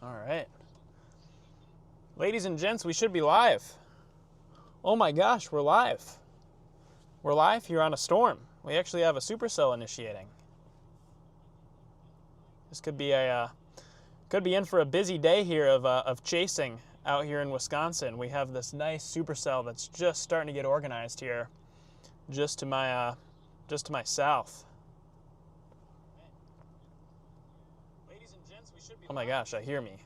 All right. Ladies and gents, we should be live. Oh my gosh, we're live. We're live here on a storm. We actually have a supercell initiating. This could be in for a busy day here of chasing out here in Wisconsin. We have this nice supercell that's just starting to get organized here, just to my south. Ladies and gents, we should be. Oh my gosh, I hear me.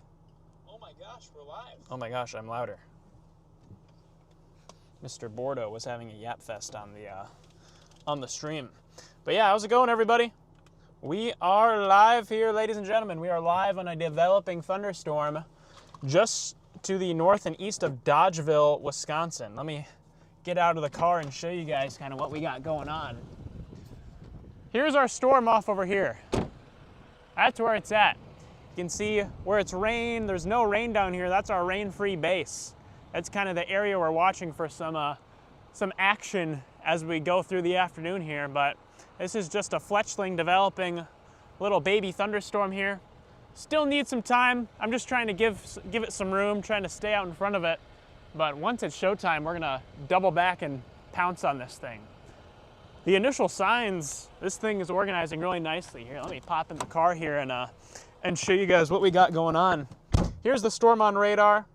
Oh my gosh, we're live. Oh my gosh, I'm louder. Mr. Bourdo was having a yap fest on the stream. But yeah, how's it going, everybody? We are live here, ladies and gentlemen. We are live on a developing thunderstorm just to the north and east of Dodgeville, Wisconsin. Let me get out of the car and show you guys kind of what we got going on. Here's our storm off over here. That's where it's at. You can see where it's rain. There's no rain down here. That's our rain-free base. That's kind of the area we're watching for some action as we go through the afternoon here. But this is just a fletchling developing little baby thunderstorm here. Still needs some time. I'm just trying to give it some room, trying to stay out in front of it. But once it's showtime, we're gonna double back and pounce on this thing. The initial signs, this thing is organizing really nicely. Here, let me pop in the car here and show you guys what we got going on. Here's the storm on radar.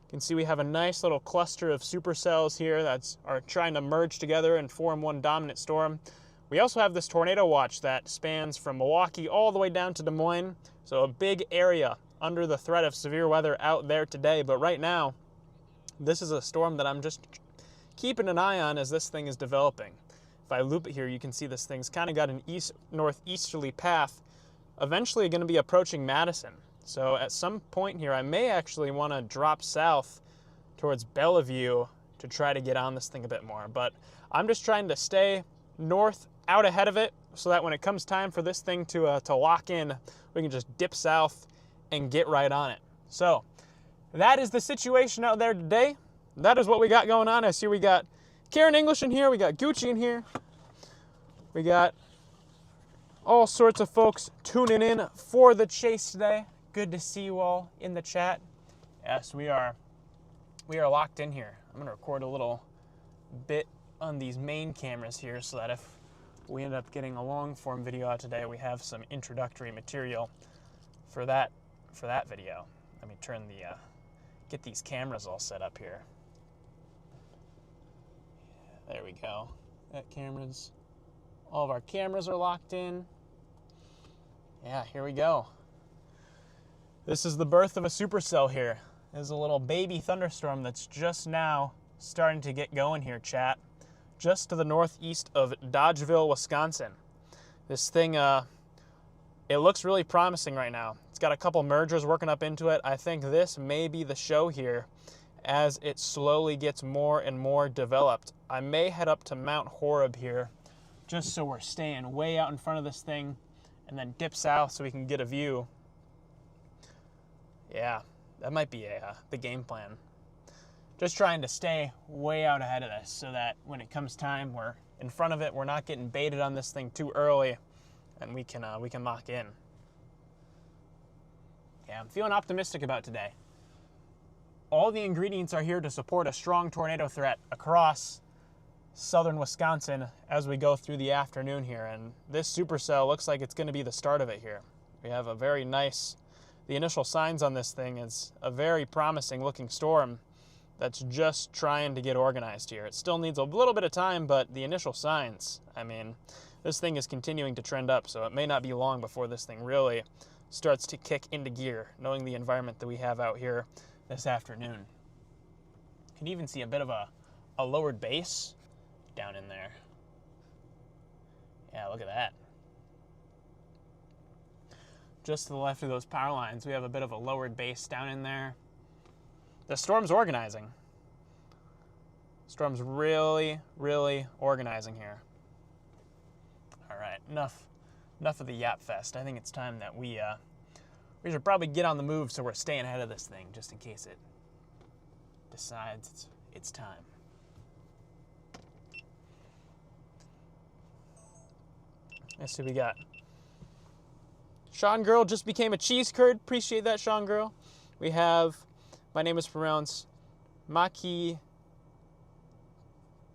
You can see we have a nice little cluster of supercells here that are trying to merge together and form one dominant storm. We also have this tornado watch that spans from Milwaukee all the way down to Des Moines. So a big area under the threat of severe weather out there today. But right now, this is a storm that I'm just keeping an eye on as this thing is developing. If I loop it here, you can see this thing's kind of got an northeasterly path, eventually going to be approaching Madison. So at some point here, I may actually want to drop south towards Bellevue to try to get on this thing a bit more. But I'm just trying to stay north out ahead of it so that when it comes time for this thing to lock in, we can just dip south and get right on it. So that is the situation out there today. That is what we got going on. I see we got Karen English in here. We got Gucci in here. We got all sorts of folks tuning in for the chase today. Good to see you all in the chat. Yes, we are locked in here. I'm gonna record a little bit on these main cameras here so that if we end up getting a long form video out today, we have some introductory material for that video. Let me turn get these cameras all set up here. There we go. All of our cameras are locked in. Yeah, here we go. This is the birth of a supercell here. There's a little baby thunderstorm that's just now starting to get going here, chat. Just to the northeast of Dodgeville, Wisconsin. This thing, it looks really promising right now. It's got a couple mergers working up into it. I think this may be the show here as it slowly gets more and more developed. I may head up to Mount Horeb here just so we're staying way out in front of this thing and then dip south so we can get a view. Yeah, that might be the game plan. Just trying to stay way out ahead of this so that when it comes time, we're in front of it. We're not getting baited on this thing too early, and we can lock in. Yeah, I'm feeling optimistic about today. All the ingredients are here to support a strong tornado threat across southern Wisconsin as we go through the afternoon here, and this supercell looks like it's going to be the start of it here. We have a very nice. The initial signs on this thing is a very promising looking storm that's just trying to get organized here. It still needs a little bit of time, but the initial signs, I mean, this thing is continuing to trend up, so it may not be long before this thing really starts to kick into gear, knowing the environment that we have out here this afternoon. You can even see a bit of a lowered base down in there. Yeah, look at that. Just to the left of those power lines, we have a bit of a lowered base down in there. The storm's organizing. Storm's really, really organizing here. All right, enough of the yap fest. I think it's time that we should probably get on the move so we're staying ahead of this thing just in case it decides it's time. Let's see what we got. Sean Girl just became a cheese curd. Appreciate that, Sean Girl. We have, my name is pronounced Maki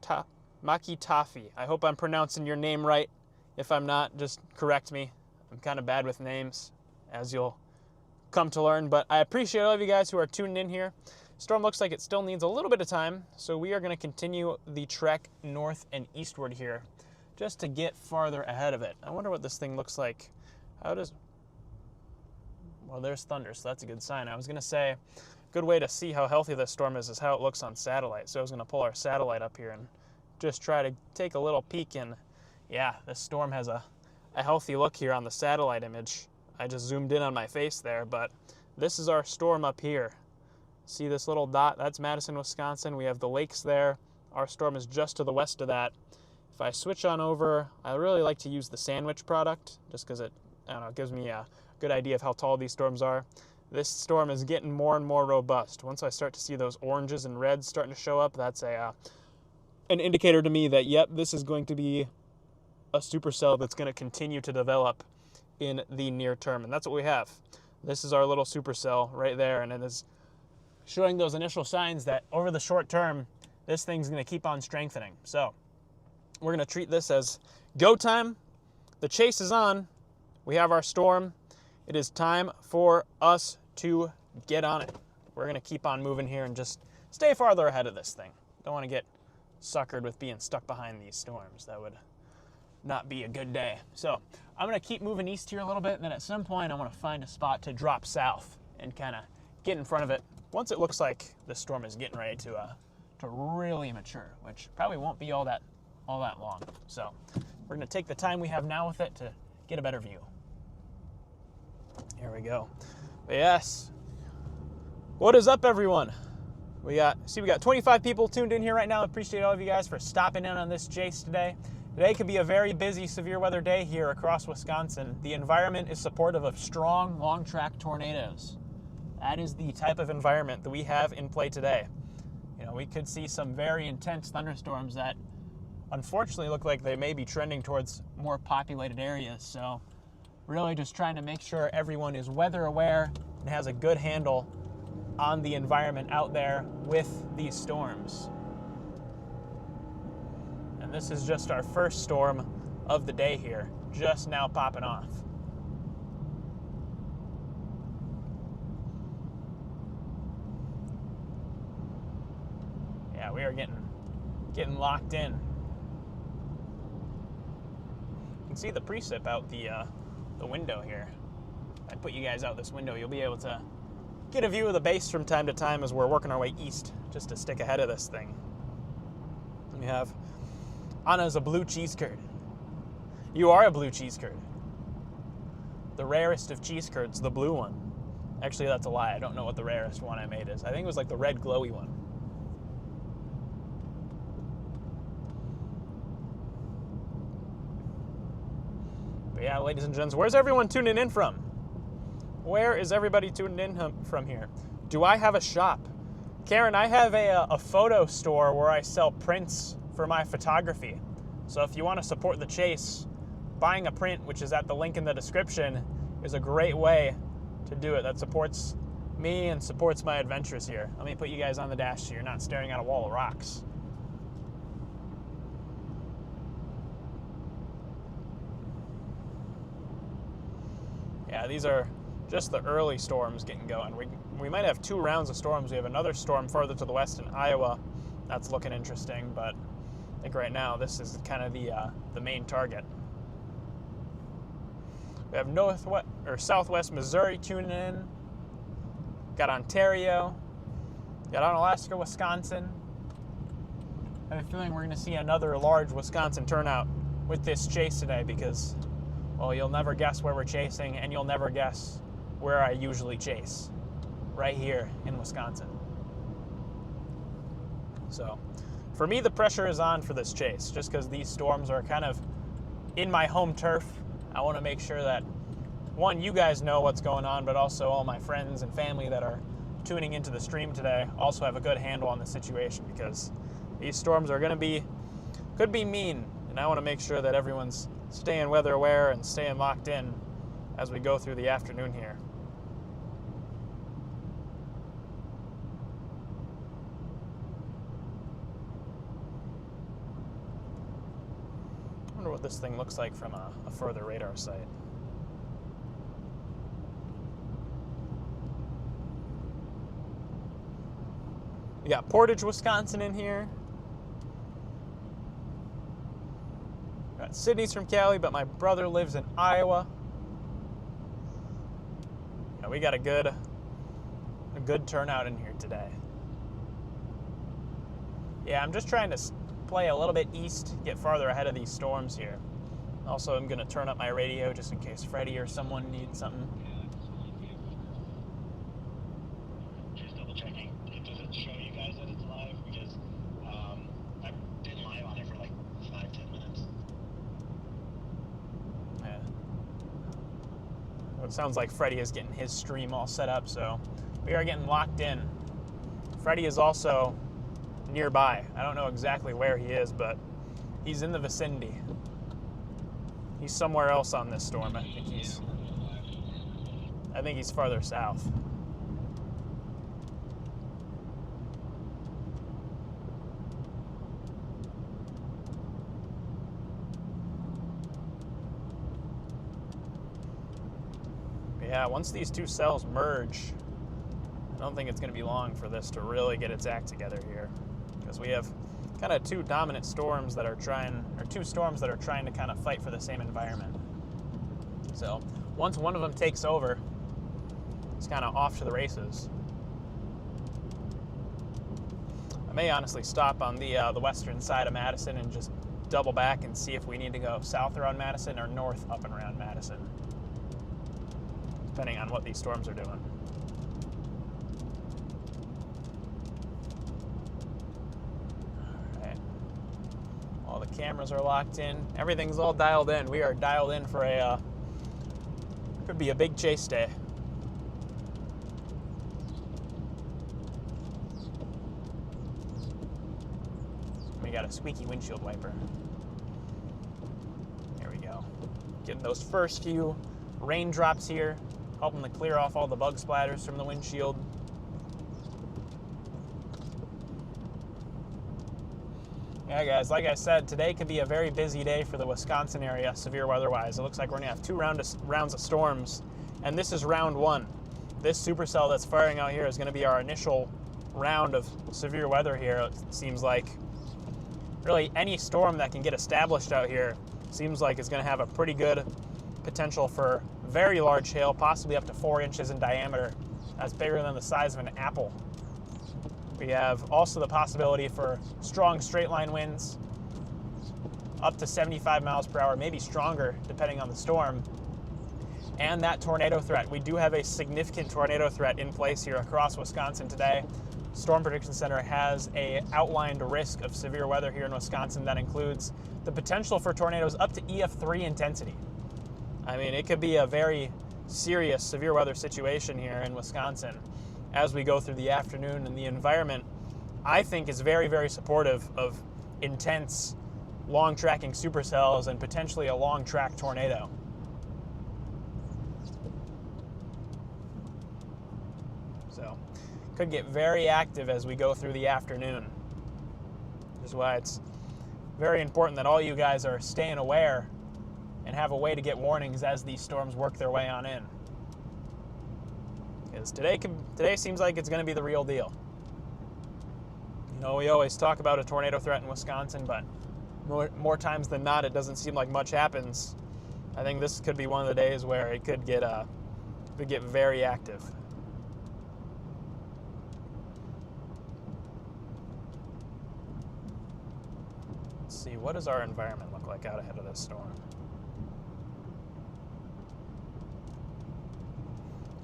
Taffy. I hope I'm pronouncing your name right. If I'm not, just correct me. I'm kind of bad with names, as you'll come to learn. But I appreciate all of you guys who are tuned in here. Storm looks like it still needs a little bit of time, so we are going to continue the trek north and eastward here just to get farther ahead of it. I wonder what this thing looks like. Well, there's thunder, so that's a good sign. I was going to say, a good way to see how healthy this storm is how it looks on satellite. So I was going to pull our satellite up here and just try to take a little peek. And yeah, this storm has a healthy look here on the satellite image. I just zoomed in on my face there, but this is our storm up here. See this little dot? That's Madison, Wisconsin. We have the lakes there. Our storm is just to the west of that. If I switch on over, I really like to use the sandwich product just because it gives me a good idea of how tall these storms are. This storm is getting more and more robust. Once I start to see those oranges and reds starting to show up, that's an indicator to me that, yep, this is going to be a supercell that's going to continue to develop in the near term. And that's what we have. This is our little supercell right there, and it is showing those initial signs that over the short term, this thing's going to keep on strengthening. So we're going to treat this as go time. The chase is on. We have our storm. It is time for us to get on it. We're going to keep on moving here and just stay farther ahead of this thing. Don't want to get suckered with being stuck behind these storms. That would not be a good day. So I'm going to keep moving east here a little bit, and then at some point I want to find a spot to drop south and kind of get in front of it once it looks like the storm is getting ready to really mature, which probably won't be all that long. So we're going to take the time we have now with it to get a better view. Here we go. But yes. What is up, everyone? We got 25 people tuned in here right now. I appreciate all of you guys for stopping in on this chase today. Today could be a very busy, severe weather day here across Wisconsin. The environment is supportive of strong, long-track tornadoes. That is the type of environment that we have in play today. You know, we could see some very intense thunderstorms that unfortunately look like they may be trending towards more populated areas. So really just trying to make sure everyone is weather aware and has a good handle on the environment out there with these storms. And this is just our first storm of the day here, just now popping off. Yeah, we are getting locked in. You can see the precip out the window here. If I put you guys out this window, you'll be able to get a view of the base from time to time as we're working our way east, just to stick ahead of this thing. We have Anna's a blue cheese curd. You are a blue cheese curd. The rarest of cheese curds, the blue one. Actually, that's a lie. I don't know what the rarest one I made is. I think it was like the red glowy one. But yeah, ladies and gents, where's everyone tuning in from? Where is everybody tuned in from here? Do I have a shop? Karen, I have a photo store where I sell prints for my photography. So if you want to support the chase, buying a print, which is at the link in the description, is a great way to do it. That supports me and supports my adventures here. Let me put you guys on the dash so you're not staring at a wall of rocks. Yeah, these are just the early storms getting going. We might have 2 rounds of storms. We have another storm further to the west in Iowa. That's looking interesting, but I think right now this is kind of the main target. We have southwest Missouri tuning in. Got Ontario. Got on Alaska, Wisconsin. I have a feeling we're going to see another large Wisconsin turnout with this chase today because, well, you'll never guess where we're chasing, and you'll never guess where I usually chase. Right here in Wisconsin. So, for me, the pressure is on for this chase, just because these storms are kind of in my home turf. I want to make sure that, one, you guys know what's going on, but also all my friends and family that are tuning into the stream today also have a good handle on the situation, because these storms are going to could be mean, and I want to make sure that everyone's staying weather aware and staying locked in as we go through the afternoon here. I wonder what this thing looks like from a further radar site. We got Portage, Wisconsin in here. Got Sydney's from Cali, but my brother lives in Iowa. Yeah, we got a good turnout in here today. Yeah, I'm just trying to play a little bit east, get farther ahead of these storms here. Also, I'm going to turn up my radio just in case Freddie or someone needs something. Just double checking. It doesn't show you guys that it's live because I've been live on it for like 5-10 minutes. Yeah. Well, it sounds like Freddie is getting his stream all set up, so we are getting locked in. Freddie is also nearby. I don't know exactly where he is, but he's in the vicinity. He's somewhere else on this storm. I think he's farther south. Yeah, once these two cells merge, I don't think it's going to be long for this to really get its act together here, because we have kind of two dominant storms that are trying, or two storms that are trying to kind of fight for the same environment. So once one of them takes over, it's kind of off to the races. I may honestly stop on the western side of Madison and just double back and see if we need to go south around Madison or north up and around Madison, depending on what these storms are doing. All the cameras are locked in. Everything's all dialed in. We are dialed in for a, could be a big chase day. We got a squeaky windshield wiper. There we go. Getting those first few raindrops here, helping to clear off all the bug splatters from the windshield. Yeah, guys, like I said, today could be a very busy day for the Wisconsin area, severe weather-wise. It looks like we're going to have two rounds of storms, and this is round one. This supercell that's firing out here is going to be our initial round of severe weather here. It seems like really any storm that can get established out here seems like it's going to have a pretty good potential for very large hail, possibly up to 4 inches in diameter. That's bigger than the size of an apple. We have also the possibility for strong straight line winds, up to 75 miles per hour, maybe stronger depending on the storm. And that tornado threat. We do have a significant tornado threat in place here across Wisconsin today. Storm Prediction Center has an outlined risk of severe weather here in Wisconsin that includes the potential for tornadoes up to EF3 intensity. I mean, it could be a very serious severe weather situation here in Wisconsin as we go through the afternoon, and the environment, I think, is very, very supportive of intense, long-tracking supercells and potentially a long-track tornado. So, could get very active as we go through the afternoon. Which is why it's very important that all you guys are staying aware and have a way to get warnings as these storms work their way on in. Because today seems like it's going to be the real deal. You know, we always talk about a tornado threat in Wisconsin, but more times than not, it doesn't seem like much happens. I think this could be one of the days where it could get very active. Let's see, what does our environment look like out ahead of this storm?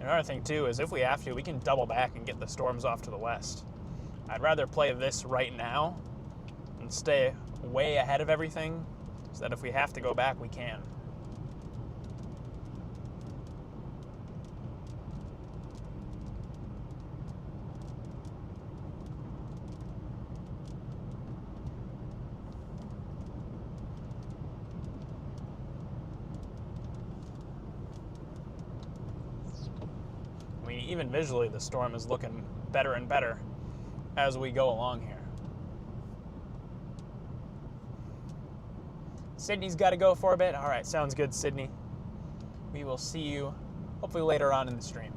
Another thing, too, is if we have to, we can double back and get the storms off to the west. I'd rather play this right now and stay way ahead of everything so that if we have to go back, we can. even visually, the storm is looking better and better as we go along here. Sydney's got to go for a bit. All right, sounds good, Sydney. We will see you hopefully later on in the stream.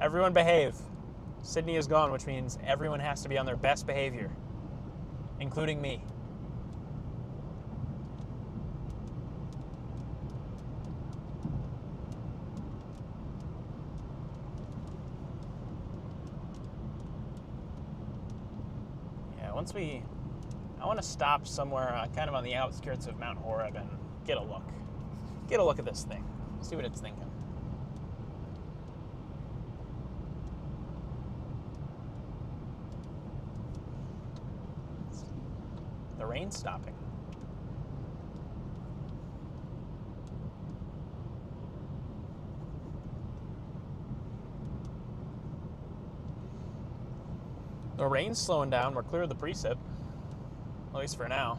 Everyone behave. Sydney is gone, which means everyone has to be on their best behavior, including me. Yeah, I want to stop somewhere kind of on the outskirts of Mount Horeb and get a look. Get a look at this thing. See what it's thinking. The rain's stopping. The rain's slowing down. We're clear of the precip, at least for now.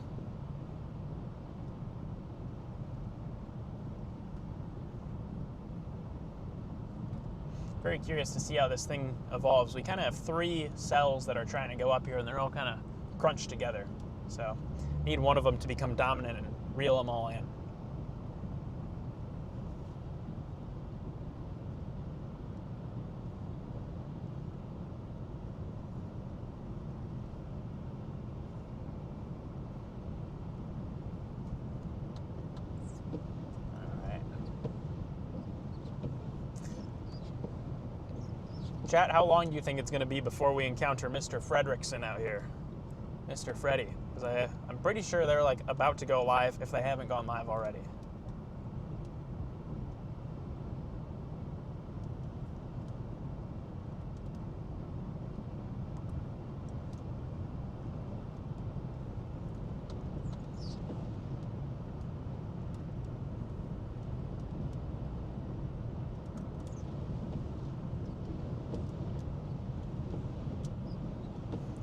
Very curious to see how this thing evolves. We kind of have 3 cells that are trying to go up here, and they're all kind of crunched together. So, need one of them to become dominant and reel them all in. Chat, how long do you think it's going to be before we encounter Mr. Fredrickson out here? Mr. Freddy. Because I'm pretty sure they're like about to go live if they haven't gone live already.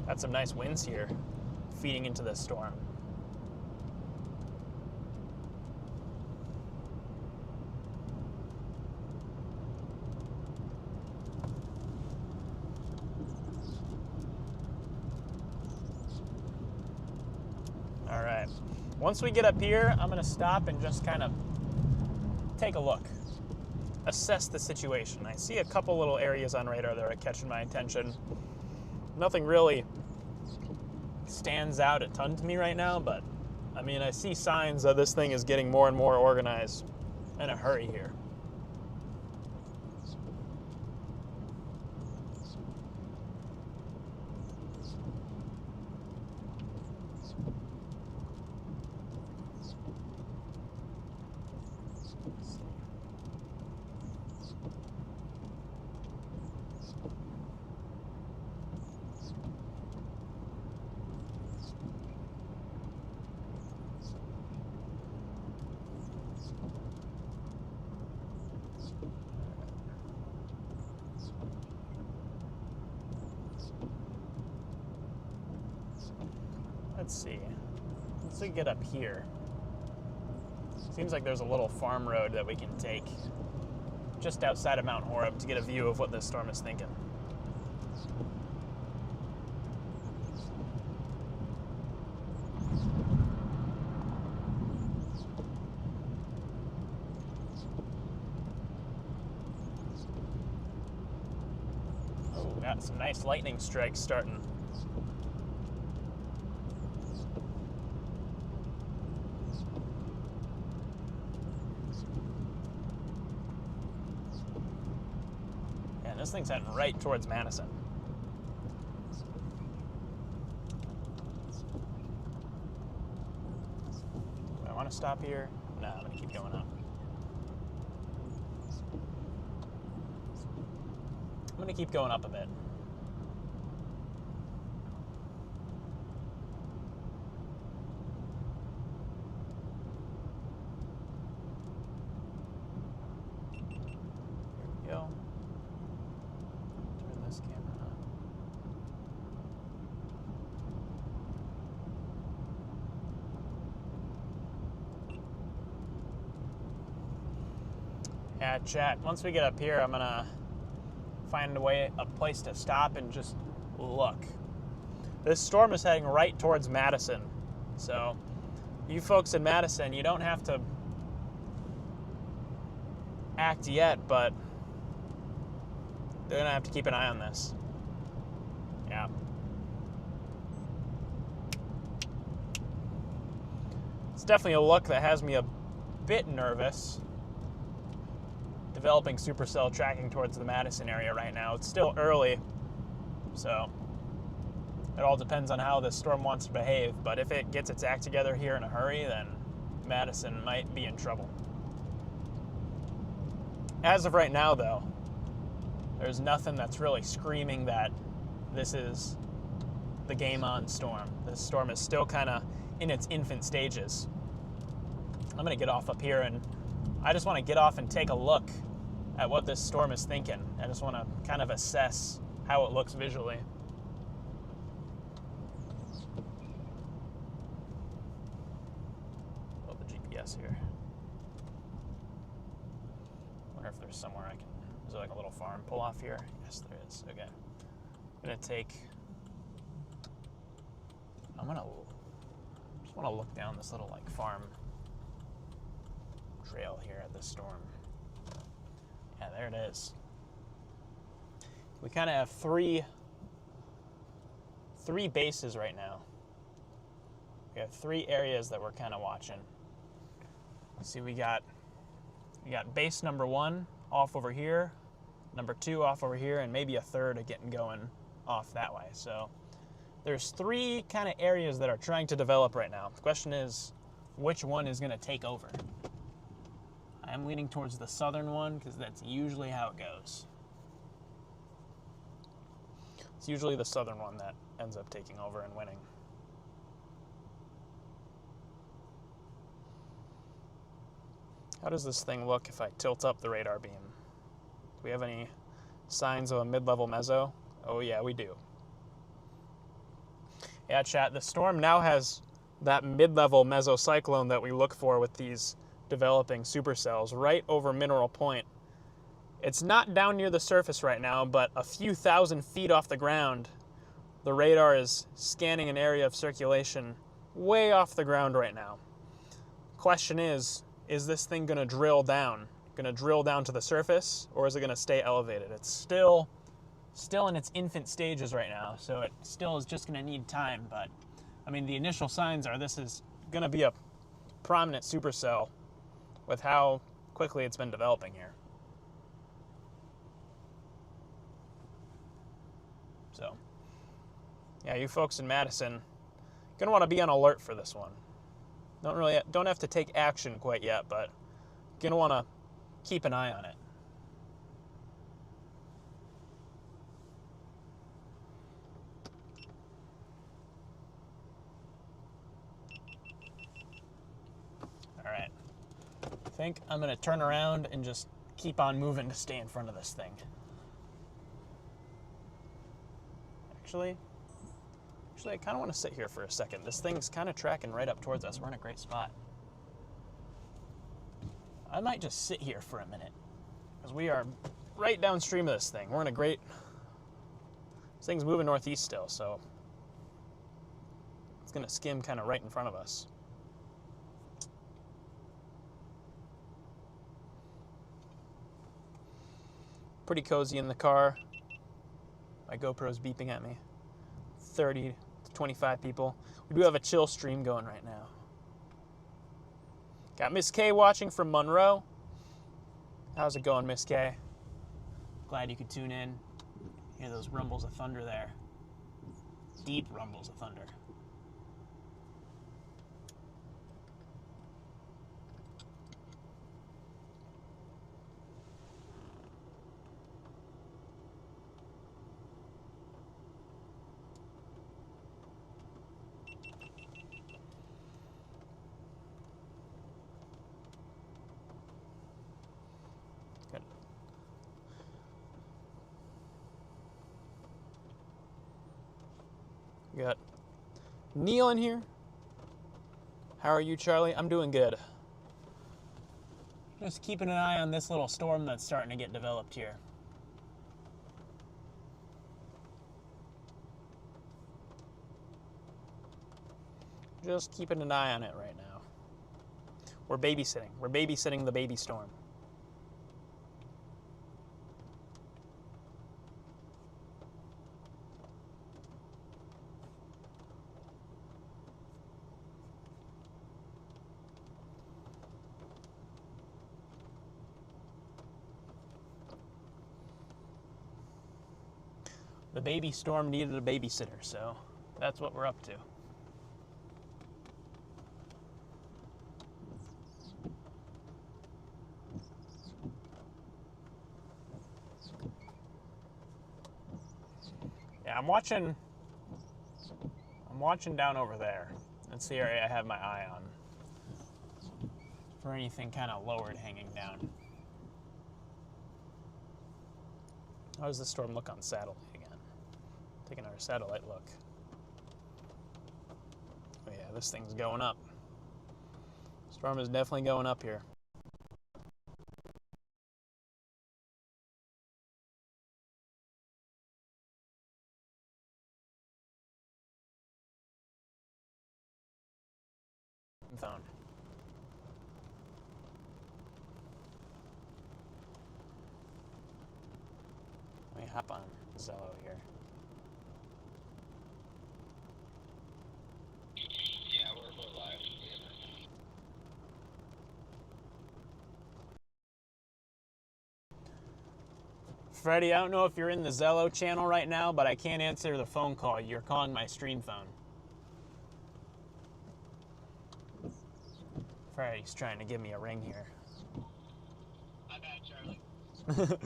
Got some nice winds here, feeding into this storm. All right, once we get up here, I'm gonna stop and just kind of take a look, assess the situation. I see a couple little areas on radar that are catching my attention. Nothing really stands out a ton to me right now, but I mean, I see signs that this thing is getting more and more organized in a hurry here. Let's see. Let's get up here. Seems like there's a little farm road that we can take just outside of Mount Horeb to get a view of what this storm is thinking. Oh, got some nice lightning strikes starting. This thing's heading right towards Madison. Do I want to stop here? No, I'm going to keep going up. I'm going to keep going up a bit. Here we go. This camera on. Yeah, chat. Once we get up here, I'm gonna find a place to stop and just look. This storm is heading right towards Madison. So, you folks in Madison, you don't have to act yet, but they're gonna have to keep an eye on this. Yeah. It's definitely a look that has me a bit nervous. Developing supercell tracking towards the Madison area right now. It's still early, so it all depends on how this storm wants to behave. But if it gets its act together here in a hurry, then Madison might be in trouble. As of right now, though, there's nothing that's really screaming that this is the game on storm. This storm is still kind of in its infant stages. I'm going to get off up here, and I just want to get off and take a look at what this storm is thinking. I just want to kind of assess how it looks visually. Pull the GPS here. Wonder if there's somewhere I can, is there like a little farm pull off here? Yes, there is. Okay. I'm going to take, just want to look down this little like farm trail here at this storm. Yeah, there it is. We kind of have three bases right now. We have three areas that we're kind of watching. See, we got base number 1 off over here, number 2 off over here, and maybe a third getting going off that way. So there's 3 kind of areas that are trying to develop right now. The question is, which one is going to take over? I'm leaning towards the southern one because that's usually how it goes. It's usually the southern one that ends up taking over and winning. How does this thing look if I tilt up the radar beam? Do we have any signs of a mid-level meso? Oh yeah, we do. Yeah, chat, the storm now has that mid-level mesocyclone that we look for with these developing supercells right over Mineral Point. It's not down near the surface right now, but a few thousand feet off the ground, the radar is scanning an area of circulation way off the ground right now. Question is this thing going to drill down? Going to drill down to the surface, or is it going to stay elevated? It's still in its infant stages right now, so it still is just going to need time. But I mean, the initial signs are this is going to be a prominent supercell with how quickly it's been developing here. So, yeah, you folks in Madison, gonna want to be on alert for this one. Don't have to take action quite yet, but gonna want to keep an eye on it. All right. I think I'm gonna turn around and just keep on moving to stay in front of this thing. Actually, I kind of want to sit here for a second. This thing's kind of tracking right up towards us. We're in a great spot. I might just sit here for a minute, because we are right downstream of this thing. We're in a great... This thing's moving northeast still, so it's going to skim kind of right in front of us. Pretty cozy in the car. My GoPro's beeping at me. 30 to 25 people. We do have a chill stream going right now. Got Miss K watching from Monroe. How's it going, Miss K? Glad you could tune in. Hear those rumbles of thunder there. Deep rumbles of thunder. We got Neil in here. How are you, Charlie? I'm doing good. Just keeping an eye on this little storm that's starting to get developed here. Just keeping an eye on it right now. We're babysitting. We're babysitting the baby storm. The baby storm needed a babysitter, so that's what we're up to. Yeah, I'm watching down over there. That's the area I have my eye on for anything kind of lowered hanging down. How does the storm look on satellite again? Taking our satellite look. Oh yeah, this thing's going up. Storm is definitely going up here. Phone. Let me hop on Zello here. Yeah, we're live. Freddie, I don't know if you're in the Zello channel right now, but I can't answer the phone call. You're calling my stream phone. Freddie's trying to give me a ring here. My bad, Charlie.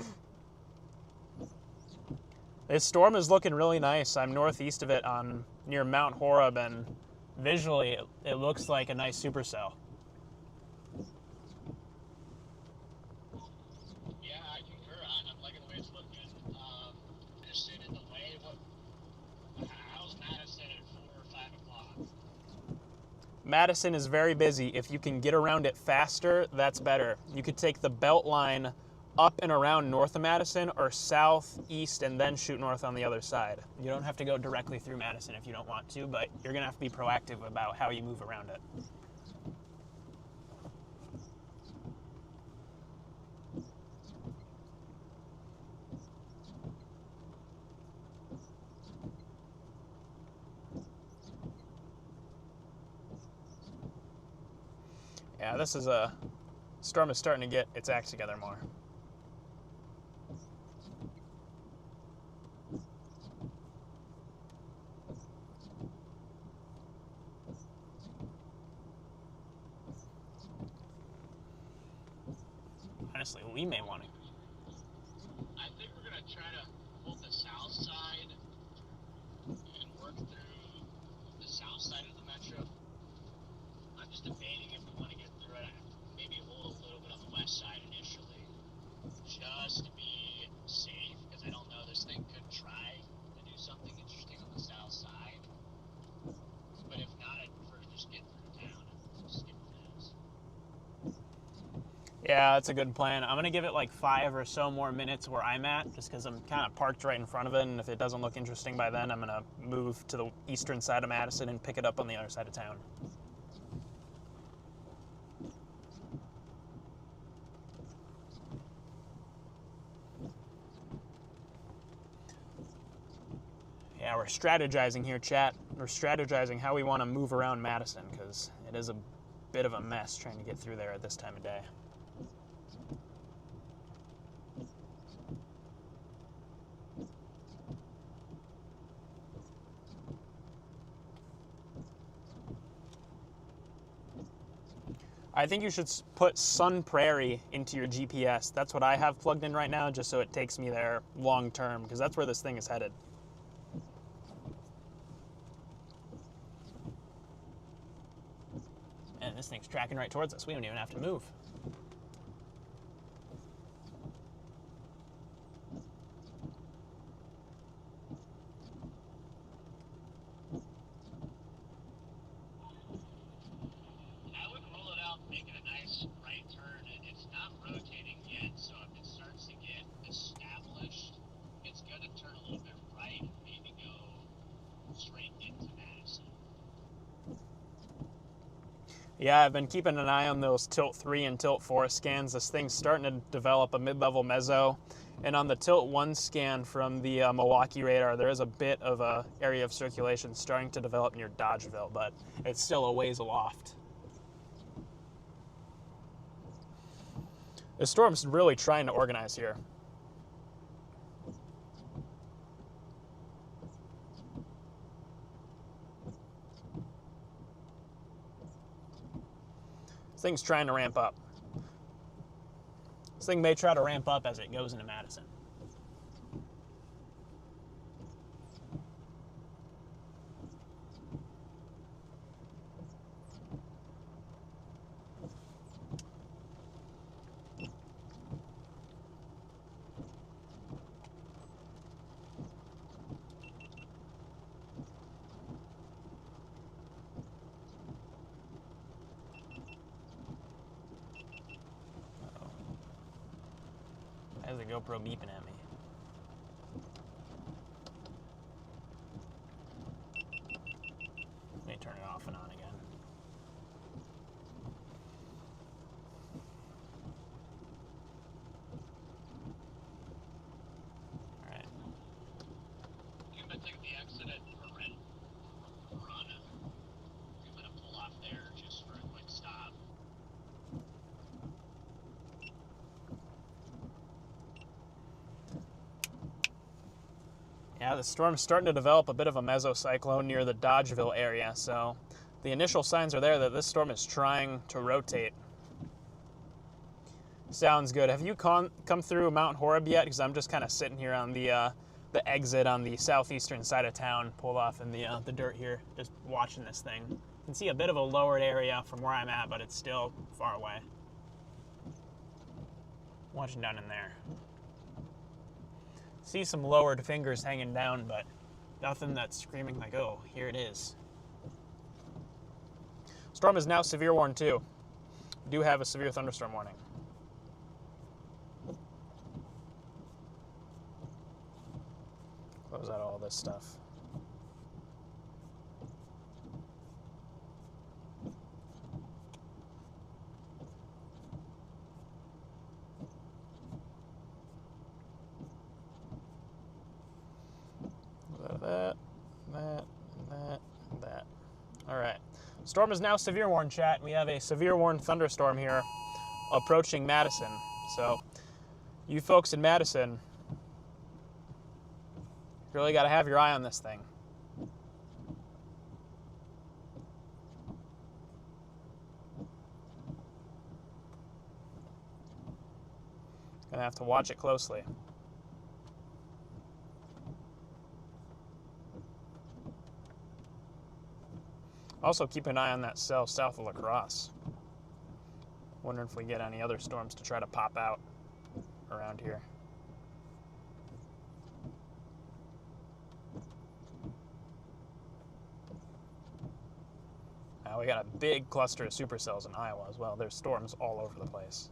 This storm is looking really nice. I'm northeast of it on near Mount Horeb, and visually it looks like a nice supercell. Yeah, I concur. I'm liking the way it's looking. Just sitting in the way. How's Madison at 4 or 5 o'clock? Madison is very busy. If you can get around it faster, that's better. You could take the belt line up and around north of Madison or south, east, and then shoot north on the other side. You don't have to go directly through Madison if you don't want to, but you're going to have to be proactive about how you move around it. Yeah, this is a storm is starting to get its act together more. Honestly, we may want to. I think we're going to try to hold the south side and work through the south side of the metro. I'm just debating if we want to get through it. Maybe hold a little bit on the west side initially, just to be safe, because I don't know, this thing could try to do something interesting on the south side. But if not, I'd prefer to just get through town and skip this. Yeah, that's a good plan. I'm going to give it like 5 or so more minutes where I'm at, just because I'm kind of parked right in front of it, and if it doesn't look interesting by then, I'm going to move to the eastern side of Madison and pick it up on the other side of town. Yeah, we're strategizing here, chat. We're strategizing how we want to move around Madison, because it is a bit of a mess trying to get through there at this time of day. I think you should put Sun Prairie into your GPS. That's what I have plugged in right now, just so it takes me there long term, because that's where this thing is headed. And this thing's tracking right towards us. We don't even have to move. I would rule it out making a nice right turn. It's not Yeah, I've been keeping an eye on those Tilt 3 and Tilt 4 scans. This thing's starting to develop a mid-level meso. And on the Tilt 1 scan from the Milwaukee radar, there is a bit of a area of circulation starting to develop near Dodgeville, but it's still a ways aloft. The storm's really trying to organize here. This thing's trying to ramp up. This thing may try to ramp up as it goes into Madison. There's a GoPro beeping at me. Let me turn it off and on again. All right. I'm gonna take the exit at Red Run. I'm gonna pull off there just for a quick stop. Yeah, the storm's starting to develop a bit of a mesocyclone near the Dodgeville area, so the initial signs are there that this storm is trying to rotate. Sounds good. Have you come through Mount Horeb yet? Because I'm just kind of sitting here on the exit on the southeastern side of town, pulled off in the dirt here, just watching this thing. You can see a bit of a lowered area from where I'm at, but it's still far away. Watching down in there. See some lowered fingers hanging down, but nothing that's screaming like, oh, here it is. Storm is now severe warn 2. We do have a severe thunderstorm warning. Close out all this stuff. That. All right. Storm is now severe warn, chat. We have a severe warn thunderstorm here approaching Madison. So you folks in Madison really got to have your eye on this thing. Gonna have to watch it closely. Also, keep an eye on that cell south of La Crosse. Wondering if we get any other storms to try to pop out around here. We got a big cluster of supercells in Iowa as well. There's storms all over the place.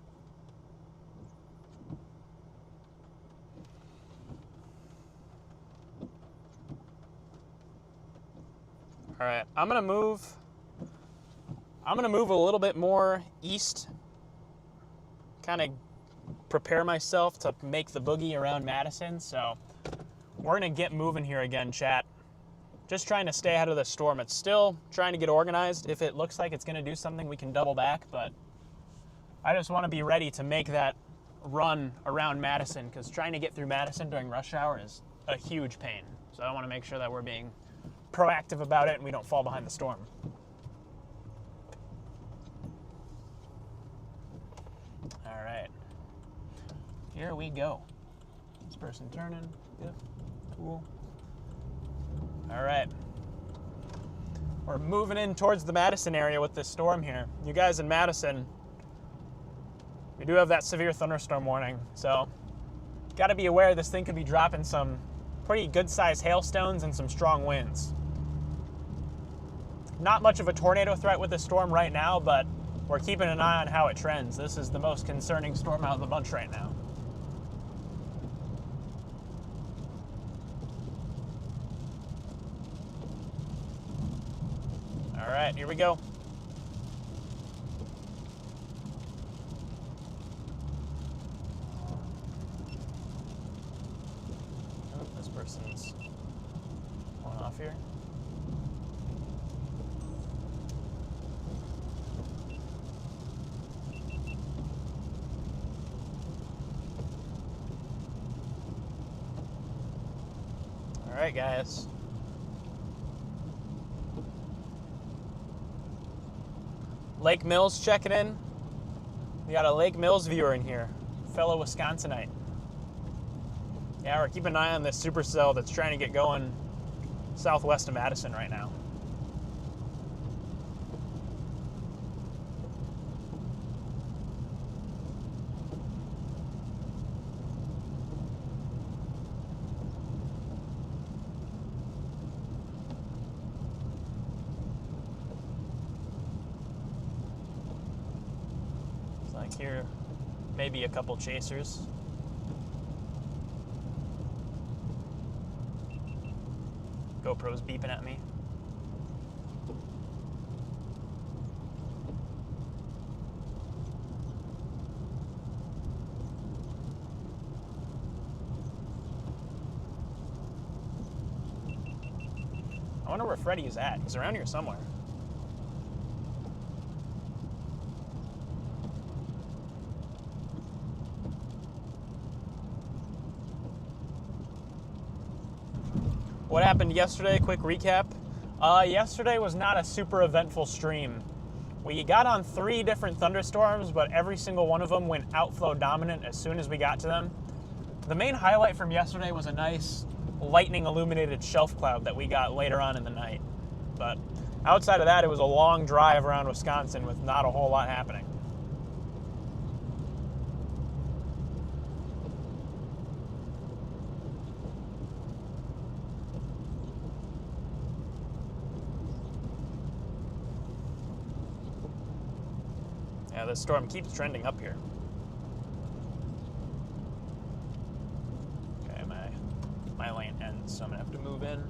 All right, I'm gonna move a little bit more east, kind of prepare myself to make the boogie around Madison. So we're gonna get moving here again, chat. Just trying to stay ahead of the storm. It's still trying to get organized. If it looks like it's gonna do something, we can double back, but I just wanna be ready to make that run around Madison, because trying to get through Madison during rush hour is a huge pain. So I wanna make sure that we're being proactive about it and we don't fall behind the storm. All right, here we go. This person turning, yep, cool. All right, we're moving in towards the Madison area with this storm here. You guys in Madison, we do have that severe thunderstorm warning, so got to be aware this thing could be dropping some pretty good-sized hailstones and some strong winds. Not much of a tornado threat with the storm right now, but we're keeping an eye on how it trends. This is the most concerning storm out of the bunch right now. All right, here we go. person's going off here. All right, guys. Lake Mills checking in. We got a Lake Mills viewer in here, fellow Wisconsinite. Yeah, we're keeping an eye on this supercell that's trying to get going southwest of Madison right now. It's like here, maybe a couple chasers. GoPro's beeping at me. I wonder where Freddy is at. He's around here somewhere. What happened yesterday? Quick recap. Yesterday was not a super eventful stream. We got on 3 different thunderstorms, but every single one of them went outflow dominant as soon as we got to them. The main highlight from yesterday was a nice lightning illuminated shelf cloud that we got later on in the night. But outside of that, it was a long drive around Wisconsin with not a whole lot happening. Yeah, this storm keeps trending up here. Okay, my lane ends, so I'm gonna have to move in.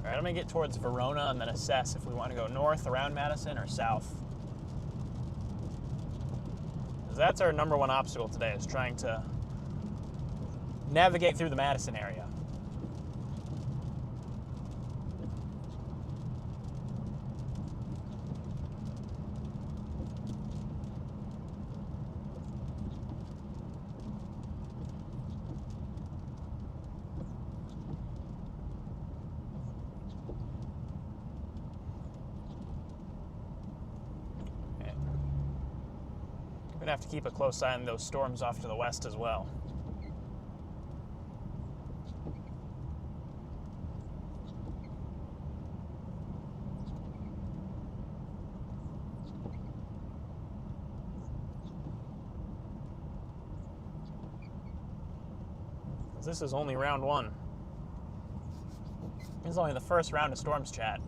All right, I'm gonna get towards Verona and then assess if we want to go north around Madison or south. Because that's our number one obstacle today, is trying to navigate through the Madison area. We're gonna have to keep a close eye on those storms off to the west as well. This is only round 1. This is only the first round of storms chat.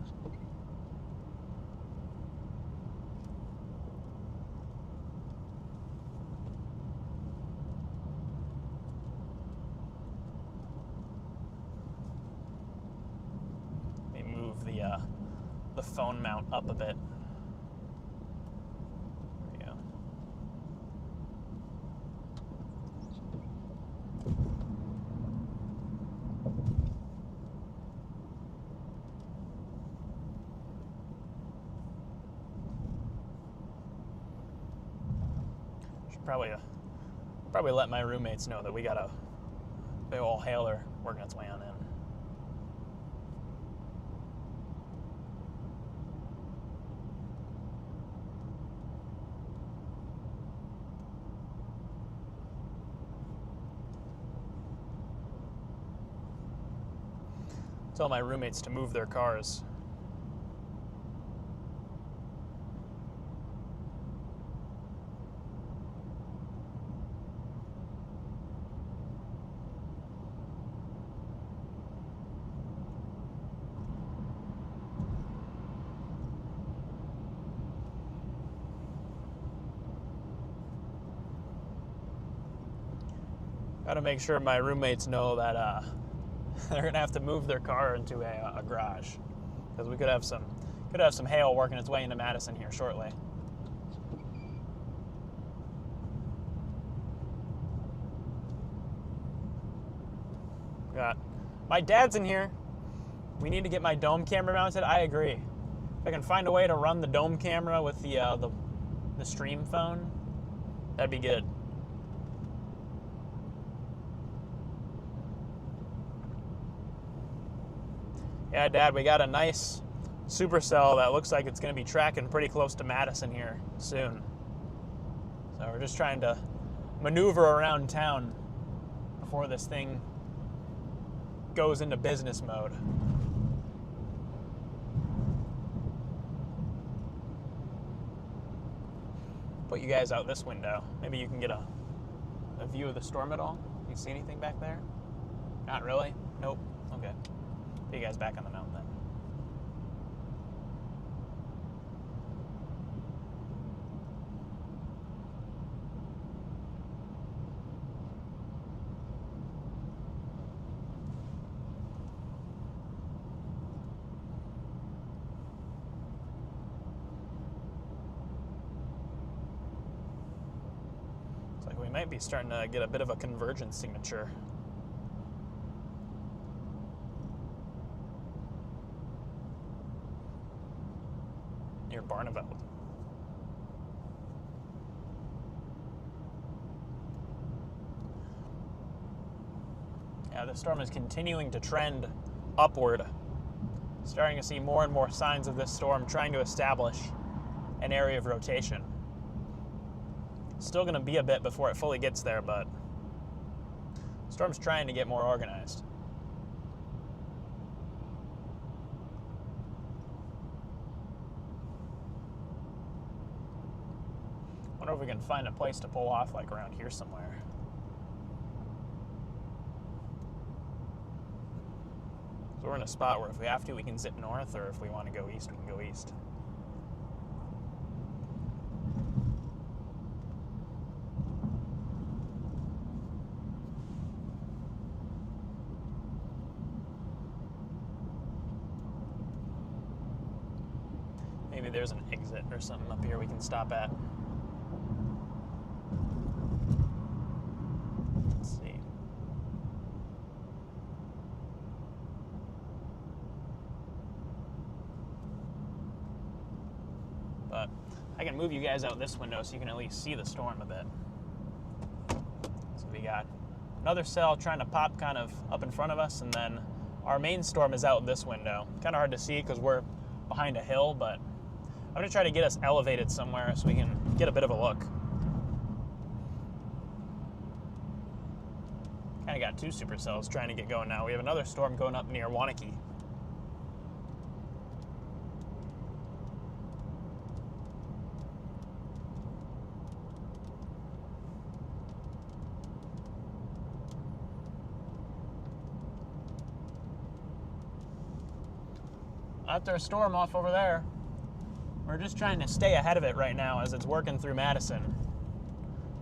Let me move the phone mount up a bit. There we go. Should probably let my roommates know that we got a big old hailer working its way on in. Tell my roommates to move their cars. Got to make sure my roommates know that they're gonna have to move their car into a garage, because we could have some hail working its way into Madison here shortly. Got my dad's in here. We need to get my dome camera mounted. I agree. If I can find a way to run the dome camera with the stream phone, that'd be good. Yeah, Dad, we got a nice supercell that looks like it's going to be tracking pretty close to Madison here soon. So we're just trying to maneuver around town before this thing goes into business mode. Put you guys out this window. Maybe you can get a view of the storm at all. You see anything back there? Not really? Nope. Okay. Put you guys back on the mountain then. We might be starting to get a bit of a convergence signature. Near Barneveld. Yeah, the storm is continuing to trend upward. Starting to see more and more signs of this storm trying to establish an area of rotation. Still going to be a bit before it fully gets there, but the storm's trying to get more organized. Wonder if we can find a place to pull off, like around here somewhere. So we're in a spot where if we have to, we can zip north, or if we want to go east, we can go east. Maybe there's an exit or something up here we can stop at. Let's see. But I can move you guys out this window so you can at least see the storm a bit. So we got another cell trying to pop kind of up in front of us, and then our main storm is out this window. Kind of hard to see because we're behind a hill, but I'm going to try to get us elevated somewhere so we can get a bit of a look. Kind of got two supercells trying to get going now. We have another storm going up near Wanakee. After a storm off over there. We're just trying to stay ahead of it right now as it's working through Madison.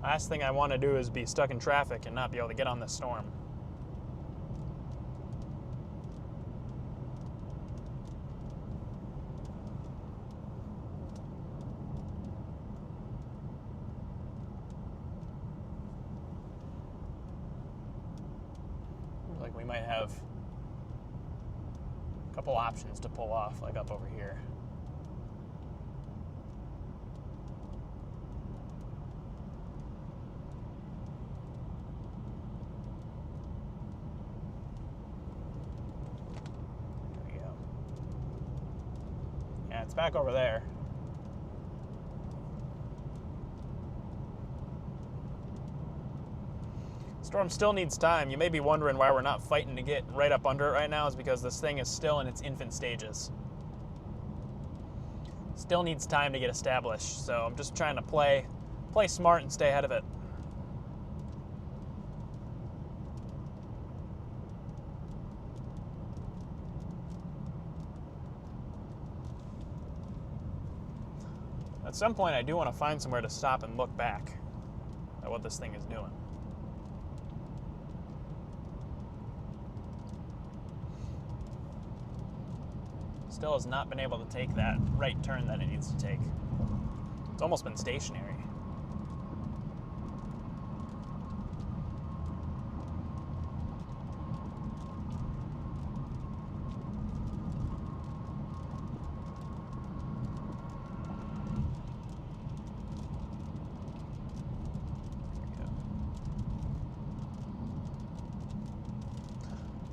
Last thing I want to do is be stuck in traffic and not be able to get on this storm. Looks like we might have a couple options to pull off, like up over here. It's back over there. Storm still needs time. You may be wondering why we're not fighting to get right up under it right now. Is because this thing is still in its infant stages. Still needs time to get established. So I'm just trying to play smart and stay ahead of it. At some point, I do want to find somewhere to stop and look back at what this thing is doing. Still has not been able to take that right turn that it needs to take. It's almost been stationary.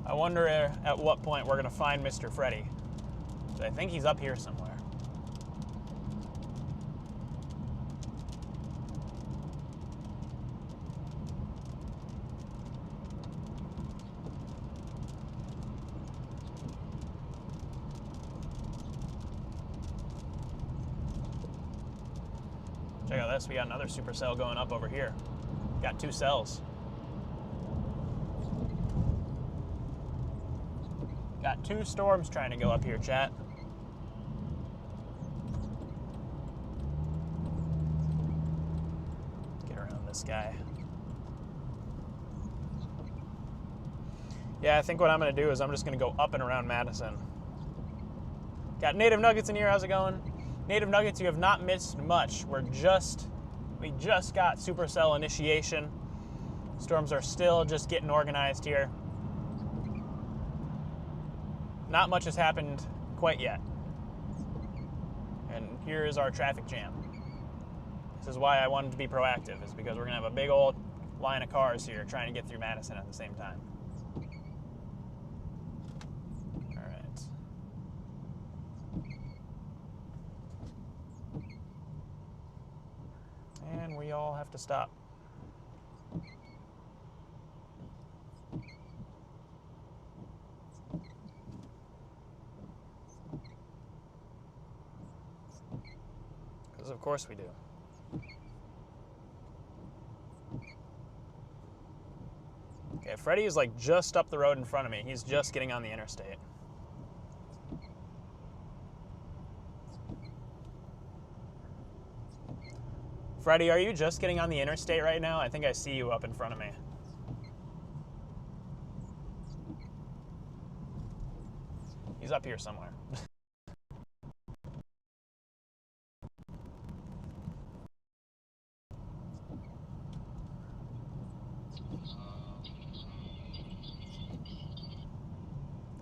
I wonder at what point we're going to find Mr. Freddy. I think he's up here somewhere. Check out this. We got another supercell going up over here. Got 2 cells. Got 2 storms trying to go up here, chat. Get around this guy. Yeah, I think what I'm going to do is I'm just going to go up and around Madison. Got Native Nuggets in here. How's it going? Native Nuggets, you have not missed much. We just got supercell initiation. Storms are still just getting organized here. Not much has happened quite yet. And here is our traffic jam. This is why I wanted to be proactive, is because we're going to have a big old line of cars here trying to get through Madison at the same time. All right. And we all have to stop. Of course we do. Okay, Freddy is like just up the road in front of me. He's just getting on the interstate. Freddy, are you just getting on the interstate right now? I think I see you up in front of me. He's up here somewhere.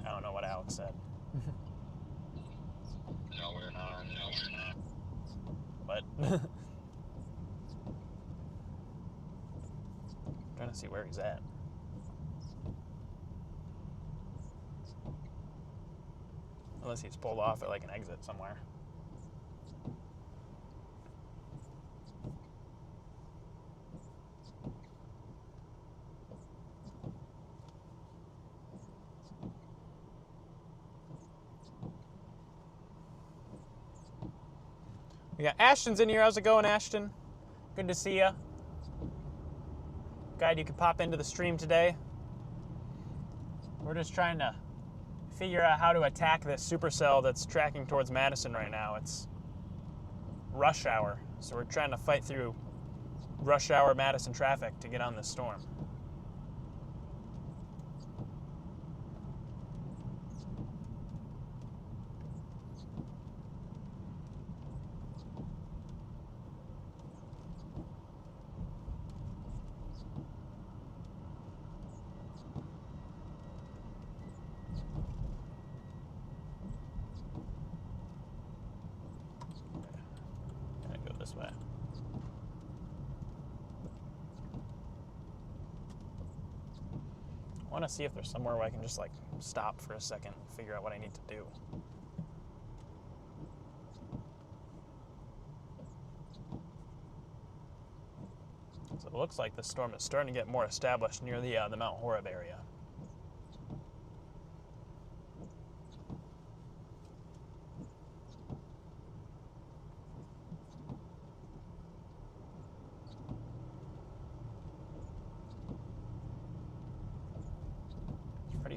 I don't know what Alex said. No, we're not. No, we're not. What? Trying to see where he's at. Unless he's pulled off at like an exit somewhere. We got Ashton's in here. How's it going, Ashton? Good to see ya. Glad you could pop into the stream today. We're just trying to figure out how to attack this supercell that's tracking towards Madison right now. It's rush hour, so we're trying to fight through rush hour Madison traffic to get on this storm. This way. I want to see if there's somewhere where I can just like stop for a second and figure out what I need to do. So it looks like the storm is starting to get more established near the Mount Horeb area.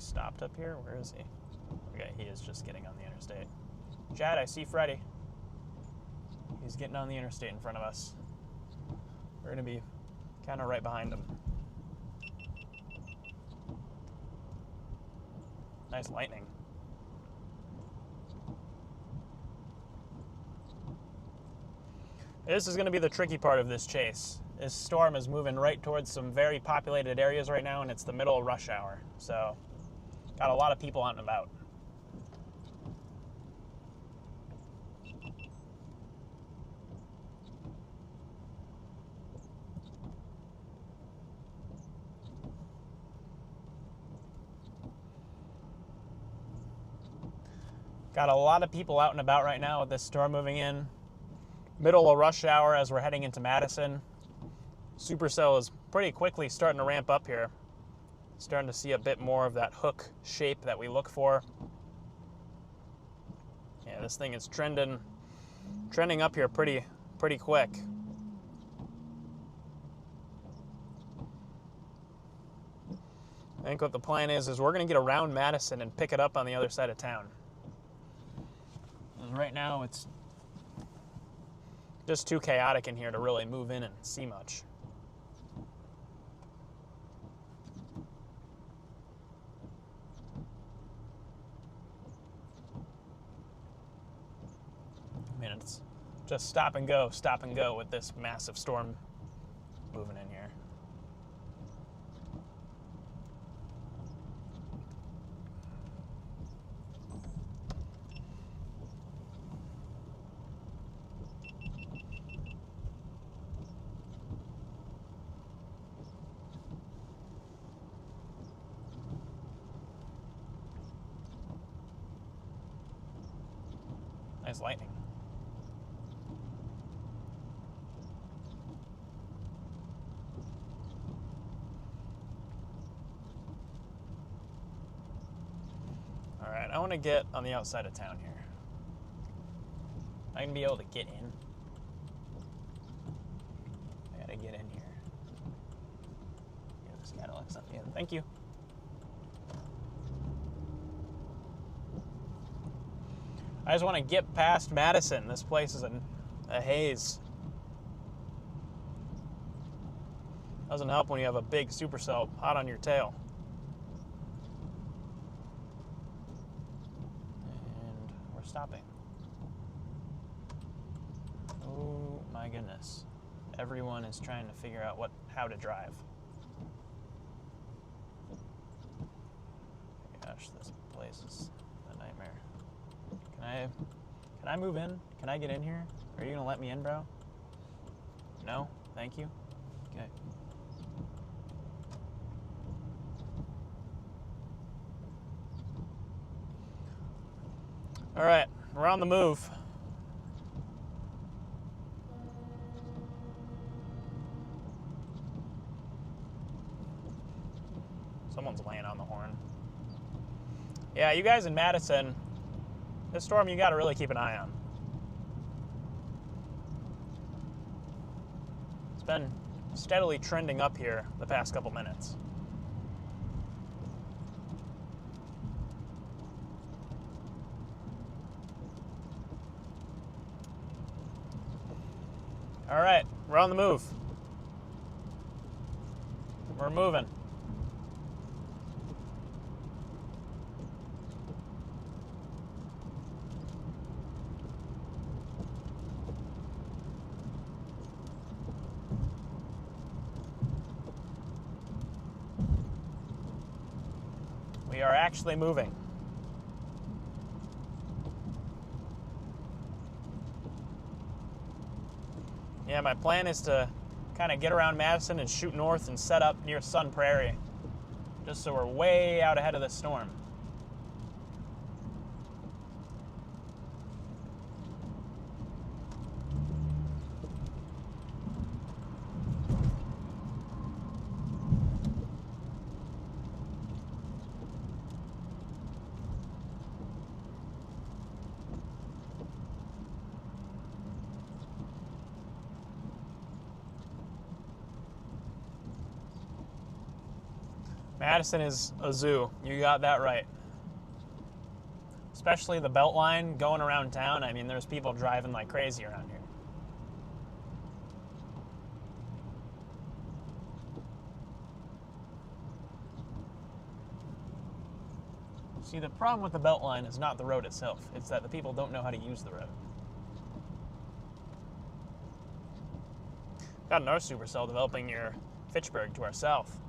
Stopped up here? Where is he? Okay, he is just getting on the interstate. Chad, I see Freddy. He's getting on the interstate in front of us. We're going to be kind of right behind him. Nice lightning. This is going to be the tricky part of this chase. This storm is moving right towards some very populated areas right now, and it's the middle of rush hour. So, got a lot of people out and about. Got a lot of people out and about right now with this storm moving in. Middle of rush hour as we're heading into Madison. Supercell is pretty quickly starting to ramp up here. Starting to see a bit more of that hook shape that we look for. Yeah, this thing is trending up here pretty quick. I think what the plan is we're going to get around Madison and pick it up on the other side of town. Right now it's just too chaotic in here to really move in and see much. I mean, it's just stop and go with this massive storm moving in here. Nice lightning. All right, I want to get on the outside of town here. I can be able to get in. I gotta get in here. Yeah, this Cadillac's not in. Thank you. I just want to get past Madison. This place is a haze. Doesn't help when you have a big supercell hot on your tail. And we're stopping. Oh my goodness. Everyone is trying to figure out how to drive. Gosh, this place is a nightmare. Can I move in? Can I get in here? Are you gonna let me in, bro? No? Thank you? Okay. Alright, we're on the move. Someone's laying on the horn. Yeah, you guys in Madison, this storm you gotta really keep an eye on. It's been steadily trending up here the past couple minutes. All right, we're on the move. We're moving. We are actually moving. Yeah, my plan is to kind of get around Madison and shoot north and set up near Sun Prairie, just so we're way out ahead of the storm. Madison is a zoo. You got that right. Especially the Beltline going around town. I mean, there's people driving like crazy around here. See, the problem with the Beltline is not the road itself. It's that the people don't know how to use the road. Got another supercell developing near Fitchburg to our south.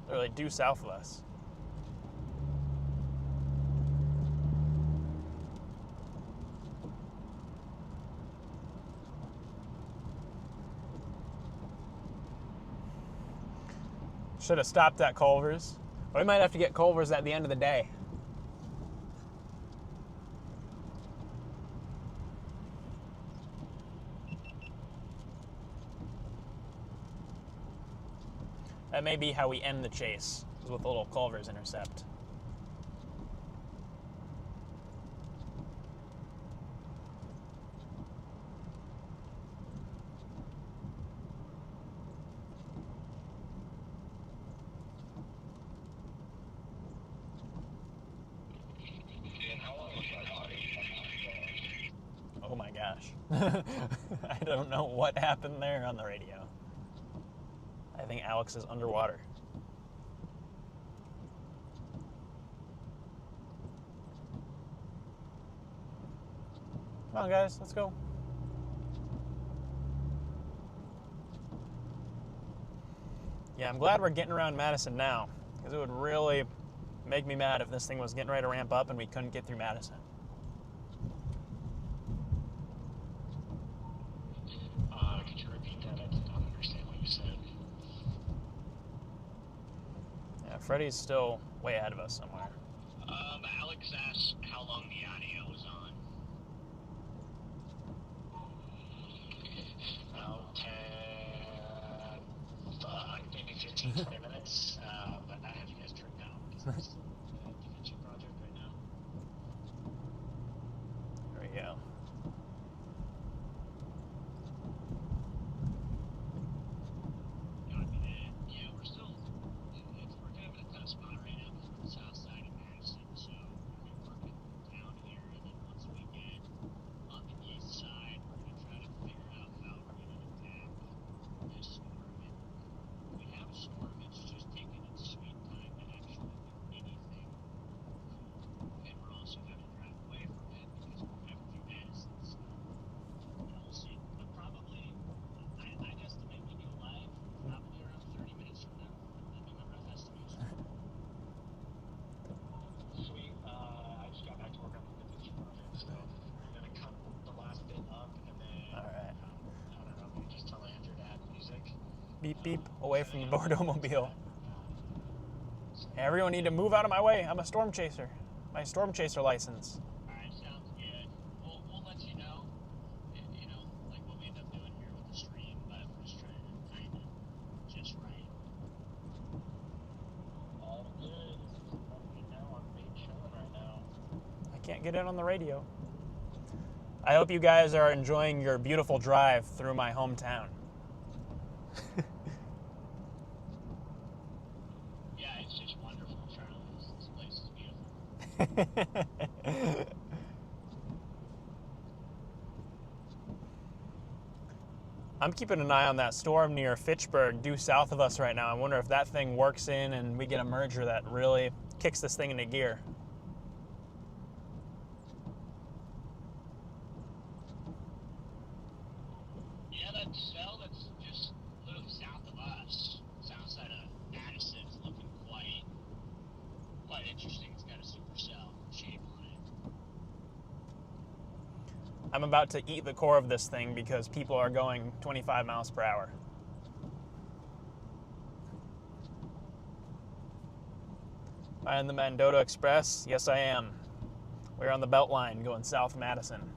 Literally due south of us. Should have stopped at Culver's. We might have to get Culver's at the end of the day. That may be how we end the chase, is with a little Culver's intercept. Oh my gosh. I don't know what happened there on the radio. I think Alex is underwater. Come on, guys, let's go. Yeah, I'm glad we're getting around Madison now, because it would really make me mad if this thing was getting ready to ramp up and we couldn't get through Madison. Could you repeat that? I did not understand what you said. Yeah, Freddie's still way ahead of us somewhere. Alex asked how long the audio was on. About 10, maybe 15, 20 minutes. But I have you guys turned down because it's a defensive project right now. There we go. Yeah, we're still, we're kind of in a tough spot right now before the south side of Madison, so we're working down here, and then once we get on the east side, we're going to try to figure out how we're going to attack this storm. And we have a storm, it's just taking its sweet time to actually do anything. And we're also having to drive away from it because we're driving through Madison, so we'll see. But probably, I'd estimate we go live probably around 30 minutes from now. That'd be my rough estimation. Sweet. I just got back to work on the defensive project, so I'm going to cut the last bit up, and then, Alright. I don't know, maybe just tell Andrew to add music. Beep, beep, away from the Bourdo mobile. Everyone need to move out of my way. I'm a storm chaser. My storm chaser license. Alright, sounds good. We'll let you know, you know, like what we end up doing here with the stream, but we're just trying to time it just right. All good. You know, I'm big chilling right now. I can't get in on the radio. I hope you guys are enjoying your beautiful drive through my hometown. Yeah, it's just wonderful, Charlie. This place is beautiful. I'm keeping an eye on that storm near Fitchburg, due south of us right now. I wonder if that thing works in and we get a merger that really kicks this thing into gear. Yeah, that cell that's just literally south of us, south side of Madison, is looking quite interesting. It's got a supercell shape on it. I'm about to eat the core of this thing because people are going 25 miles per hour. Am I in the Mendota Express? Yes, I am. We're on the Beltline going south Madison.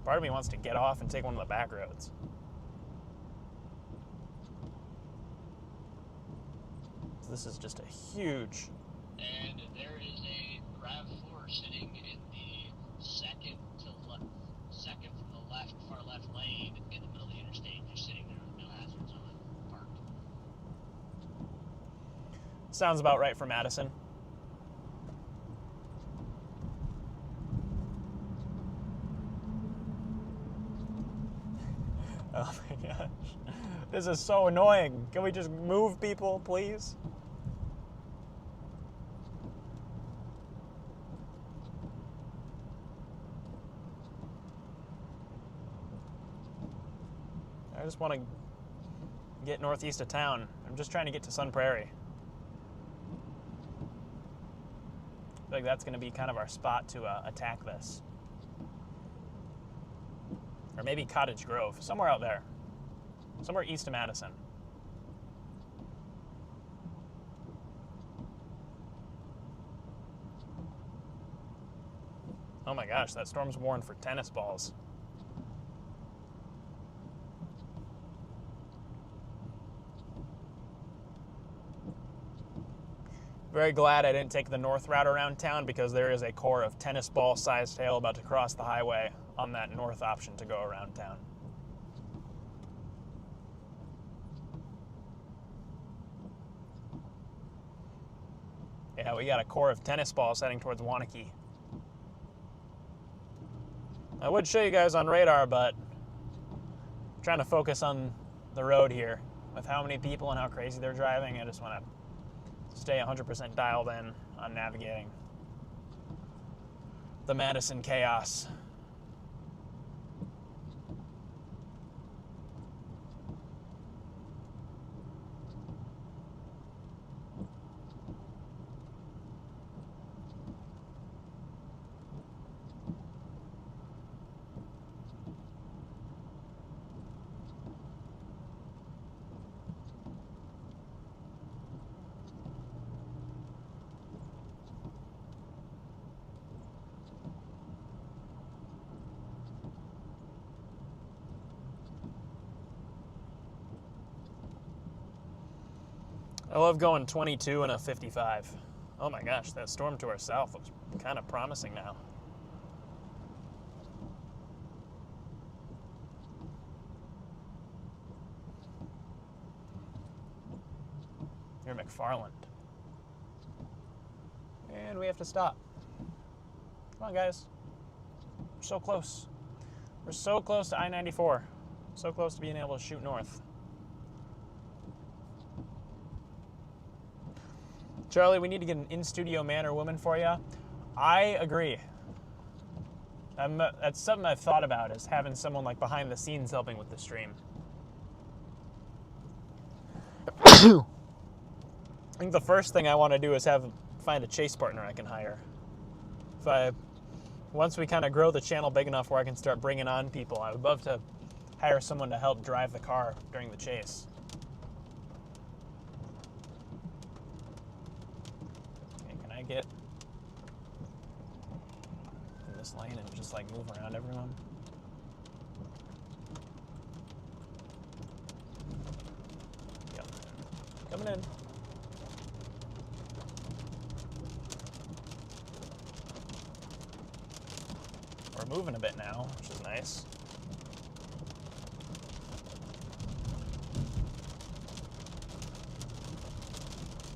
Part of me wants to get off and take one of the back roads. This is just a huge... And there is a RAV4 sitting in the second from the left, far left lane in the middle of the interstate, just sitting there with no hazards on, parked. Sounds about right for Madison. Oh my gosh. This is so annoying. Can we just move people, please? I just want to get northeast of town. I'm just trying to get to Sun Prairie. I feel like that's going to be kind of our spot to attack this. Or maybe Cottage Grove, somewhere out there. Somewhere east of Madison. Oh my gosh, that storm's warned for tennis balls. Very glad I didn't take the north route around town because there is a core of tennis ball sized hail about to cross the highway on that north option to go around town. Yeah, we got a core of tennis balls heading towards Waunakee. I would show you guys on radar, but I'm trying to focus on the road here. With how many people and how crazy they're driving, I just want to stay 100% dialed in on navigating the Madison chaos. I love going 22 and a 55. Oh my gosh, that storm to our south looks kind of promising now. Near McFarland. And we have to stop. Come on, guys. We're so close. We're so close to I-94. So close to being able to shoot north. Charlie, we need to get an in-studio man or woman for you. I agree. That's something I've thought about, is having someone like behind the scenes helping with the stream. I think the first thing I want to do is find a chase partner I can hire. Once we kind of grow the channel big enough where I can start bringing on people, I would love to hire someone to help drive the car during the chase. Get in this lane and just like move around everyone. Yep. Coming in. We're moving a bit now, which is nice.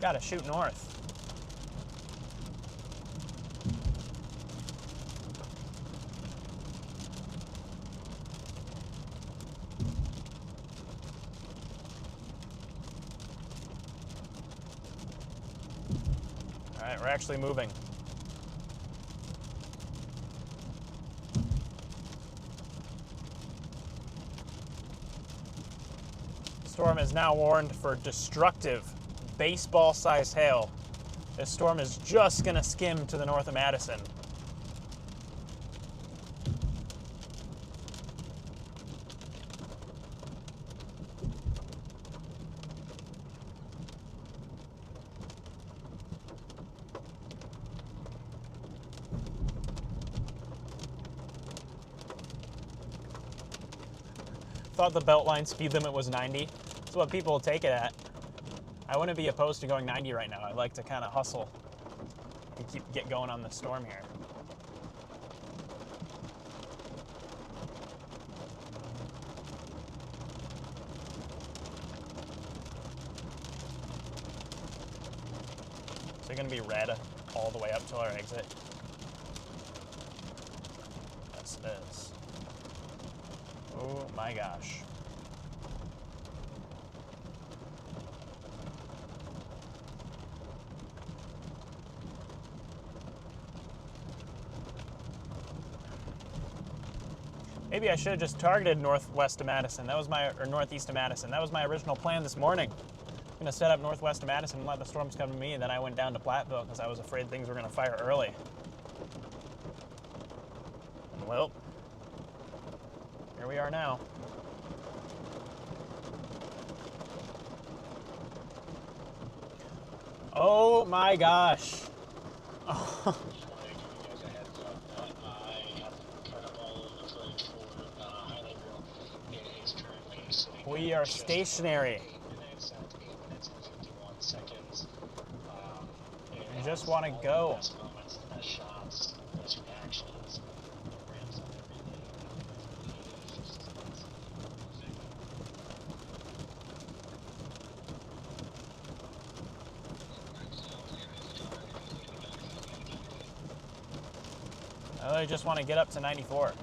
Gotta shoot north. All right, we're actually moving. Storm is now warned for destructive baseball-sized hail. This storm is just gonna skim to the north of Madison. Thought the Beltline speed limit was 90. That's what people will take it at. I wouldn't be opposed to going 90 right now. I'd like to kind of hustle and get going on the storm here. So you're gonna be red all the way up till our exit. Yes, it is. Oh my gosh. Maybe I should have just targeted northwest of Madison. That was or northeast of Madison. That was my original plan this morning. I'm gonna set up northwest of Madison and let the storms come to me, and then I went down to Platteville because I was afraid things were gonna fire early. Well, here we are now. Oh my gosh. Oh. We are stationary. I just want to go. I just want to get up to 94.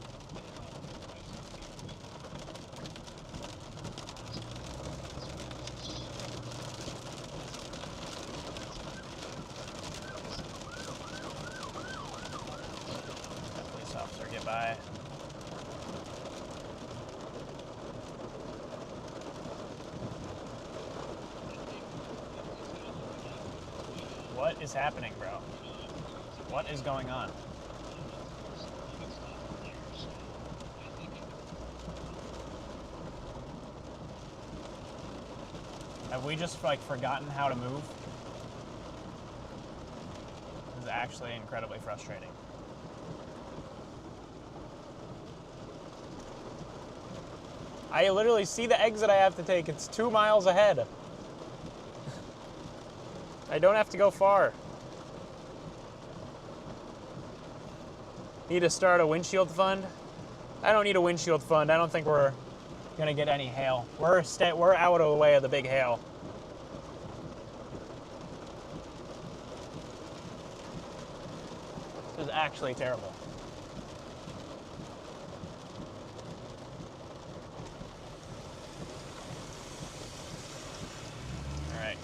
Police officer, get by. What is happening, bro? What is going on? Have we just, like, forgotten how to move? This is actually incredibly frustrating. I literally see the exit I have to take. It's 2 miles ahead. I don't have to go far. Need to start a windshield fund? I don't need a windshield fund. I don't think we're gonna get any hail. We're out of the way of the big hail. This is actually terrible. All right.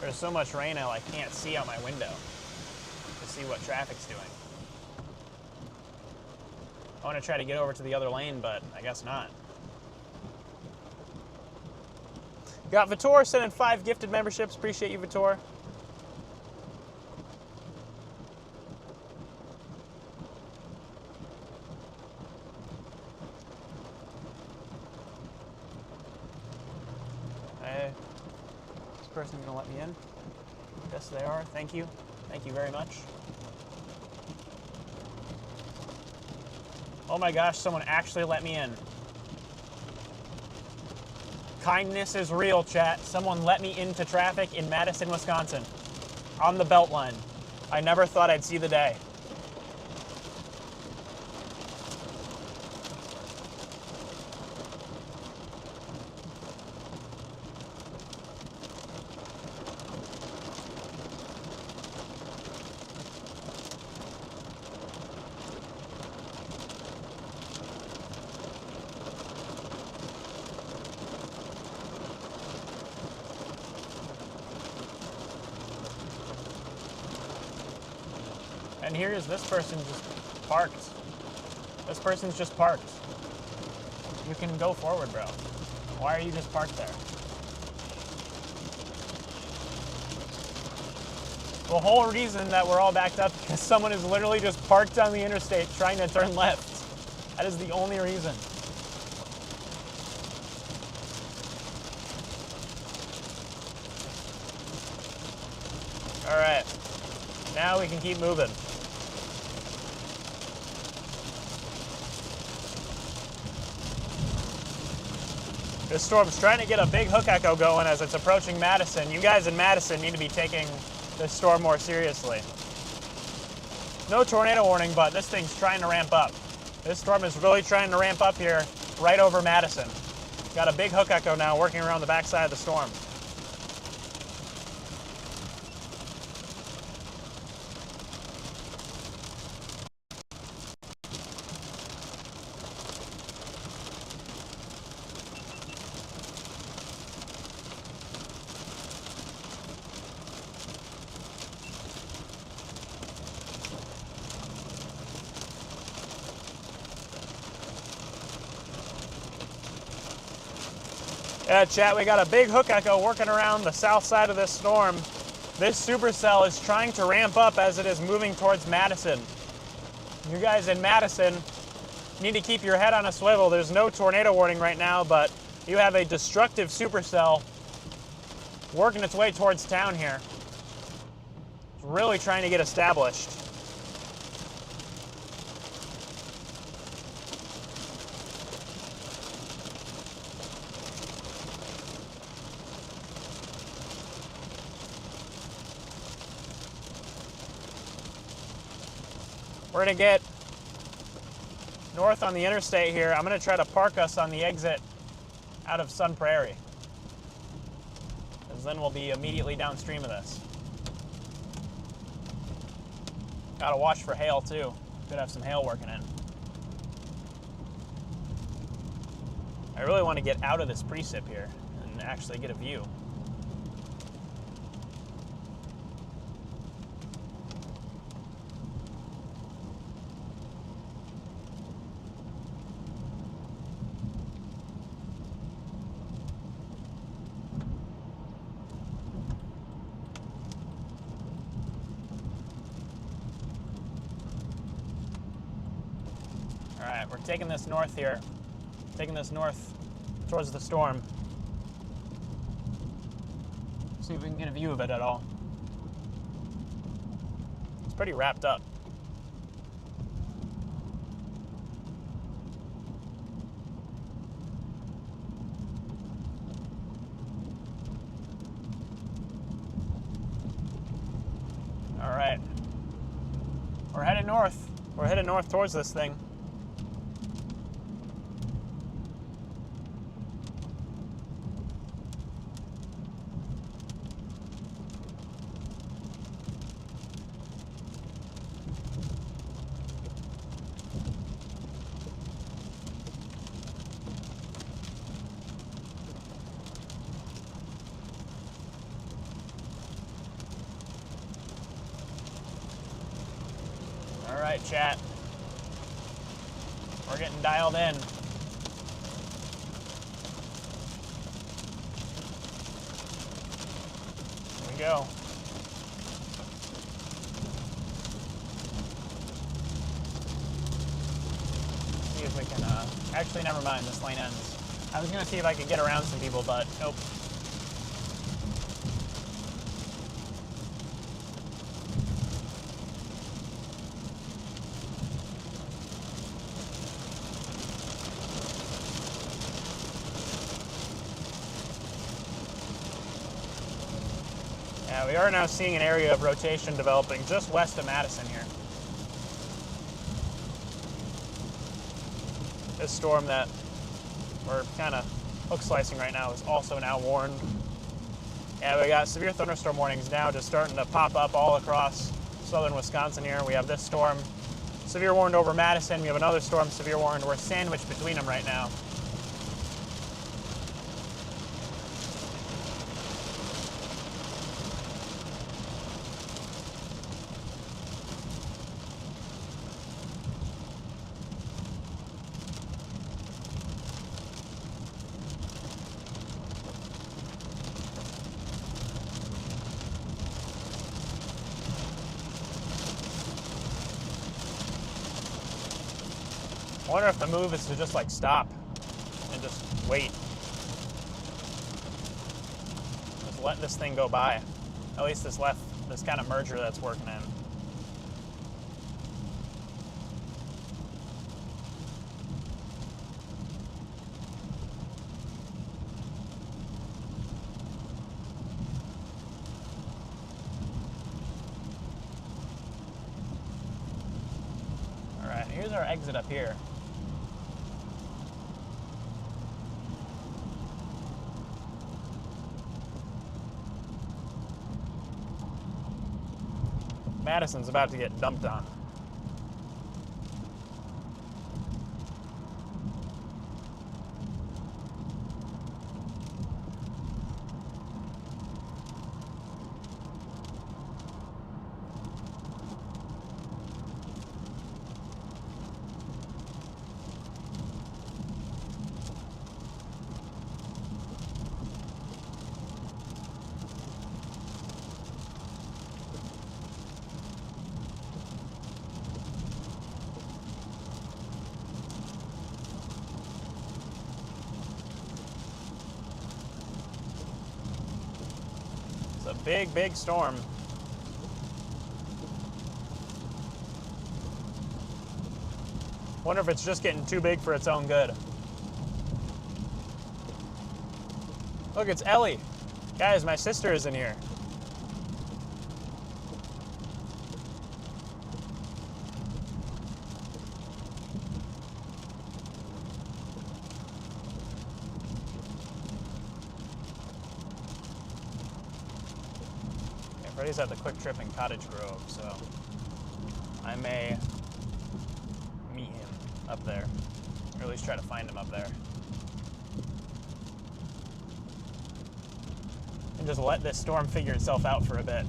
There's so much rain now I can't see out my window to see what traffic's doing. I want to try to get over to the other lane, but I guess not. Got Vitor sending 5 gifted memberships. Appreciate you, Vitor. Hey, is this person going to let me in? Yes, they are. Thank you. Thank you very much. Oh my gosh, someone actually let me in. Kindness is real, chat. Someone let me into traffic in Madison, Wisconsin. On the Beltline. I never thought I'd see the day. And here is this person just parked. This person's just parked. You can go forward, bro. Why are you just parked there? The whole reason that we're all backed up is because someone is literally just parked on the interstate trying to turn left. That is the only reason. All right. Now we can keep moving. This storm's trying to get a big hook echo going as it's approaching Madison. You guys in Madison need to be taking this storm more seriously. No tornado warning, but this thing's trying to ramp up. This storm is really trying to ramp up here, right over Madison. Got a big hook echo now working around the backside of the storm. Yeah, chat, we got a big hook echo working around the south side of this storm. This supercell is trying to ramp up as it is moving towards Madison. You guys in Madison need to keep your head on a swivel. There's no tornado warning right now, but you have a destructive supercell working its way towards town here. It's really trying to get established. We're gonna get north on the interstate here. I'm gonna try to park us on the exit out of Sun Prairie, because then we'll be immediately downstream of this. Gotta watch for hail too. Could have some hail working in. I really want to get out of this precip here and actually get a view. Alright, we're taking this north here. Taking this north towards the storm. See if we can get a view of it at all. It's pretty wrapped up. Alright. We're headed north. We're headed north towards this thing. All right, chat. We're getting dialed in. Here we go. See if we can, actually, never mind, this lane ends. I was gonna see if I could get around some people, but nope. Yeah, we are now seeing an area of rotation developing just west of Madison here. This storm that we're kind of hook slicing right now is also now warned. Yeah, we got severe thunderstorm warnings now just starting to pop up all across southern Wisconsin here. We have this storm severe warned over Madison. We have another storm severe warned. We're sandwiched between them right now. I wonder if the move is to just like stop and just wait. Just let this thing go by. At least this kind of merger that's working in. All right, here's our exit up here. Madison's about to get dumped on. big, big storm. Wonder if it's just getting too big for its own good. Look, it's Ellie. Guys, my sister is in here. Yeah, Freddy's had the quick trip in Cottage Grove, so I may meet him up there, or at least try to find him up there. And just let this storm figure itself out for a bit.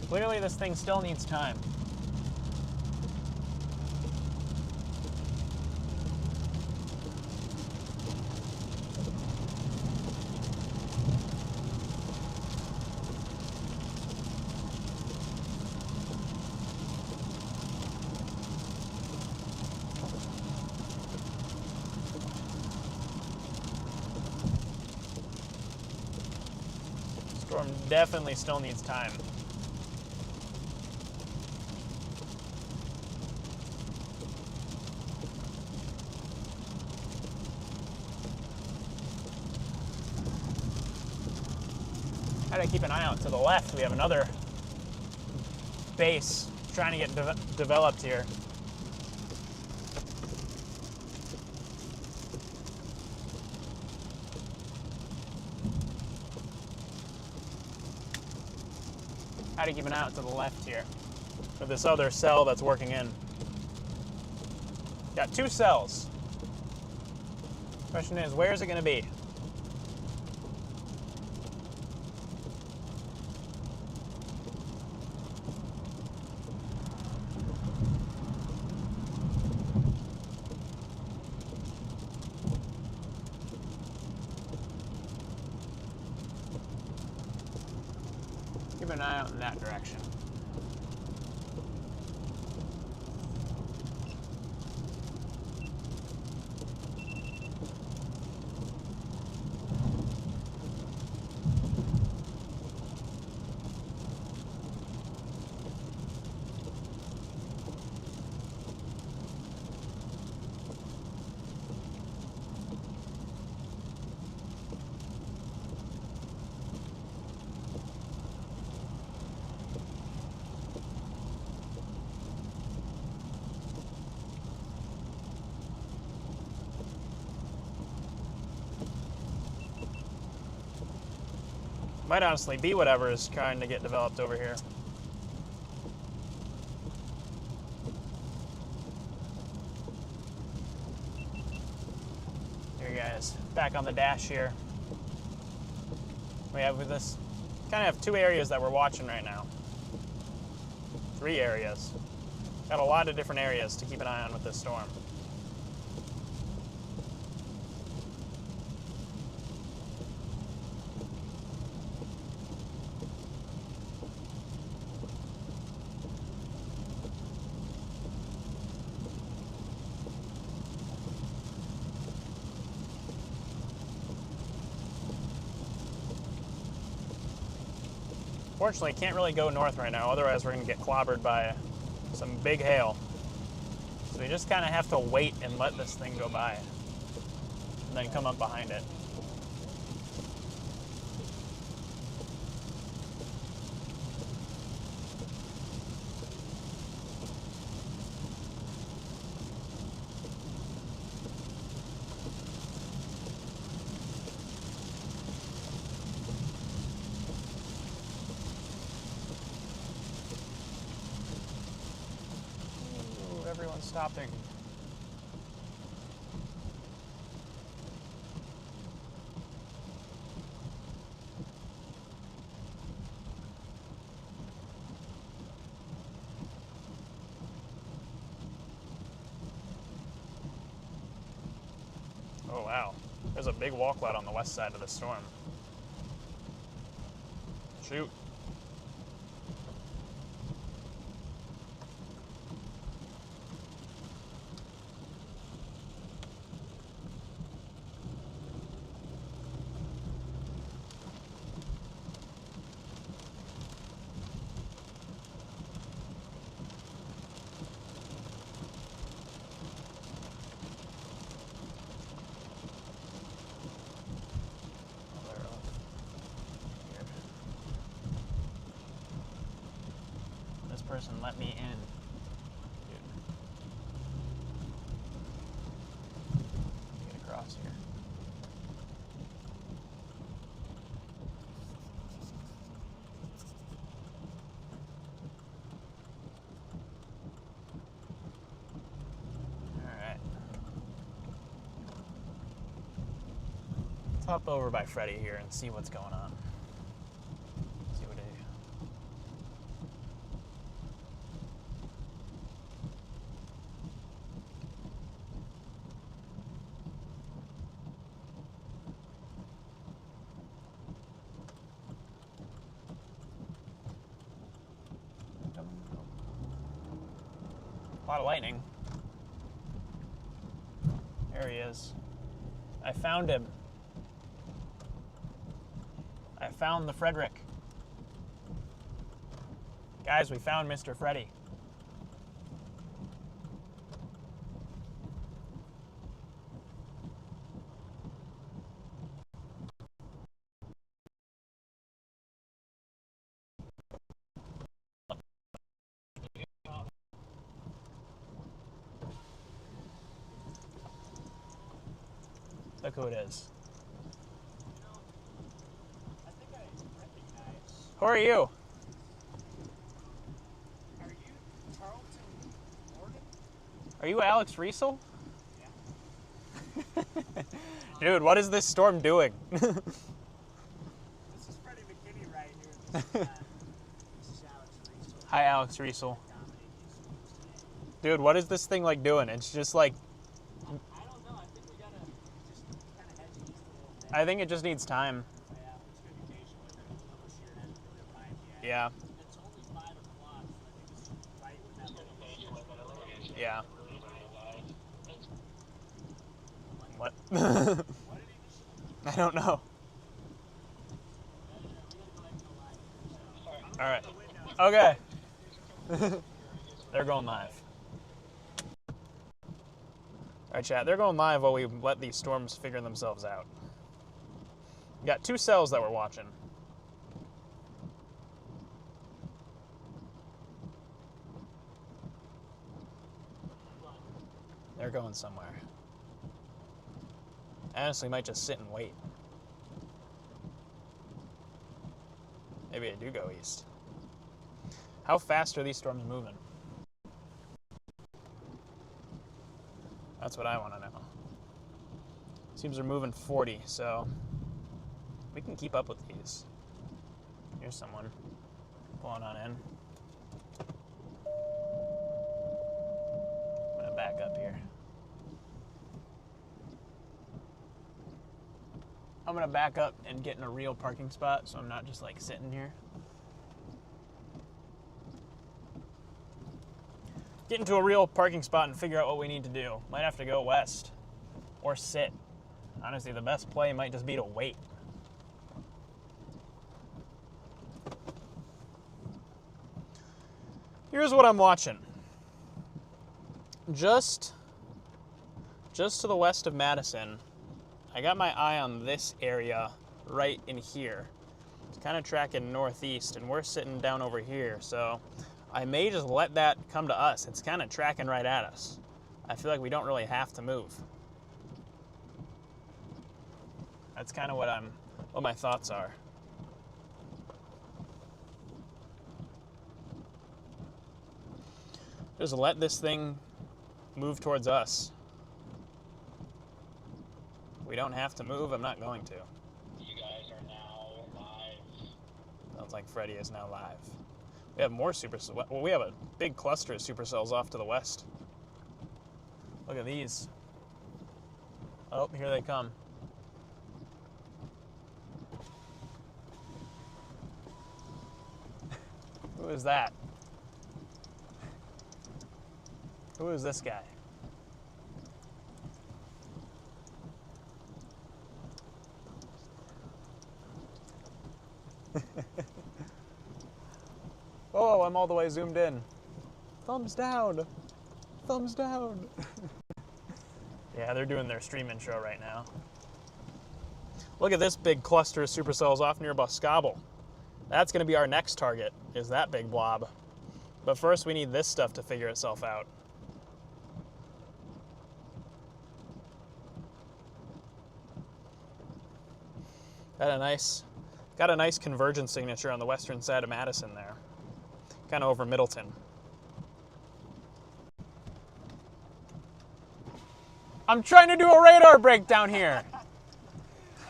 Clearly this thing still needs time. Storm definitely still needs time. Gotta keep an eye out to the left. We have another base trying to get developed here. How to keep an eye out to the left here for this other cell that's working in. Got 2 cells. Question is, where is it going to be? Keep an eye out in that direction. Might honestly be whatever is trying to get developed over here. Here, guys, back on the dash here. We have with this kind of have 2 areas that we're watching right now. 3 areas. Got a lot of different areas to keep an eye on with this storm. Fortunately, can't really go north right now, otherwise we're going to get clobbered by some big hail. So we just kind of have to wait and let this thing go by, and then come up behind it. Everyone's stopping. Oh wow, there's a big wall cloud on the west side of the storm. Shoot. person let me in. Dude. Get across here. Alright. Let's hop over by Freddy here and see what's going on. See what a lot of lightning. There he is. I found him. I found the Frederick. Guys, we found Mr. Freddy. Look who it is. I think I recognize. Who are you? Are you Tarleton Morgan? Are you Alex Riesel? Yeah. Dude, what is this storm doing? This is Freddie McKinney right here. This is Alex Riesel. Hi, Alex Riesel. Dominating these storms today. Dude, what is this thing like doing? It's just like, I don't know. I think we gotta just kind of hedge east a little bit. I think it just needs time. Yeah, we're just gonna be patient with it. Unless you're hasn't really arrived yet. Yeah, It's only 5 o'clock, so I think this is right when that little patient with it. yeah. What? What did he just? I don't know. All right. Okay. They're going live. All right, chat. They're going live while we let these storms figure themselves out. We got 2 cells that we're watching. They're going somewhere. I honestly might just sit and wait. Maybe I do go east. How fast are these storms moving? That's what I want to know. Seems they're moving 40, so we can keep up with these. Here's someone pulling on in. I'm gonna back up here. I'm gonna back up and get in a real parking spot so I'm not just like sitting here. Get into a real parking spot and figure out what we need to do. Might have to go west or sit. Honestly, the best play might just be to wait. Here's what I'm watching. Just to the west of Madison, I got my eye on this area right in here. It's kind of tracking northeast, and we're sitting down over here, so I may just let that come to us. It's kind of tracking right at us. I feel like we don't really have to move. That's kind of what my thoughts are. Just let this thing move towards us. We don't have to move. I'm not going to. You guys are now live. Sounds like Freddy is now live. We have more supercells. Well, we have a big cluster of supercells off to the west. Look at these. Oh, here they come. Who is that? Who is this guy? Oh, I'm all the way zoomed in. Thumbs down. Thumbs down. Yeah, they're doing their stream intro right now. Look at this big cluster of supercells off near Boscobel. That's going to be our next target, is that big blob. But first we need this stuff to figure itself out. Got a nice convergence signature on the western side of Madison there. Kind of over Middleton. I'm trying to do a radar breakdown here.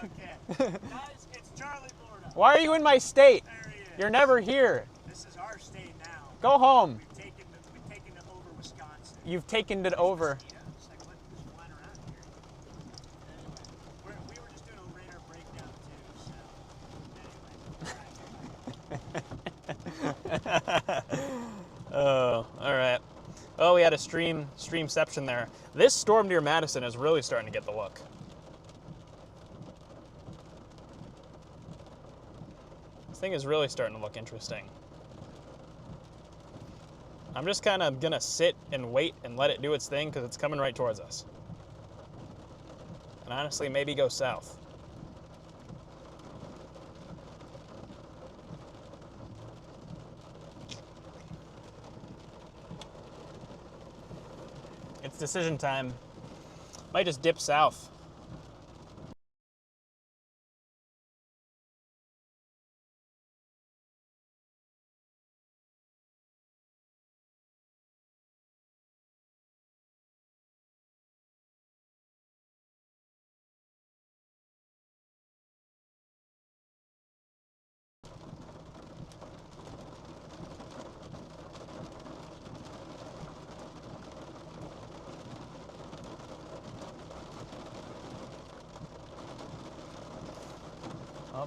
Okay. Guys, it's Charlie Bourdo. Why are you in my state? There he is. You're never here. This is our state now. Go home. We've taken it over Wisconsin. You've taken it over. Yeah, it's like, who's flying around here? Anyway, we were just doing a radar breakdown too, so anyway. Oh, all right. Oh, we had a streamception there. This storm near Madison is really starting to get the look. This thing is really starting to look interesting. I'm just kind of gonna sit and wait and let it do its thing because it's coming right towards us. And honestly, maybe go south. It's decision time. Might just dip south.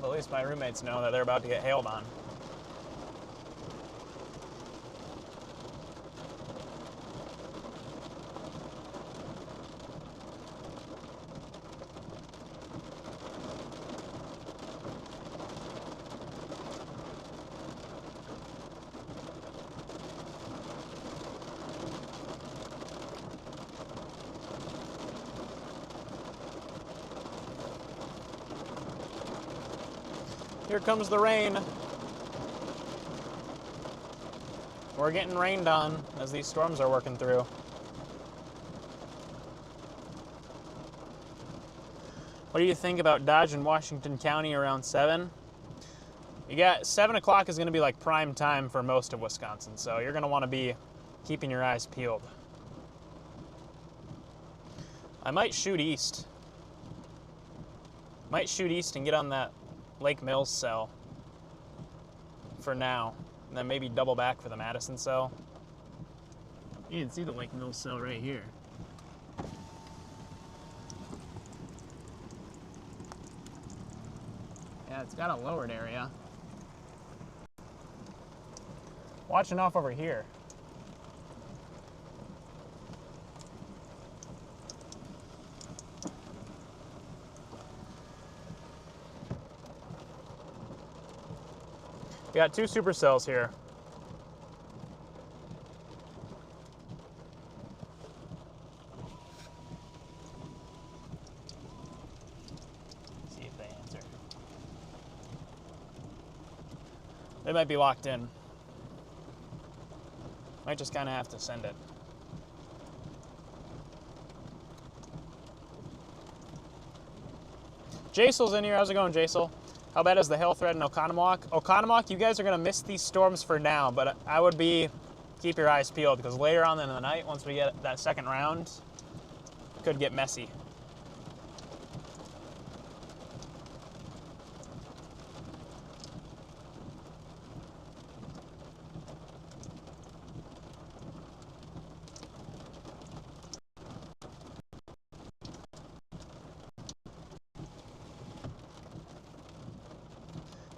Well, at least my roommates know that they're about to get hailed on. Here comes the rain. We're getting rained on as these storms are working through. What do you think about Dodge and Washington County around 7? You got 7 o'clock is going to be like prime time for most of Wisconsin, so you're going to want to be keeping your eyes peeled. I might shoot east. Might shoot east and get on that Lake Mills cell for now, and then maybe double back for the Madison cell. You can see the Lake Mills cell right here. Yeah, it's got a lowered area. Watching off over here. We got 2 supercells here. See if they answer. They might be locked in. Might just kind of have to send it. Jasel's in here. How's it going, Jasel? How bad is the hail threat in Oconomowoc? Oconomowoc, you guys are going to miss these storms for now, but I would keep your eyes peeled because later on in the night, once we get that second round, it could get messy.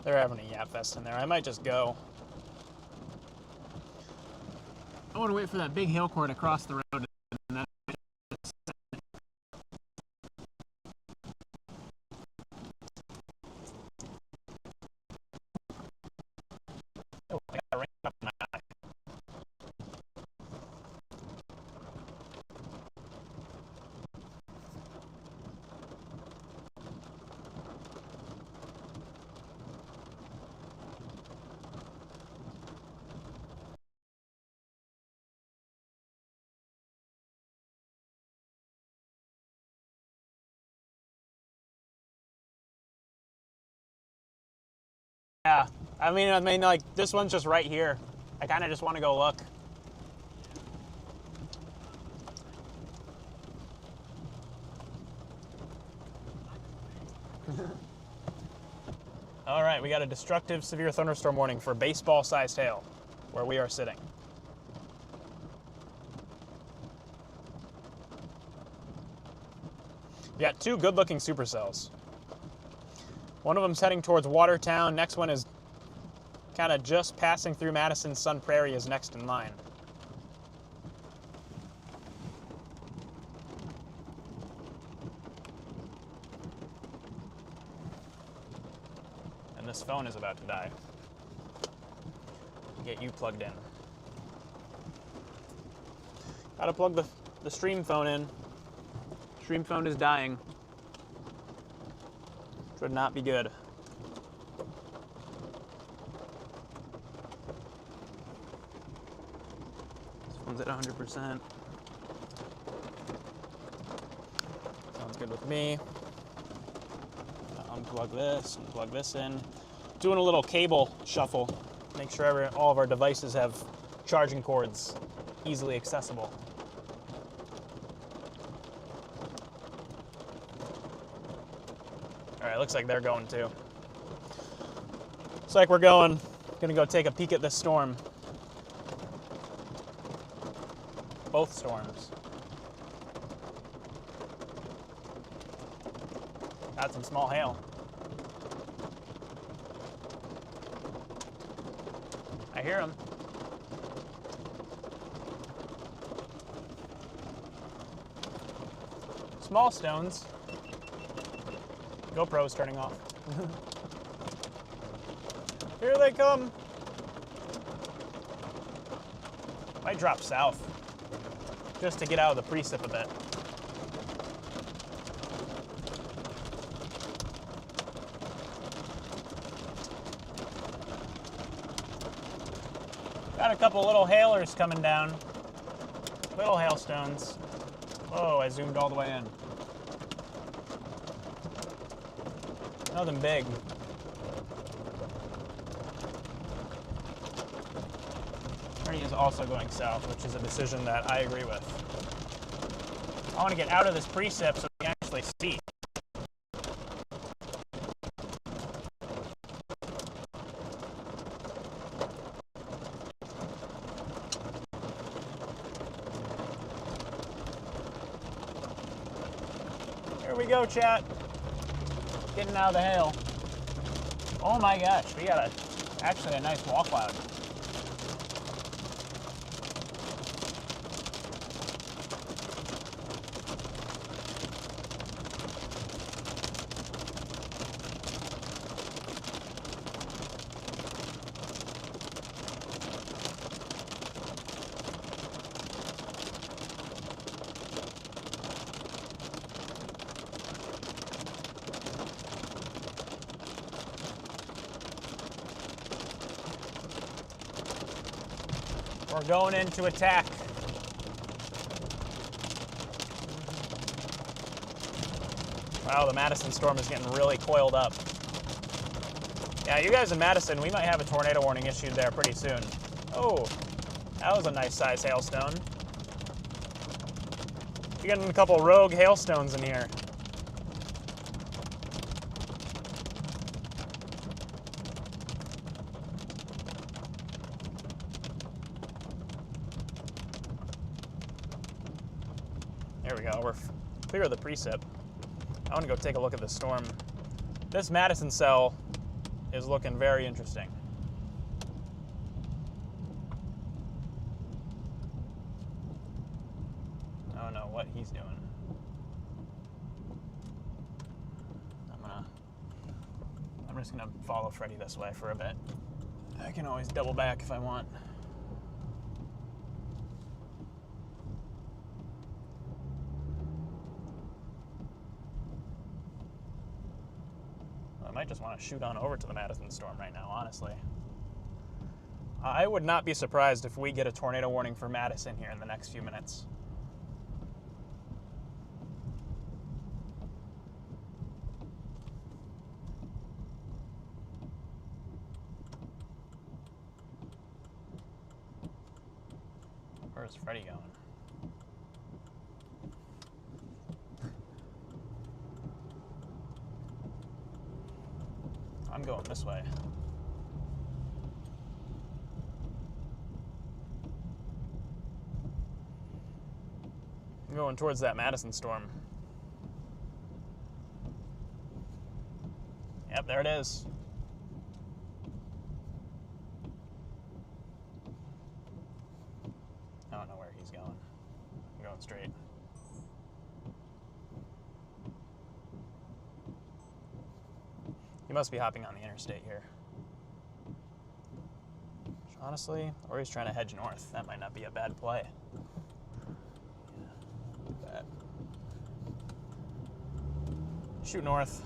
They're having a yap fest in there. I might just go. I want to wait for that big hail core to cross the road. Yeah, I mean, like, this one's just right here. I kind of just want to go look. All right, we got a destructive severe thunderstorm warning for baseball-sized hail where we are sitting. We got two good-looking supercells. One of them's heading towards Watertown. Next one is kind of just passing through Madison. Sun Prairie is next in line. And this phone is about to die. Get you plugged in. Gotta plug the stream phone in. Stream phone is dying. Which would not be good. This one's at 100%. Sounds good with me. Unplug this and plug this in. Doing a little cable shuffle. Make sure all of our devices have charging cords easily accessible. All right, looks like they're going too. Looks like we're gonna go take a peek at this storm. Both storms. Got some small hail. I hear them. Small stones. GoPro's turning off. Here they come. Might drop south just to get out of the precip a bit. Got a couple little hailers coming down. Little hailstones. Whoa, I zoomed all the way in. Nothing big. Ernie is also going south, which is a decision that I agree with. I want to get out of this precip so we can actually see. Here we go, chat. Getting out of the hail. Oh my gosh, we got actually a nice wall cloud. We're going into attack. Wow, the Madison storm is getting really coiled up. Yeah, you guys in Madison, we might have a tornado warning issued there pretty soon. Oh, that was a nice size hailstone. You're getting a couple rogue hailstones in here. There we go, we're clear of the precip. I want to go take a look at the storm. This Madison cell is looking very interesting. I don't know what he's doing. I'm just gonna follow Freddy this way for a bit. I can always double back if I want. I might just want to shoot on over to the Madison storm right now, honestly. I would not be surprised if we get a tornado warning for Madison here in the next few minutes. Where's Freddy going? I'm going this way. I'm going towards that Madison storm. Yep, there it is. I don't know where he's going. I'm going straight. He must be hopping on the interstate here. Honestly, or he's trying to hedge north. That might not be a bad play. Yeah, bad. Shoot north.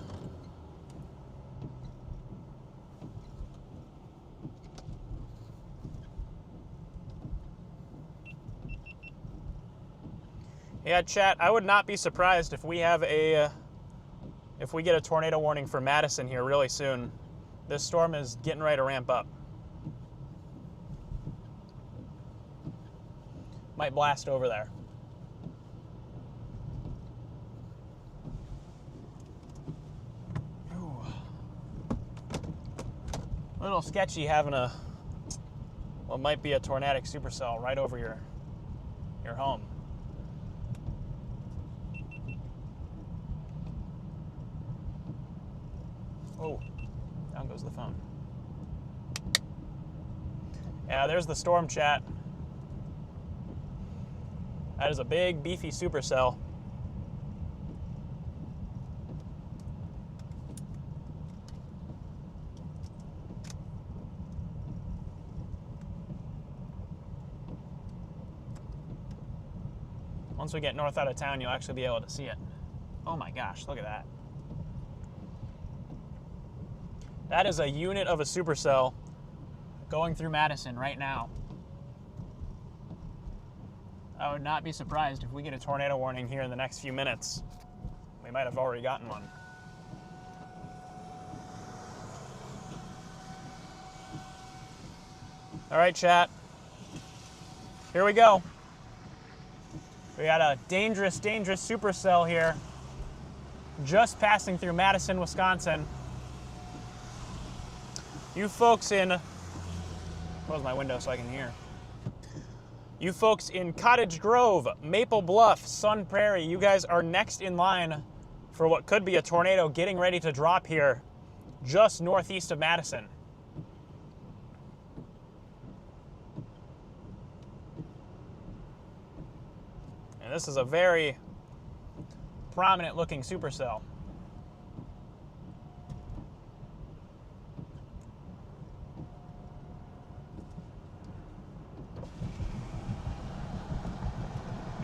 Yeah, chat, I would not be surprised if we have if we get a tornado warning for Madison here really soon. This storm is getting ready to ramp up. Might blast over there. Ooh. A little sketchy having what might be a tornadic supercell right over your home. Oh, down goes the phone. Yeah, there's the storm, chat. That is a big, beefy supercell. Once we get north out of town, you'll actually be able to see it. Oh my gosh, look at that. That is a unit of a supercell going through Madison right now. I would not be surprised if we get a tornado warning here in the next few minutes. We might have already gotten one. All right, chat. Here we go. We got a dangerous, dangerous supercell here just passing through Madison, Wisconsin. You folks in, close my window so I can hear. You folks in Cottage Grove, Maple Bluff, Sun Prairie, you guys are next in line for what could be a tornado getting ready to drop here just northeast of Madison. And this is a very prominent looking supercell.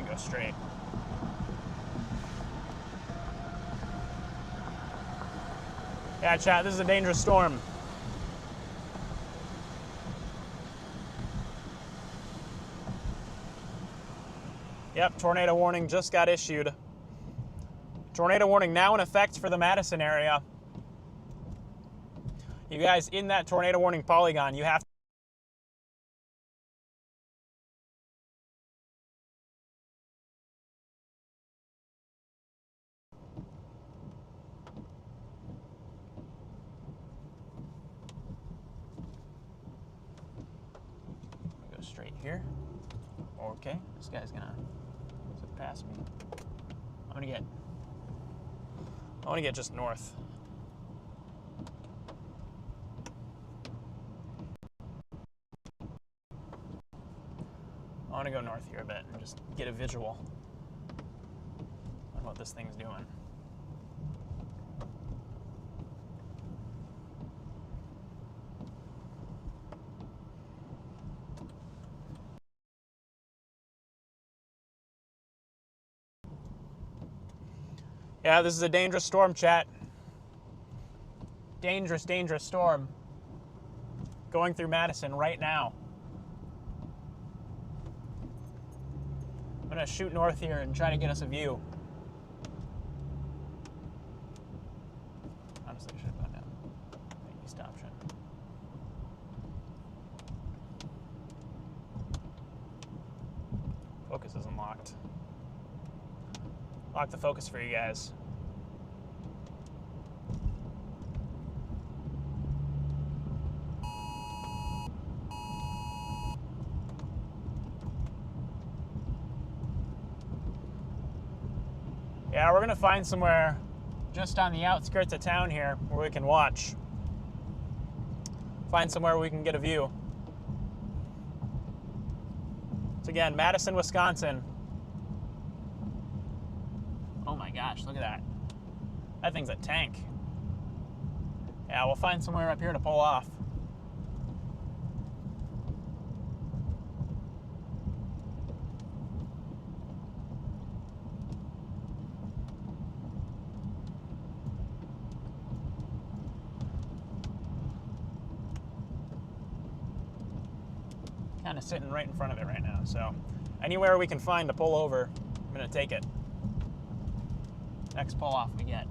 Go straight. Yeah, chat, this is a dangerous storm. Yep, tornado warning just got issued. Tornado warning now in effect for the Madison area. You guys in that tornado warning polygon, you have to go straight here. Okay, this guy's gonna zip past me. I want to get just north. I want to go north here a bit and just get a visual on what this thing's doing. Yeah, this is a dangerous storm, chat. Dangerous, dangerous storm going through Madison right now. I'm gonna shoot north here and try to get us a view. Honestly, I should have gone down the east option. locked. Lock the focus for you guys. Yeah, we're gonna find somewhere just on the outskirts of town here where we can watch. Find somewhere we can get a view. It's again, Madison, Wisconsin. Oh my gosh, look at that. That thing's a tank. Yeah, we'll find somewhere up here to pull off. Kind of sitting right in front of it right now, so anywhere we can find to pull over, I'm gonna take it. Next pull off we get.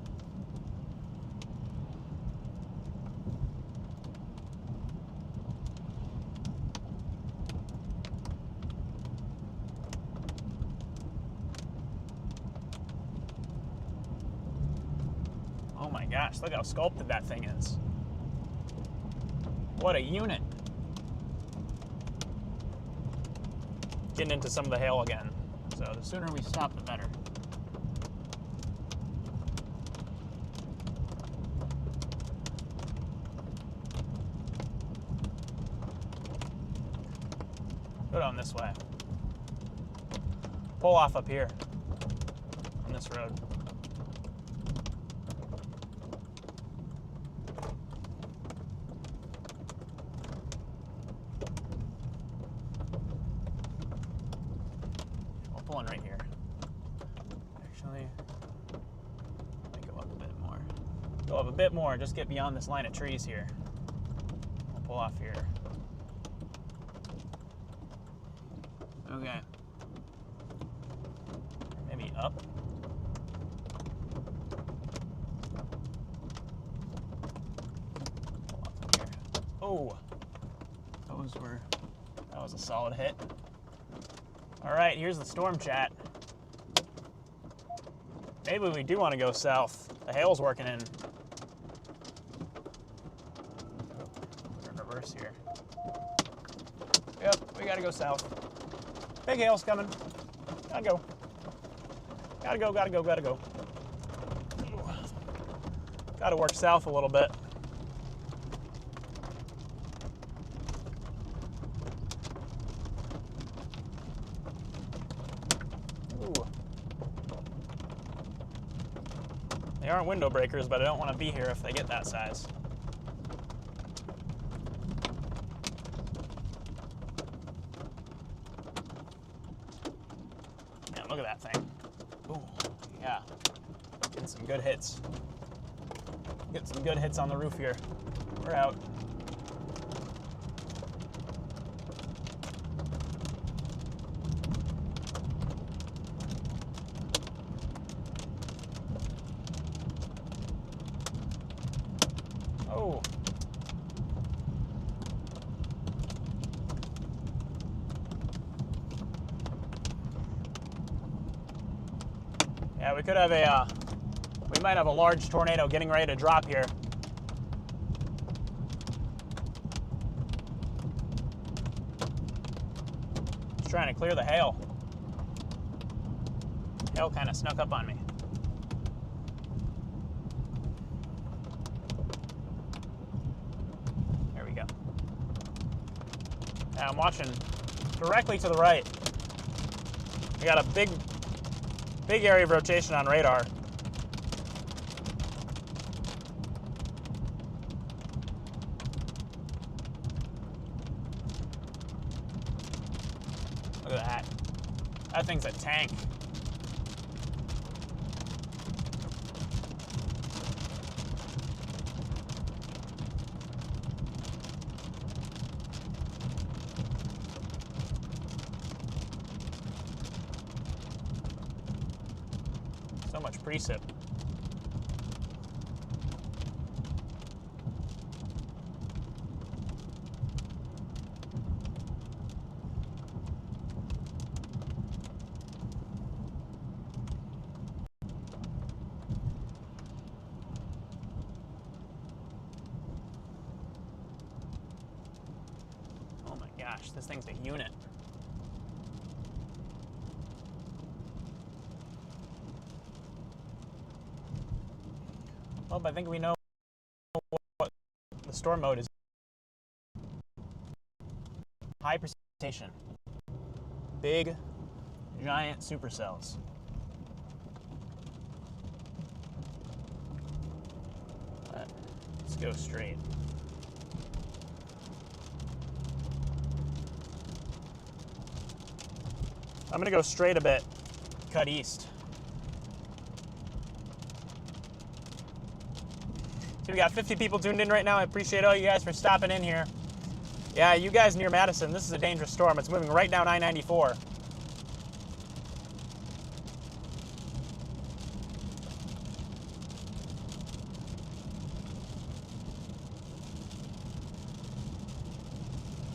Oh my gosh, look how sculpted that thing is. What a unit. Getting into some of the hail again. So the sooner we stop, the better. Go down this way. Pull off up here on this road. We're pulling right here. Actually, let me go up a bit more. Go up a bit more, just get beyond this line of trees here. We'll pull off here. Okay. Maybe up. Here. Oh, that was a solid hit. All right, here's the storm chat. Maybe we do want to go south. The hail's working in. We're in reverse here. Yep, we gotta go south. Big hail's coming. Gotta go. Gotta go, gotta go, gotta go. Gotta work south a little bit. Ooh. They aren't window breakers, but I don't want to be here if they get that size. Look at that thing. Ooh, yeah. Getting some good hits. Getting some good hits on the roof here. We're out. Oh. Yeah, we could have we might have a large tornado getting ready to drop here. Just trying to clear the hail. Hail kind of snuck up on me. There we go. Now I'm watching directly to the right. We got a big area of rotation on radar. Look at that. That thing's a tank. So much precip. gosh, this thing's a unit. Well, I think we know what the storm mode is. High precipitation. Big, giant supercells. Let's go straight. I'm gonna go straight a bit, cut east. So we got 50 people tuned in right now. I appreciate all you guys for stopping in here. Yeah, you guys near Madison, this is a dangerous storm. It's moving right down I-94.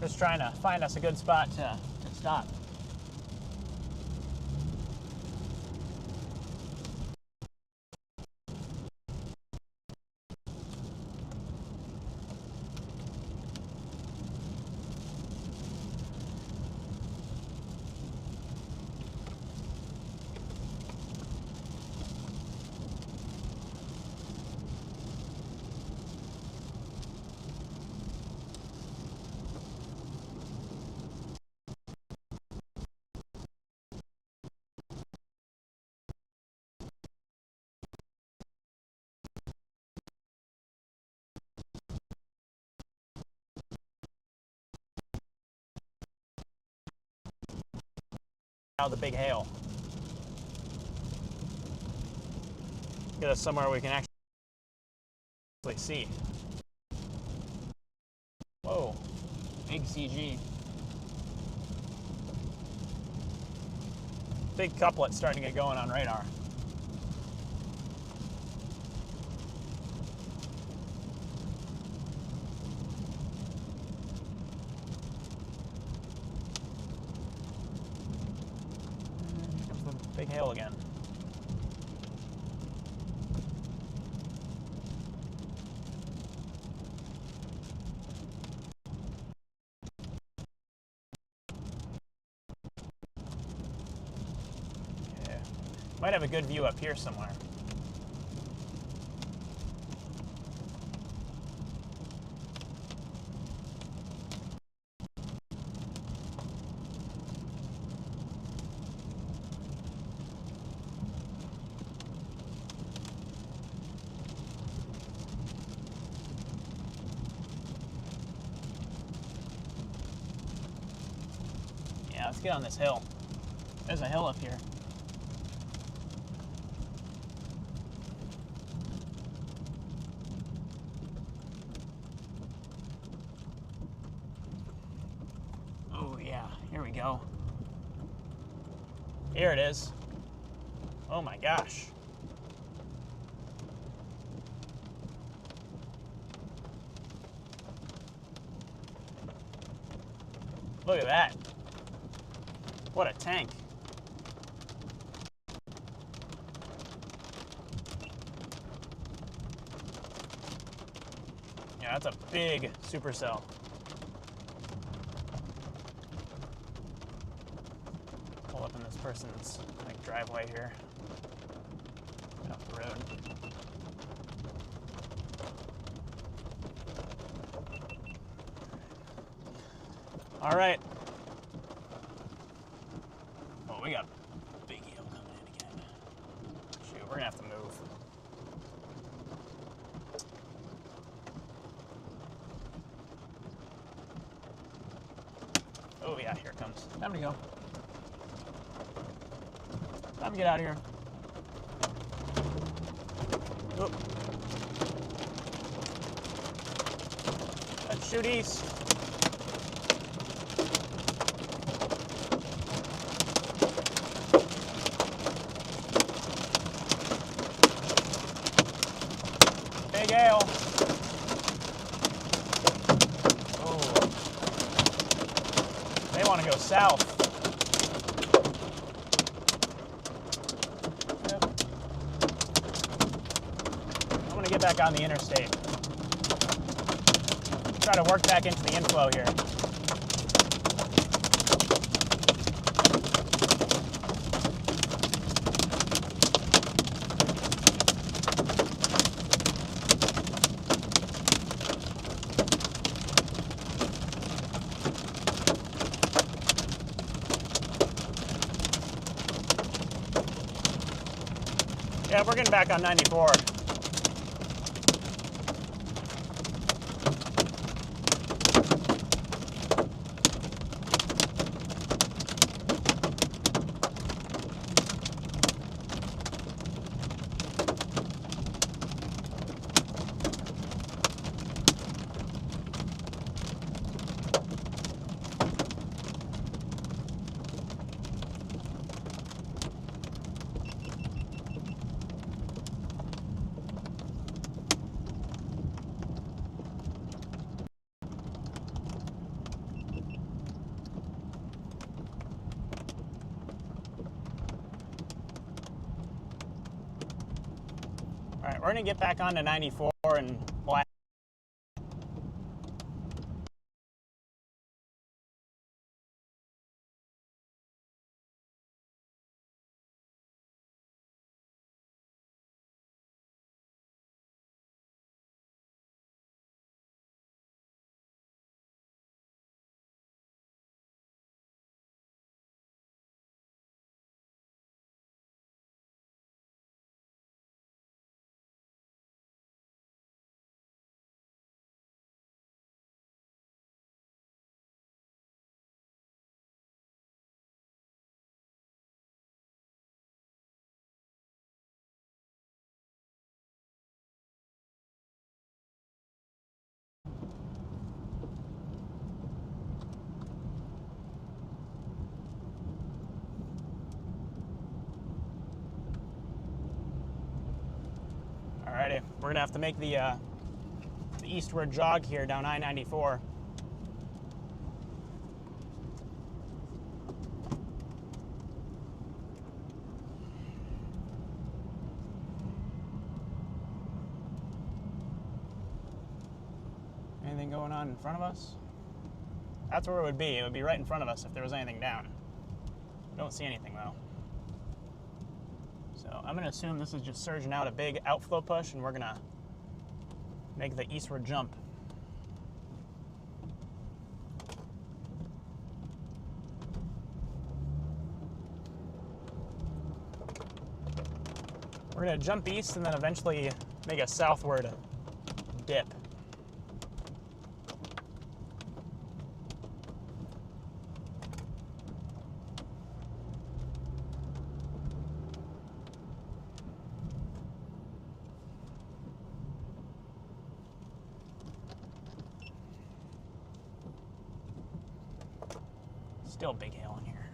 Just trying to find us a good spot to stop. Out the big hail. Get us somewhere we can actually see. Whoa, big CG. Big couplet starting to get going on radar. Big hail again. Yeah. Might have a good view up here somewhere. Let's get on this hill. There's a hill up here. Oh yeah, here we go. Here it is. Oh my gosh. Look at that. What a tank. Yeah, that's a big supercell. Pull up in this person's like driveway here. Get off the road. All right. We got big hail coming in again. Shoot, we're gonna have to move. Oh yeah, here it comes. Time to go. Time to get out of here. Oh. Let's shoot east. Gale. Oh. They want to go south. Yep. I'm going to get back on the interstate. Try to work back into the inflow here. Yeah, we're getting back on 94. All right, we're gonna get back onto 94 and we'll Alrighty, we're gonna have to make the eastward jog here down I-94. Anything going on in front of us? That's where it would be. It would be right in front of us if there was anything down. I don't see anything though. So I'm gonna assume this is just surging out a big outflow push and we're gonna make the eastward jump. We're gonna jump east and then eventually make a southward dip. Still big hail in here.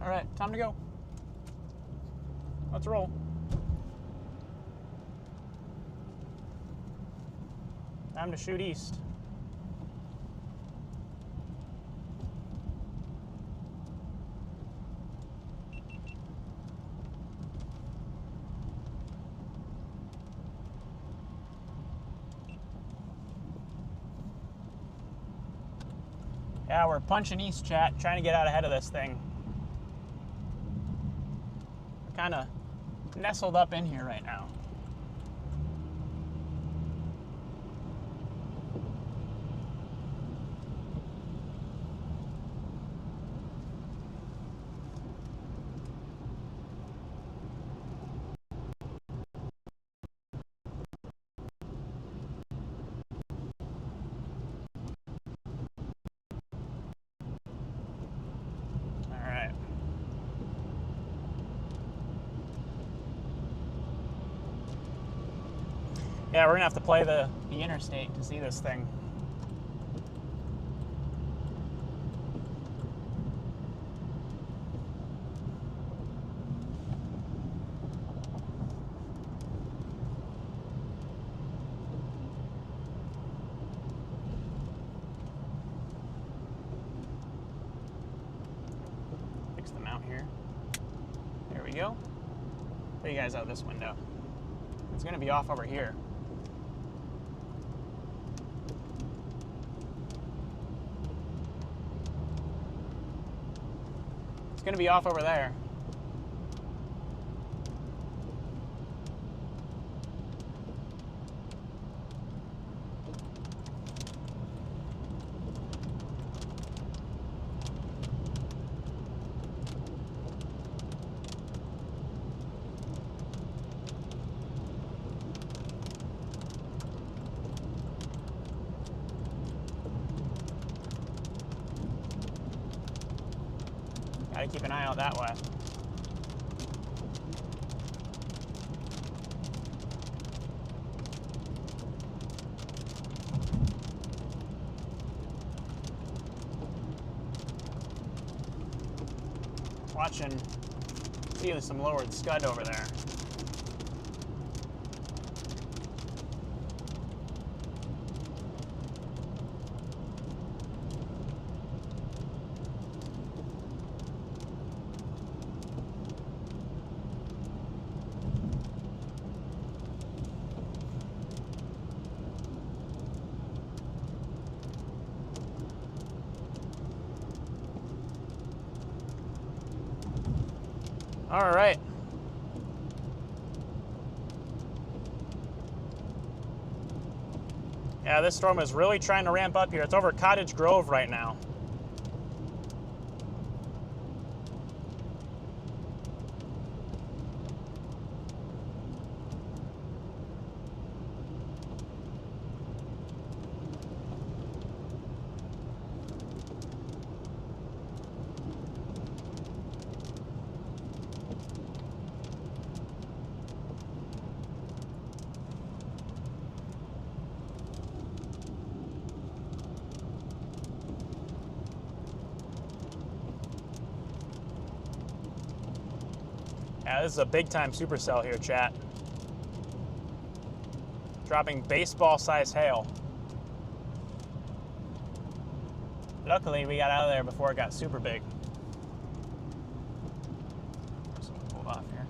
All right, time to go. Let's roll. Time to shoot east. Yeah, we're punching east, chat, trying to get out ahead of this thing. We're kind of nestled up in here right now. Yeah, we're gonna have to play the interstate to see this thing. Fix the mount here. There we go. Put you guys out this window. It's gonna be off over here. It's going to be off over there. Gotta keep an eye out that way. Watching, seeing some lowered scud over there. All right. Yeah, this storm is really trying to ramp up here. It's over Cottage Grove right now. Yeah, this is a big-time supercell here, chat. Dropping baseball-sized hail. Luckily, we got out of there before it got super big. So we'll pull off here.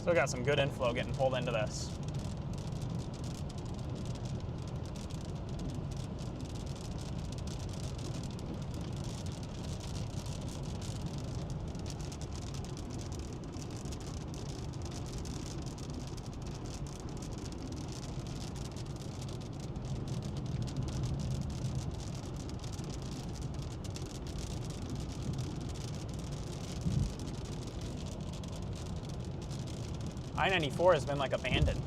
Still got some good inflow getting pulled into this. I-94 has been like abandoned.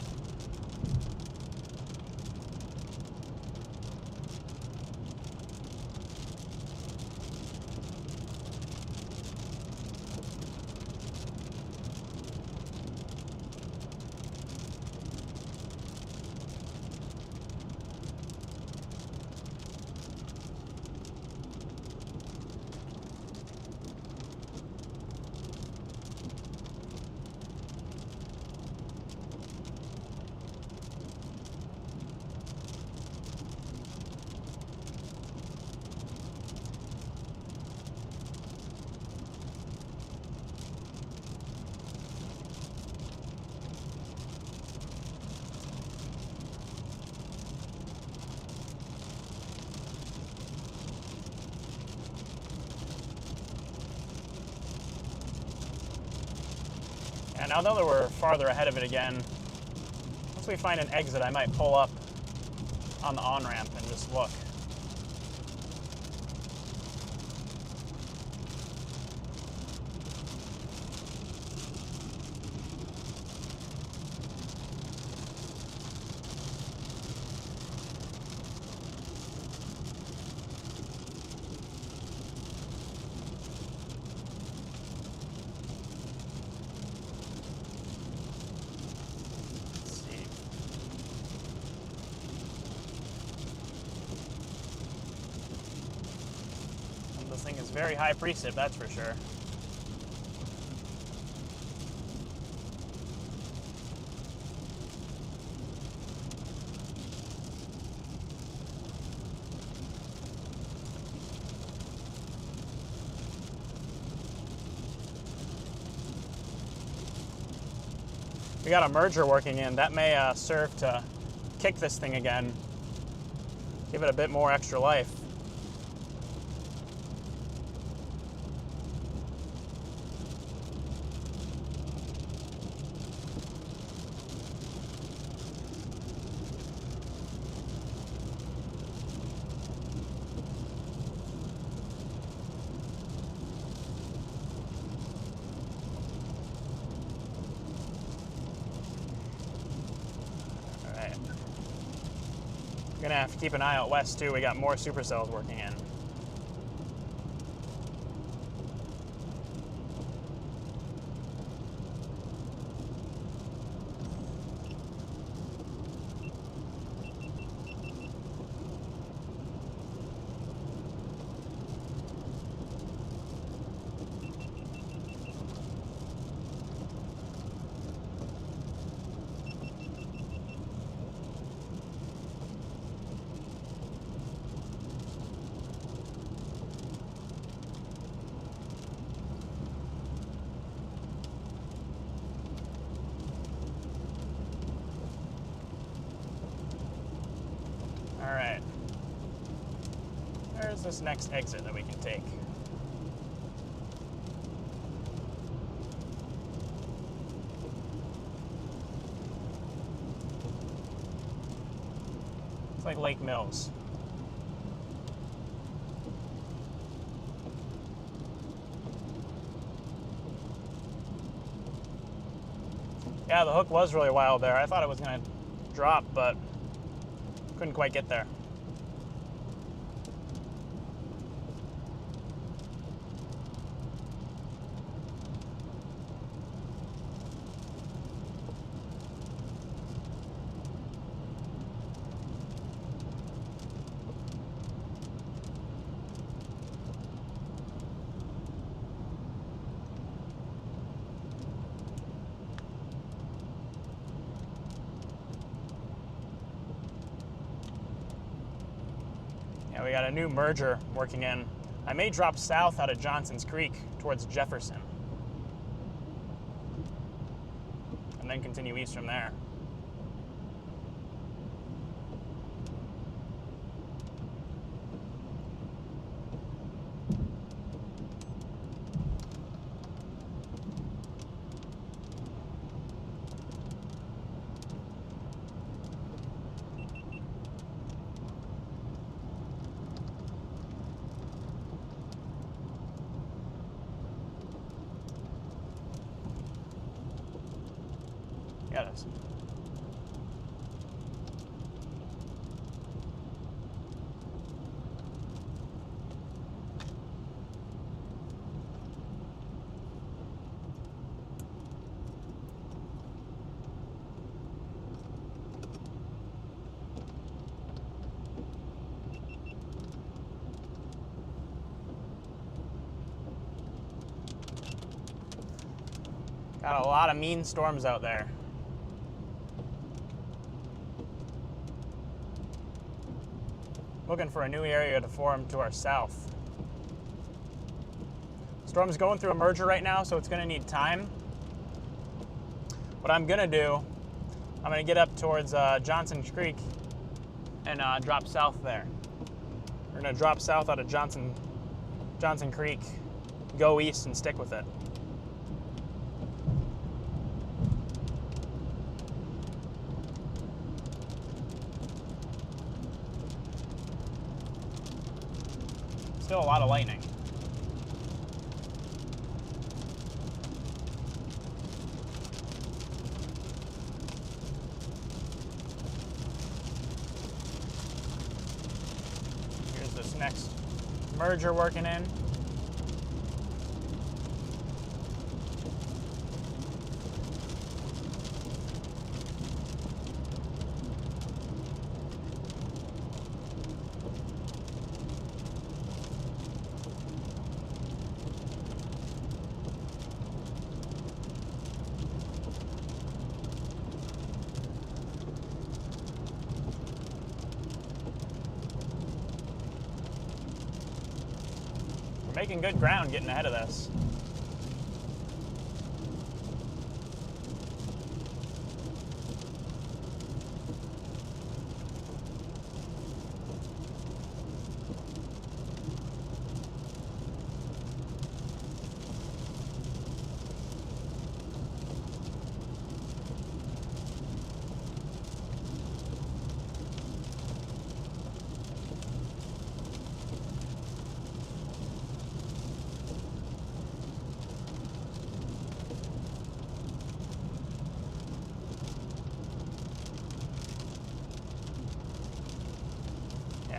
And now that we're farther ahead of it again, once we find an exit, I might pull up on the on-ramp and just look. This thing is very high precip, that's for sure. We got a merger working in. That may serve to kick this thing again, give it a bit more extra life. Gonna have to keep an eye out west too. We got more supercells working in. All right. Where's this next exit that we can take? It's like Lake Mills. Yeah, the hook was really wild there. I thought it was gonna drop, but couldn't quite get there. Yeah, we got a new merger working in. I may drop south out of Johnson's Creek towards Jefferson, and then continue east from there. Yeah, it is. Got a lot of mean storms out there. Looking for a new area to form to our south. Storm's going through a merger right now, so it's going to need time. What I'm going to do, I'm going to get up towards Johnson Creek and drop south there. We're going to drop south out of Johnson Creek, go east and stick with it. Still a lot of lightning. Here's this next merger working in. Making good ground getting ahead of this.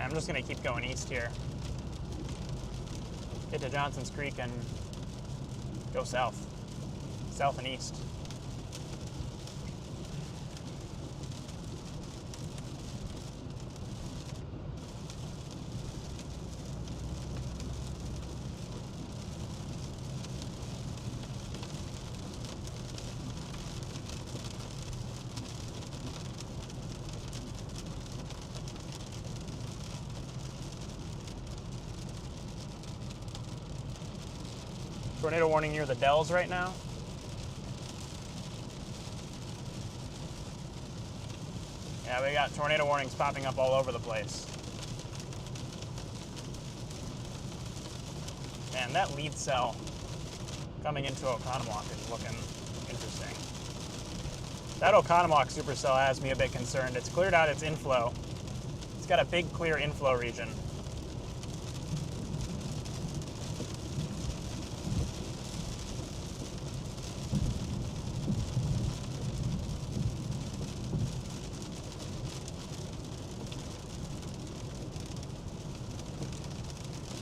I'm just going to keep going east here. Get to Johnson's Creek and go south. South and east. Tornado warning near the Dells right now. Yeah, we got tornado warnings popping up all over the place. Man, that lead cell coming into Oconomowoc is looking interesting. That Oconomowoc supercell has me a bit concerned. It's cleared out its inflow. It's got a big clear inflow region.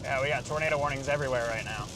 Yeah, we got tornado warnings everywhere right now.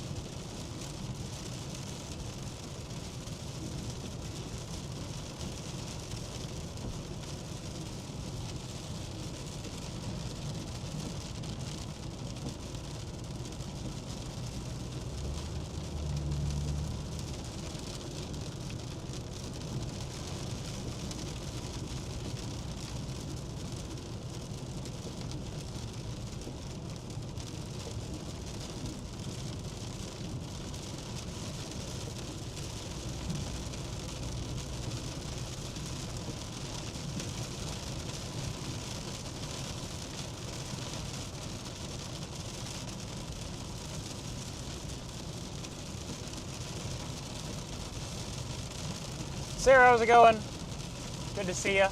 Sarah, how's it going? Good to see you.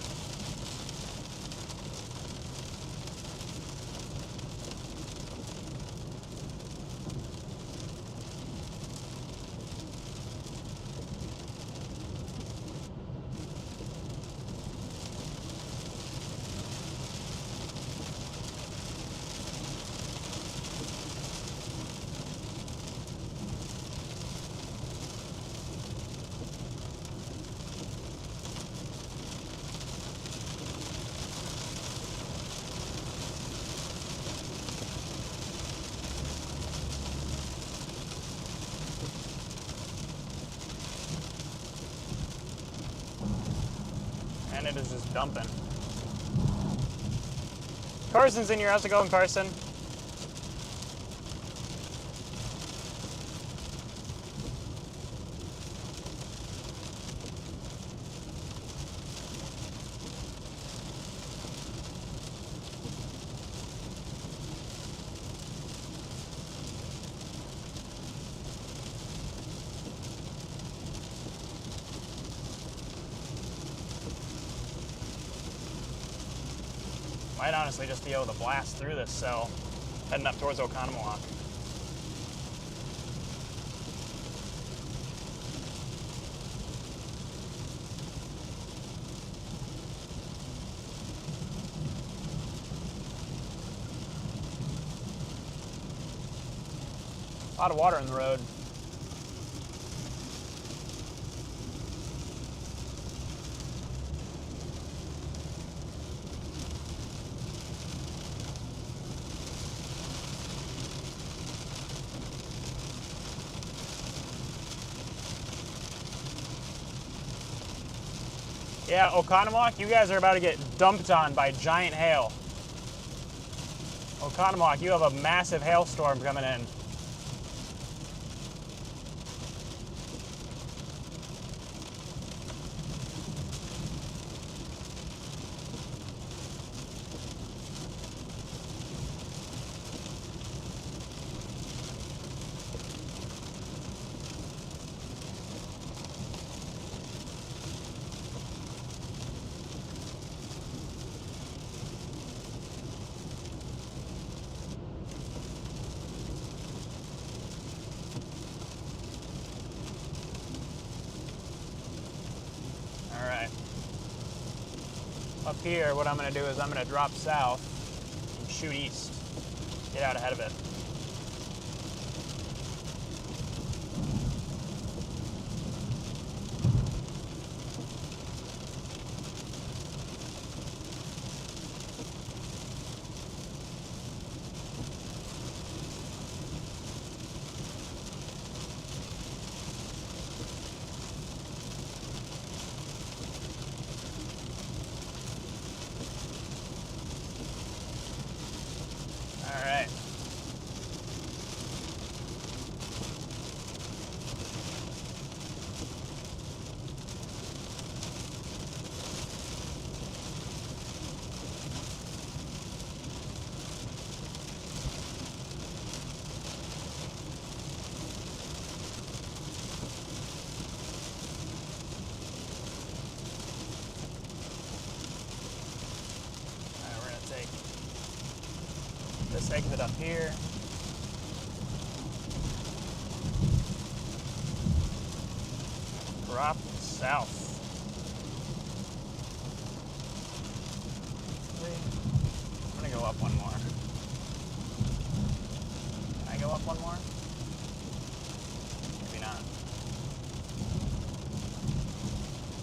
And it is just dumping. Carson's in here. How's it going, Carson? Might honestly just be able to blast through this cell, heading up towards Oconomowoc. A lot of water in the road. Yeah, Oconomowoc, you guys are about to get dumped on by giant hail. Oconomowoc, you have a massive hailstorm coming in. Up here, what I'm going to do is I'm going to drop south and shoot east. Get out ahead of it. Alright. We're going to take this exit up here. Drop south. I'm going to go up one more. Can I go up one more? Maybe not.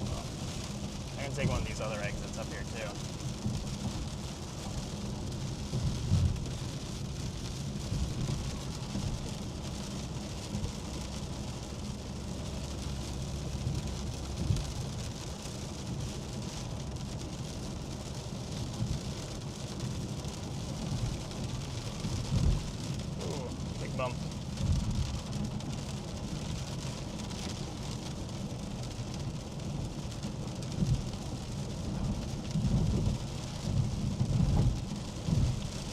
Well, I can take one of these other exits up here too. Bump.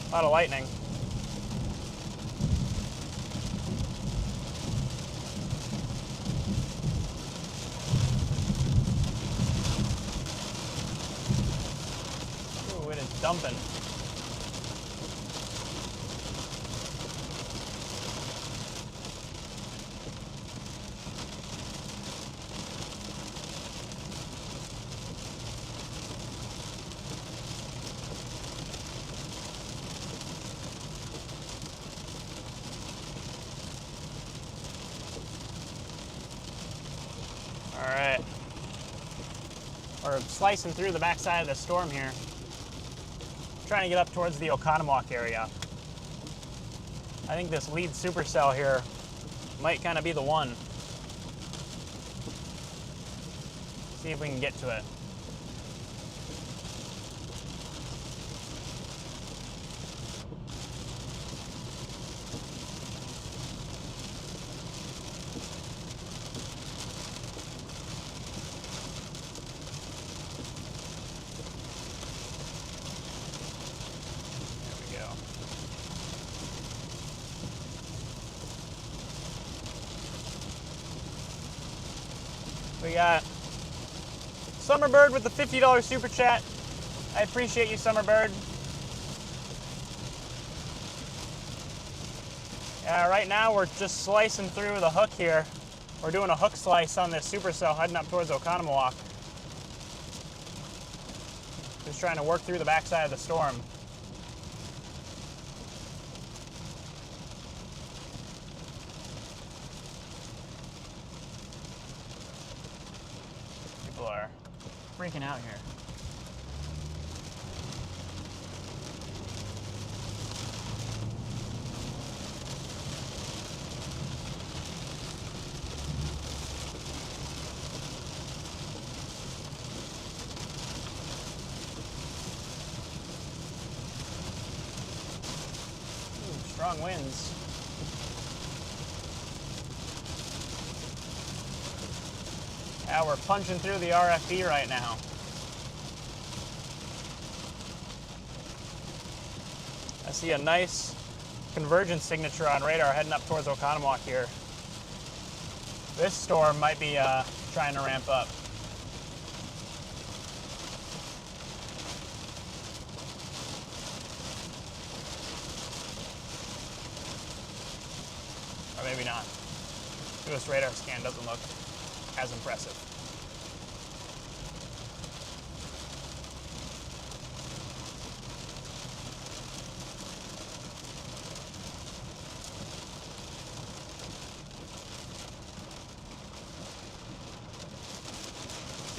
A lot of lightning. Ooh, it is dumping. Alright. We're slicing through the backside of the storm here. Trying to get up towards the Oconomowoc area. I think this lead supercell here might kind of be the one. See if we can get to it. We got Summerbird with the $50 super chat. I appreciate you, Summerbird. Yeah, right now we're just slicing through the hook here. We're doing a hook slice on this supercell heading up towards Oconomowoc. Just trying to work through the backside of the storm. People are freaking out here. Strong winds. Yeah, we're punching through the RFP right now. I see a nice convergence signature on radar heading up towards Oconomowoc here. This storm might be trying to ramp up. Or maybe not. This radar scan doesn't look as impressive.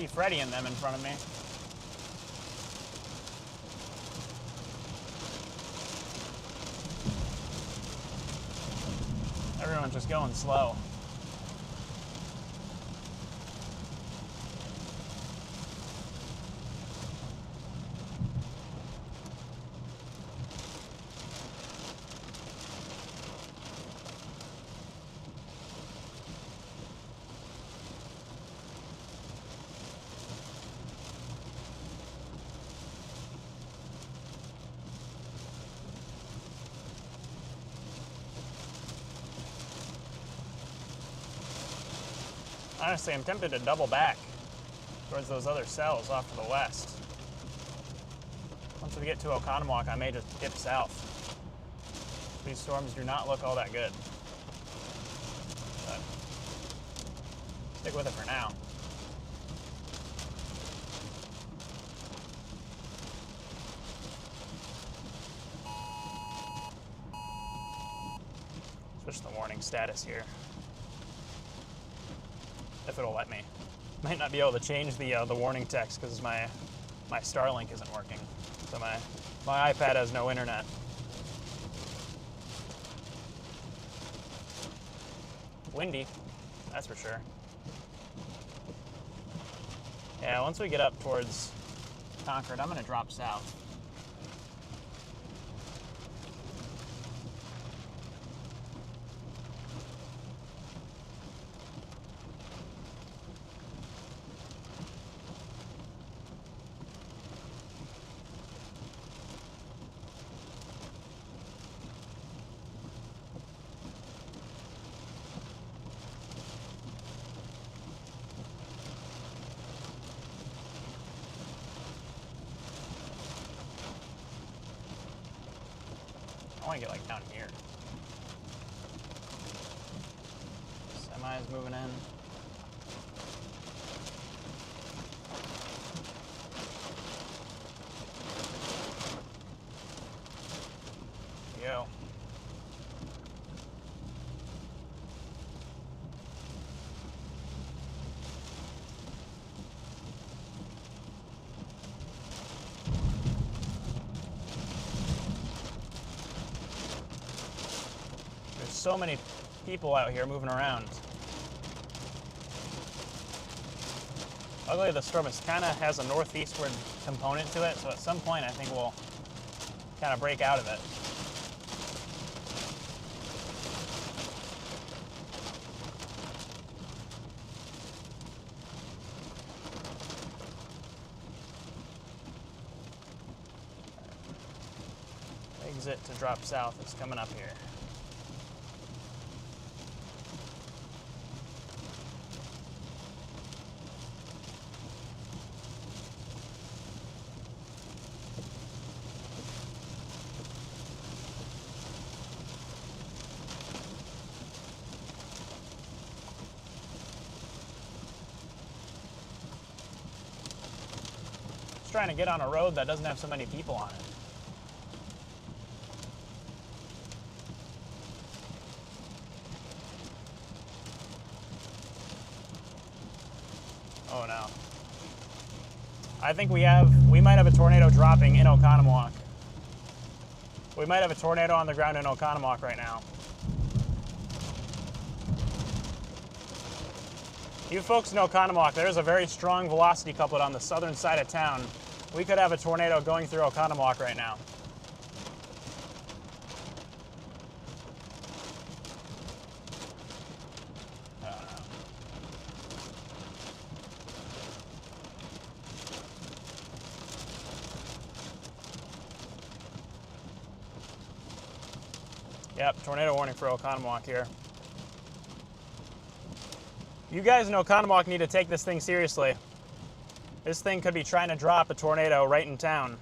see Freddy and them in front of me. Everyone's just going slow. Honestly, I'm tempted to double back towards those other cells off to the west. Once we get to Oconomowoc, I may just dip south. These storms do not look all that good. But stick with it for now. Switch the warning status here. If it'll let me. Might not be able to change the warning text because my Starlink isn't working. So my iPad has no internet. Windy, that's for sure. Yeah, once we get up towards Concord, I'm gonna drop south. I want to get like down here. Semi's moving in. There we go. So many people out here moving around. Luckily, the storm kind of has a northeastward component to it, so at some point I think we'll kind of break out of it. Exit to drop south is coming up here. Trying to get on a road that doesn't have so many people on it. Oh no. I think we might have a tornado dropping in Oconomowoc. We might have a tornado on the ground in Oconomowoc right now. You folks in Oconomowoc, there's a very strong velocity couplet on the southern side of town. We could have a tornado going through Oconomowoc right now. Yep, tornado warning for Oconomowoc here. You guys in Oconomowoc need to take this thing seriously. This thing could be trying to drop a tornado right in town.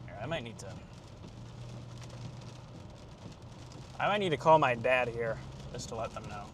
Here, I might need to call my dad here just to let them know.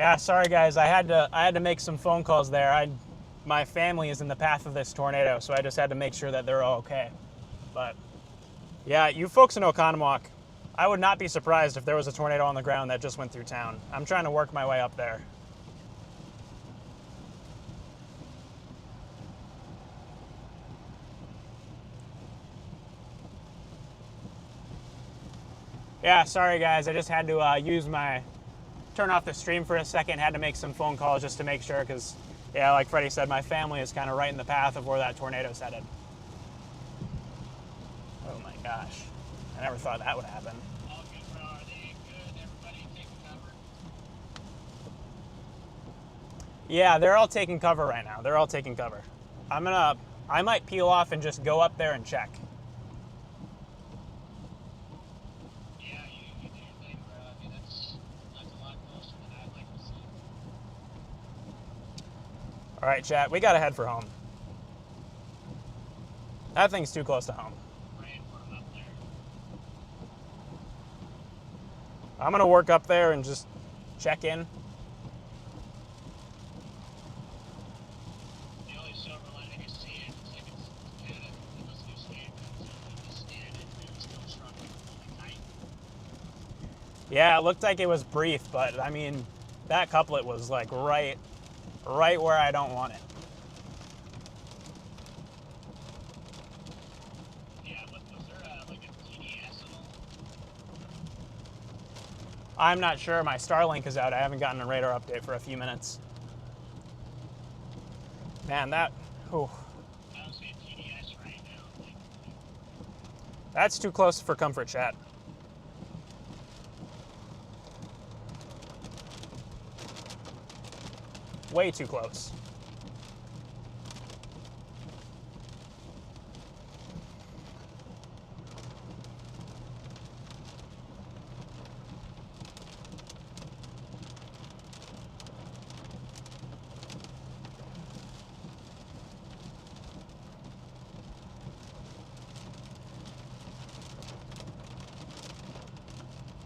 Yeah, sorry guys. I had to make some phone calls there. My family is in the path of this tornado, so I just had to make sure that they're all okay. But yeah, you folks in Oconomowoc, I would not be surprised if there was a tornado on the ground that just went through town. I'm trying to work my way up there. Yeah, sorry guys. I just had to turn off the stream for a second. Had to make some phone calls just to make sure, because yeah, like Freddie said, my family is kind of right in the path of where that tornado's headed. Oh my gosh. I never thought that would happen. All good, bro. Are they good? Everybody taking cover? Yeah, they're all taking cover right now. They're all taking cover. I might peel off and just go up there and check. Yeah, you do your thing, bro. I mean, that's a lot closer than I'd like to see. All right, chat, we gotta head for home. That thing's too close to home. Praying for them up there. I'm gonna work up there and just check in. The only silver lining I see it, it's like it's Canada. It must do stand. So you just stand and it's still struggling like night. Yeah, it looked like it was brief, but I mean, that couplet was like right where I don't want it. Yeah, was there like a TDS at all? I'm not sure. My Starlink is out. I haven't gotten a radar update for a few minutes. Man, that... Whew, I don't see a TDS right now. Like, that's too close for comfort, chat. Way too close.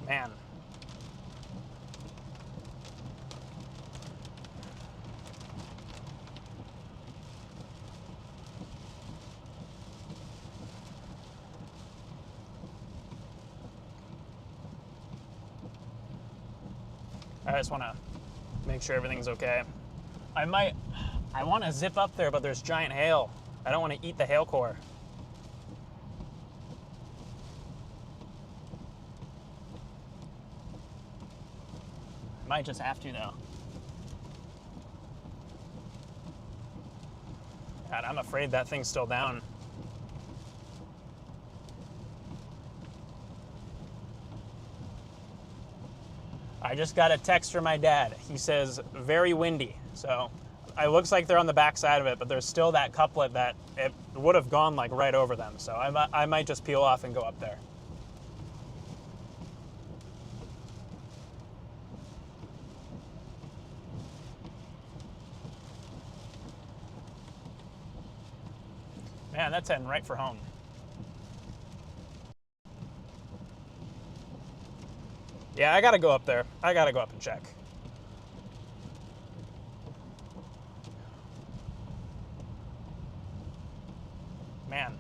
Man. I just want to make sure everything's okay. I want to zip up there, but there's giant hail. I don't want to eat the hail core. Might just have to, though. God, I'm afraid that thing's still down. I just got a text from my dad. He says, very windy. So it looks like they're on the back side of it, but there's still that couplet that it would have gone like right over them. So I might just peel off and go up there. Man, that's heading right for home. Yeah, I gotta go up there. I gotta go up and check. Man.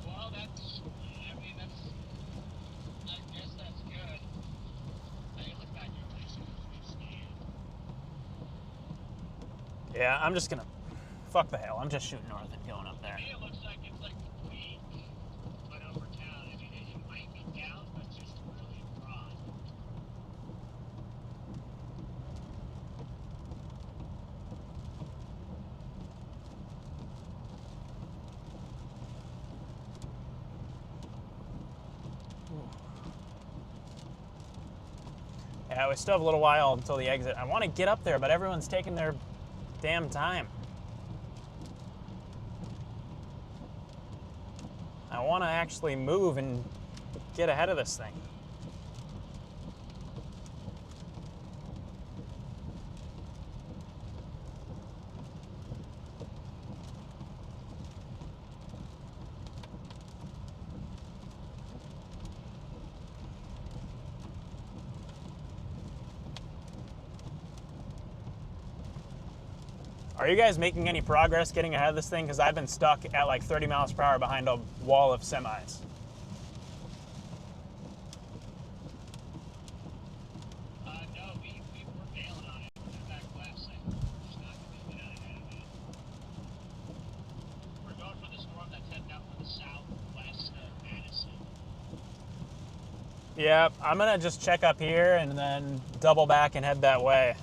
well, I guess that's good. I didn't look back here when I saw the stand. Yeah, I'm just gonna... Fuck the hell. I'm just shooting north and going up there. To me, it looks like it's like weak, but over town. I mean, it might be down, but just really broad. Yeah, we still have a little while until the exit. I want to get up there, but everyone's taking their damn time. I want to actually move and get ahead of this thing. Are you guys making any progress getting ahead of this thing? Because I've been stuck at like 30 miles per hour behind a wall of semis. No, we're bailing on it. We're back west. We're just not going to get out ahead of it. We're going for the storm that's heading out from the southwest of Madison. Yeah, I'm going to just check up here and then double back and head that way.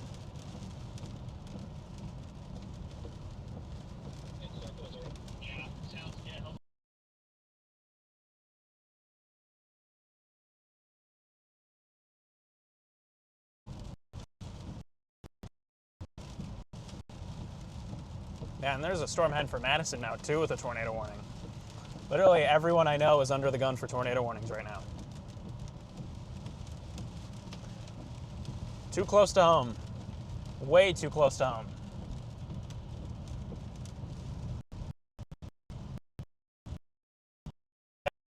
Yeah, sounds good. Yeah, and there's a storm heading for Madison now, too, with a tornado warning. Literally everyone I know is under the gun for tornado warnings right now. Too close to home. Way too close to home.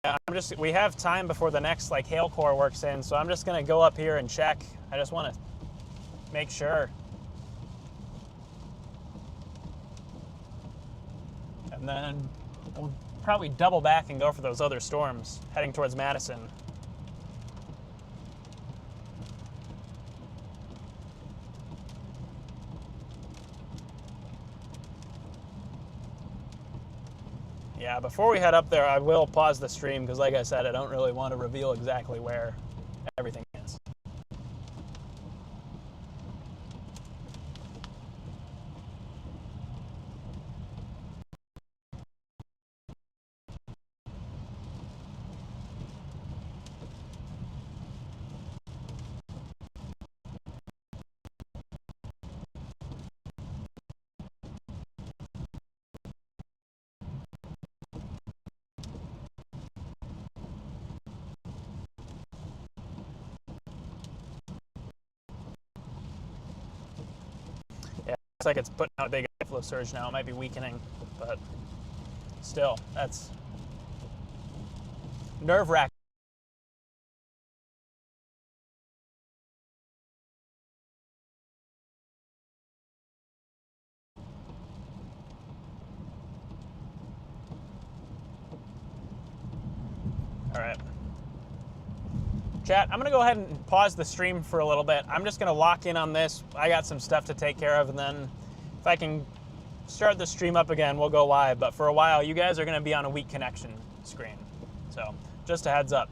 Yeah, we have time before the next like hail core works in, so I'm just gonna go up here and check. I just want to make sure. And then we'll probably double back and go for those other storms heading towards Madison. Yeah, before we head up there, I will pause the stream because, like I said, I don't really want to reveal exactly where everything is. Yeah, looks like it's putting out a big flow surge now. It might be weakening, but still, that's nerve-wracking. All right. Chat, I'm going to go ahead and pause the stream for a little bit. I'm just going to lock in on this. I got some stuff to take care of, and then if I can start the stream up again, we'll go live. But for a while, you guys are going to be on a weak connection screen. So just a heads up.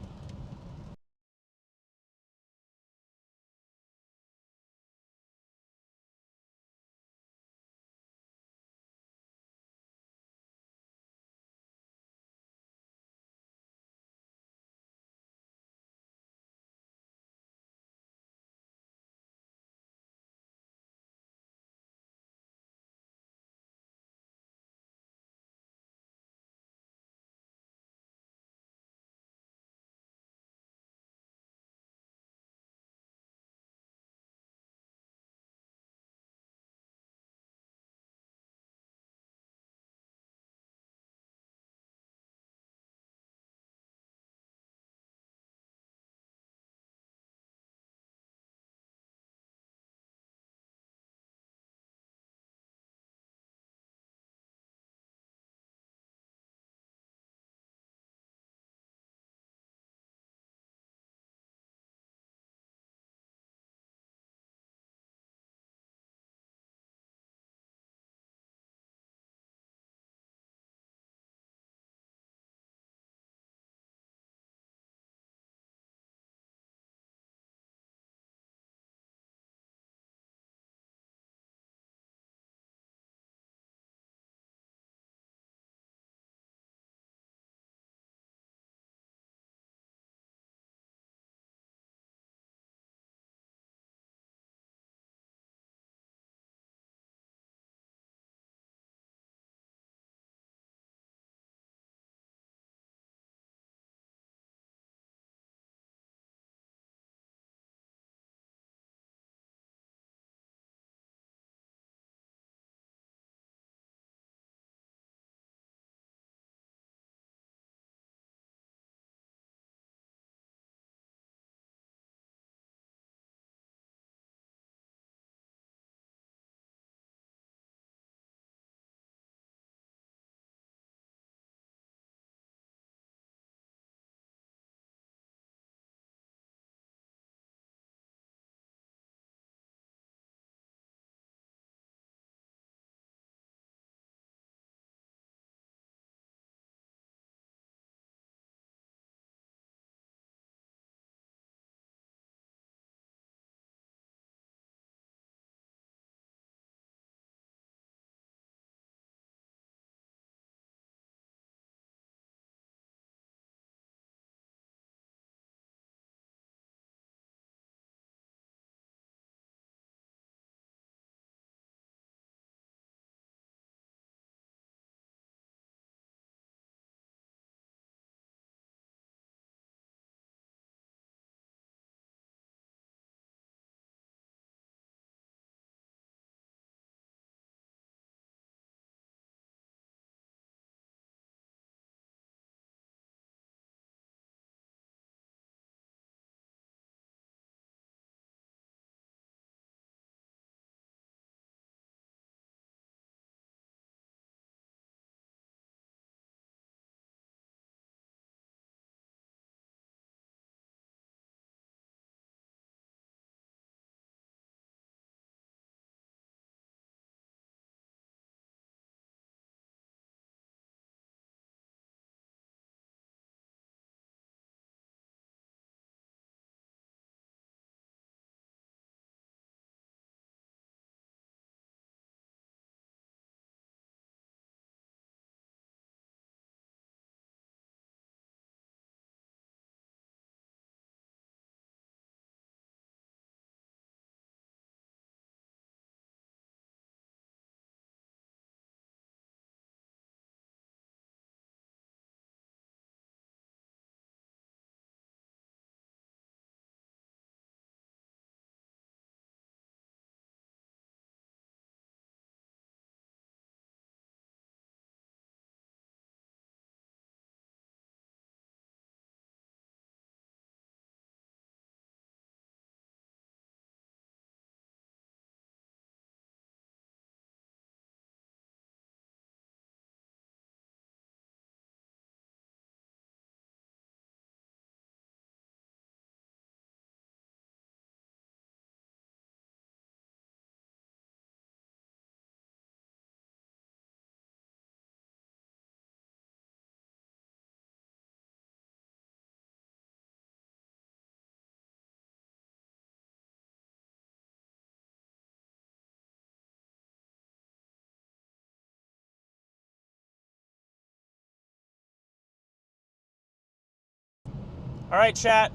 All right, chat.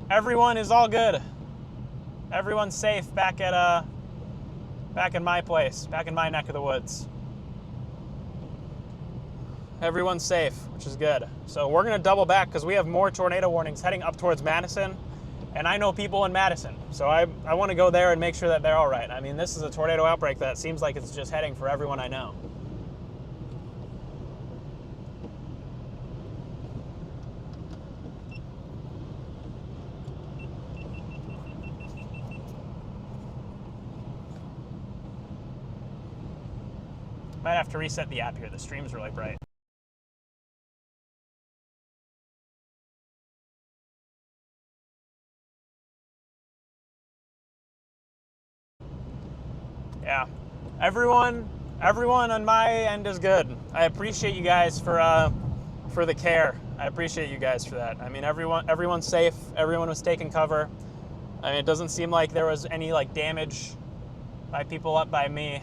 Everyone is all good. Everyone's safe back in my place, back in my neck of the woods. Everyone's safe, which is good. So we're gonna double back because we have more tornado warnings heading up towards Madison, and I know people in Madison, so I want to go there and make sure that they're all right. I mean, this is a tornado outbreak that seems like it's just heading for everyone I know. Might have to reset the app here. The stream's really bright. Yeah, everyone on my end is good. I appreciate you guys for the care. I appreciate you guys for that. I mean, everyone's safe. Everyone was taking cover. I mean, it doesn't seem like there was any like damage by people up by me.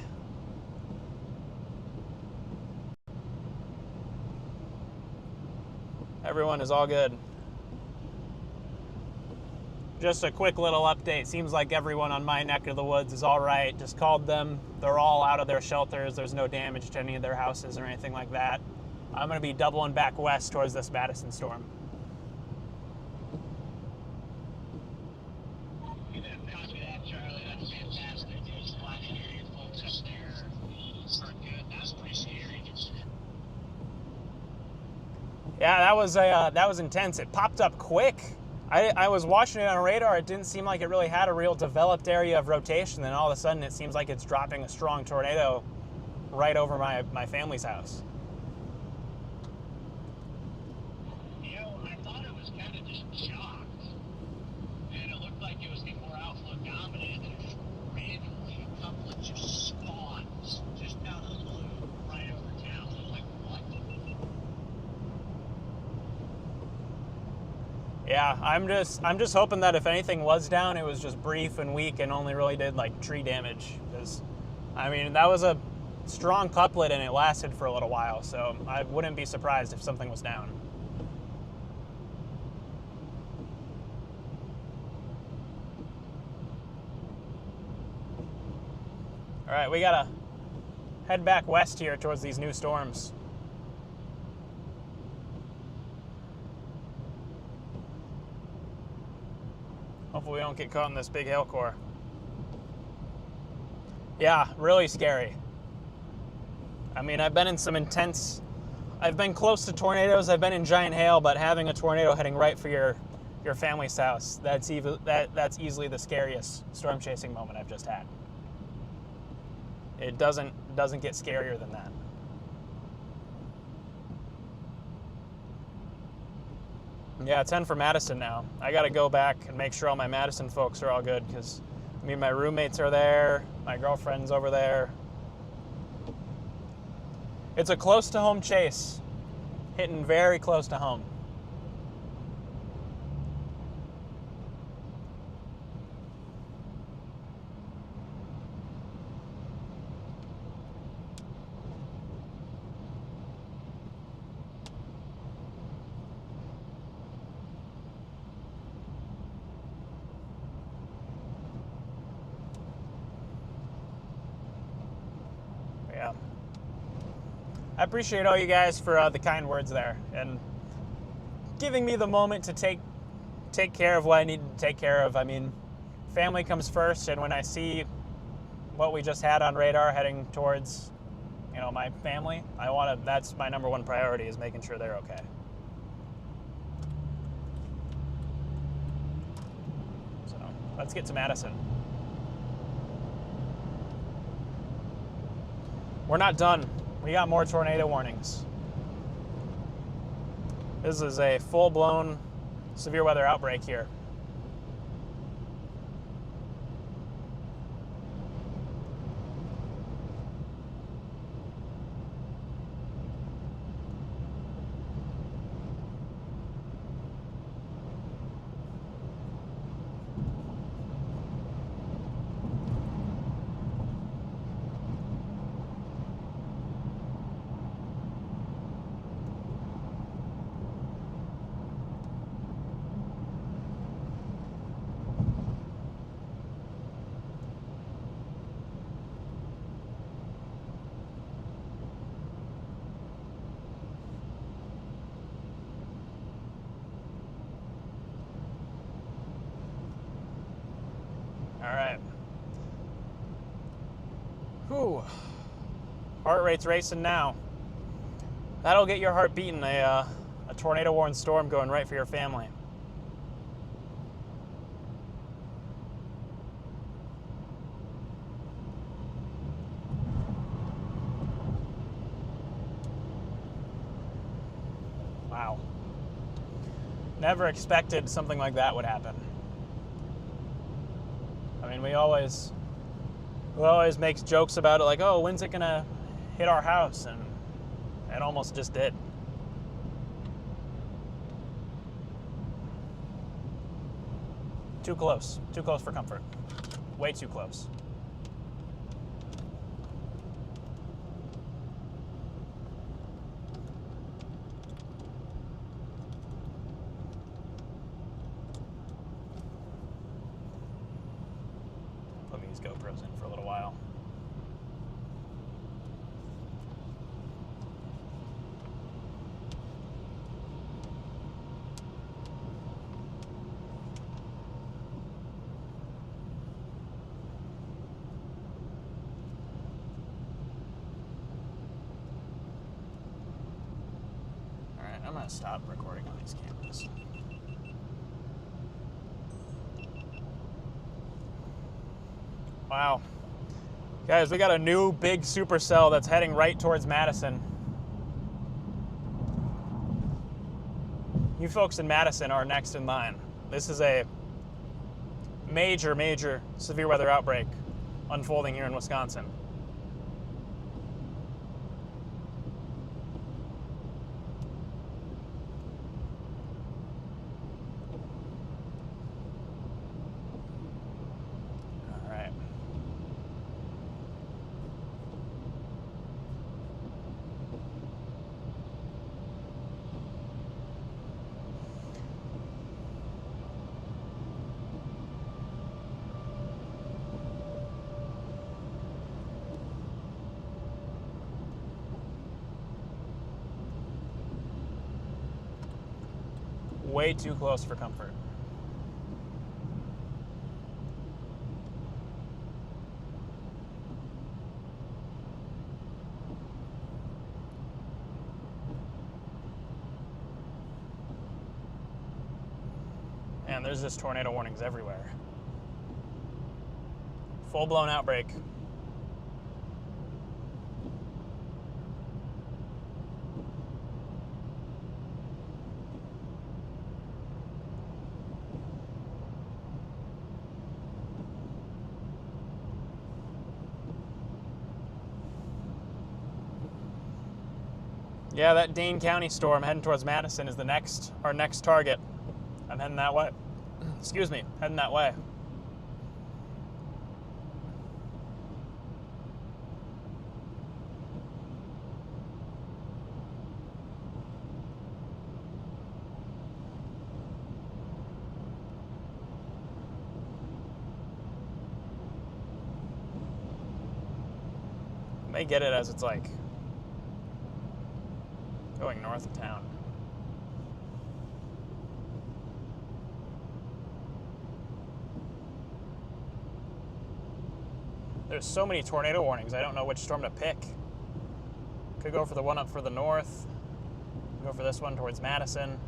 Everyone is all good. Just a quick little update. Seems like everyone on my neck of the woods is all right. Just called them. They're all out of their shelters. There's no damage to any of their houses or anything like that. I'm going to be doubling back west towards this Madison storm. Copy that, Charlie. That's fantastic. Just glad to hear you folks up there are good. That's pretty scary. Yeah, that was intense. It popped up quick. I was watching it on radar. It didn't seem like it really had a real developed area of rotation. Then all of a sudden, it seems like it's dropping a strong tornado right over my family's house. You know, I thought it was kind of just shocked, and it looked like it was getting more outflow dominant, and it just randomly a couple of just spawns just out of the blue right over town. I was like, what? Yeah, I'm just hoping that if anything was down, it was just brief and weak and only really did like tree damage. Because, I mean, that was a strong couplet and it lasted for a little while, so I wouldn't be surprised if something was down. All right, we gotta head back west here towards these new storms. Hopefully we don't get caught in this big hail core. Yeah, really scary. I mean, I've been close to tornadoes, I've been in giant hail, but having a tornado heading right for your family's house, that's easily the scariest storm chasing moment I've just had. It doesn't get scarier than that. Yeah, 10 for Madison now. I gotta go back and make sure all my Madison folks are all good because, I mean, my roommates are there, my girlfriend's over there. It's a close to home chase, hitting very close to home. Yeah. I appreciate all you guys for the kind words there and giving me the moment to take care of what I need to take care of. I mean, family comes first, and when I see what we just had on radar heading towards, you know, my family, that's my number one priority is making sure they're okay. So let's get to Madison. We're not done. We got more tornado warnings. This is a full-blown severe weather outbreak here. Heart rate's racing now. That'll get your heart beating, a tornado-warned storm going right for your family. Wow. Never expected something like that would happen. I mean, we always make jokes about it, like, oh, when's it gonna hit our house? And it almost just did. Too close for comfort. Way too close. Put these GoPros in for a little while. I'm going to stop recording on these cameras. Wow. Guys, we got a new big supercell that's heading right towards Madison. You folks in Madison are next in line. This is a major, major severe weather outbreak unfolding here in Wisconsin. Way too close for comfort. And there's just tornado warnings everywhere. Full-blown outbreak. Yeah, that Dane County storm heading towards Madison is our next target. I'm heading that way. Excuse me, heading that way. I may get it as it's like going north of town. There's so many tornado warnings, I don't know which storm to pick. Could go for the one up for the north. Go for this one towards Madison.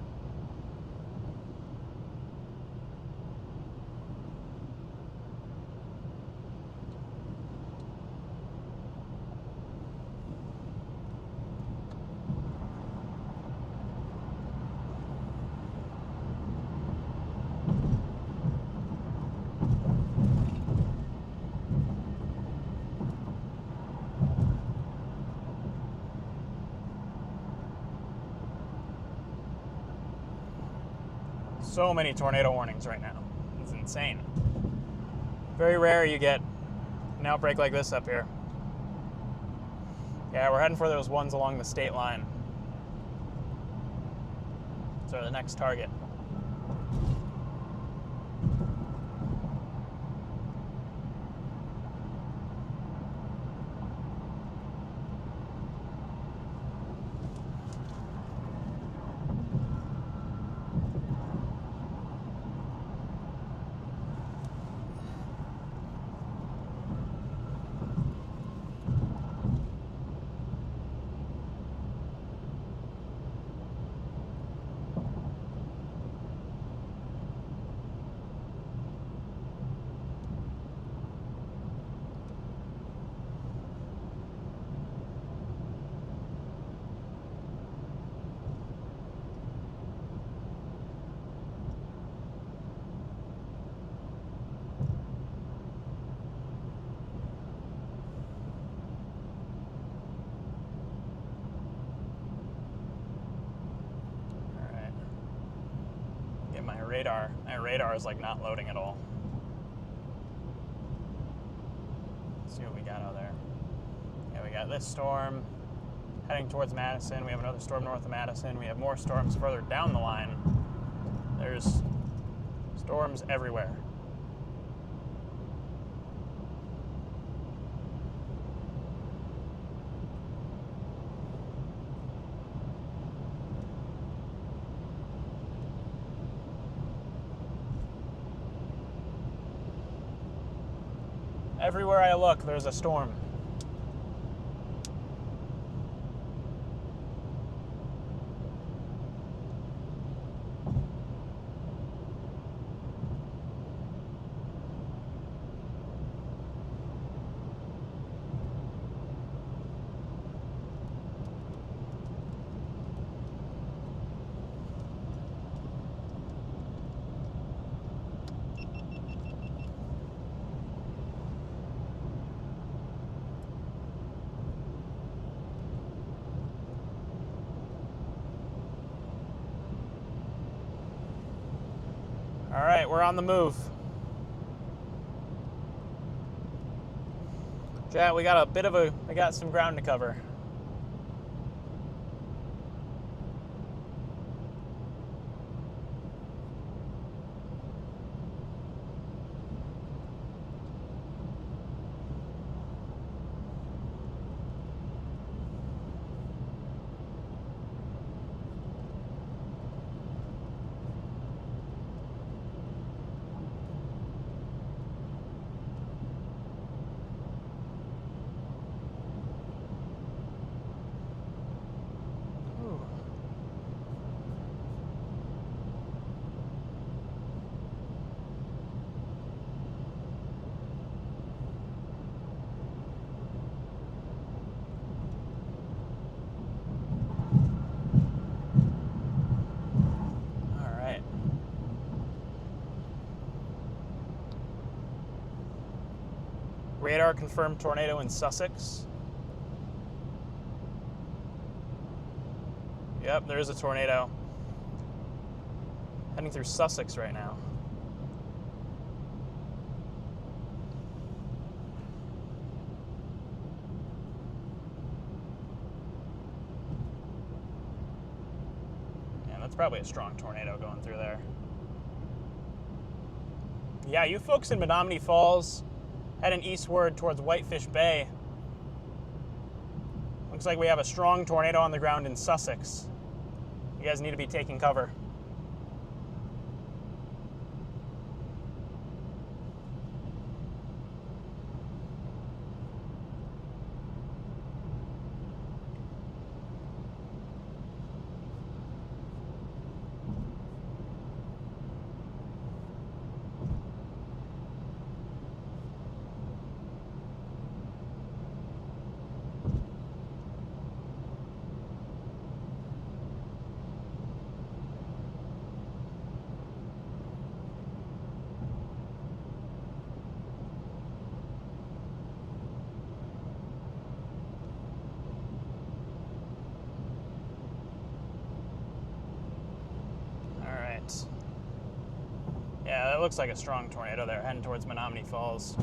So many tornado warnings right now. It's insane. Very rare you get an outbreak like this up here. Yeah, we're heading for those ones along the state line. So the next target. radar. My radar is like not loading at all. Let's see what we got out there. Yeah, we got this storm heading towards Madison. We have another storm north of Madison. We have more storms further down the line. There's storms everywhere. Everywhere I look, there's a storm. All right, we're on the move. Chat, we got some ground to cover. Radar confirmed tornado in Sussex. Yep, there is a tornado heading through Sussex right now. Yeah, that's probably a strong tornado going through there. Yeah, you folks in Menominee Falls heading eastward towards Whitefish Bay. Looks like we have a strong tornado on the ground in Sussex. You guys need to be taking cover. Yeah, that looks like a strong tornado there, heading towards Menominee Falls.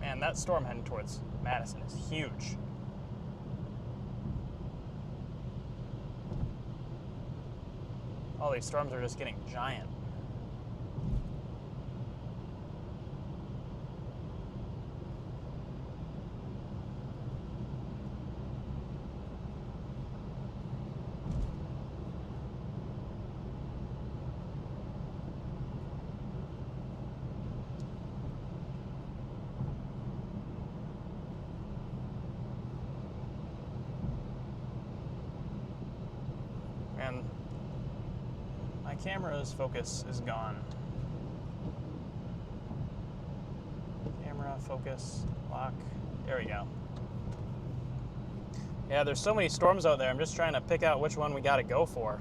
Man, that storm heading towards Madison is huge. All these storms are just getting giant. And my camera's focus is gone. Camera, focus, lock. There we go. Yeah, there's so many storms out there. I'm just trying to pick out which one we got to go for.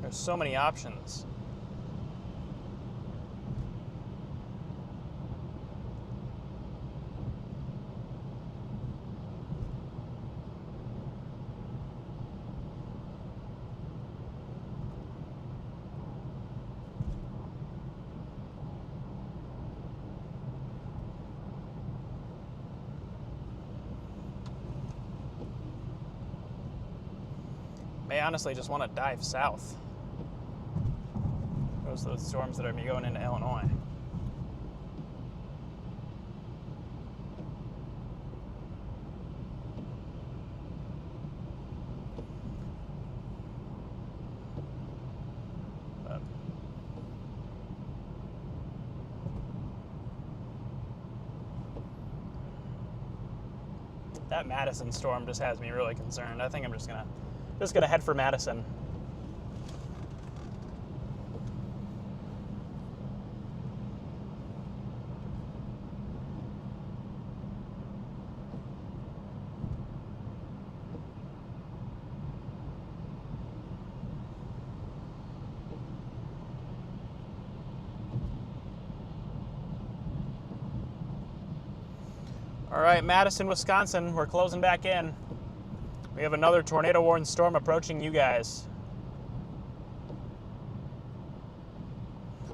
There's so many options. May honestly just want to dive south. Those are the storms that are going into Illinois. But that Madison storm just has me really concerned. I think I'm just gonna head for Madison. All right, Madison, Wisconsin, we're closing back in. We have another tornado warning storm approaching you guys.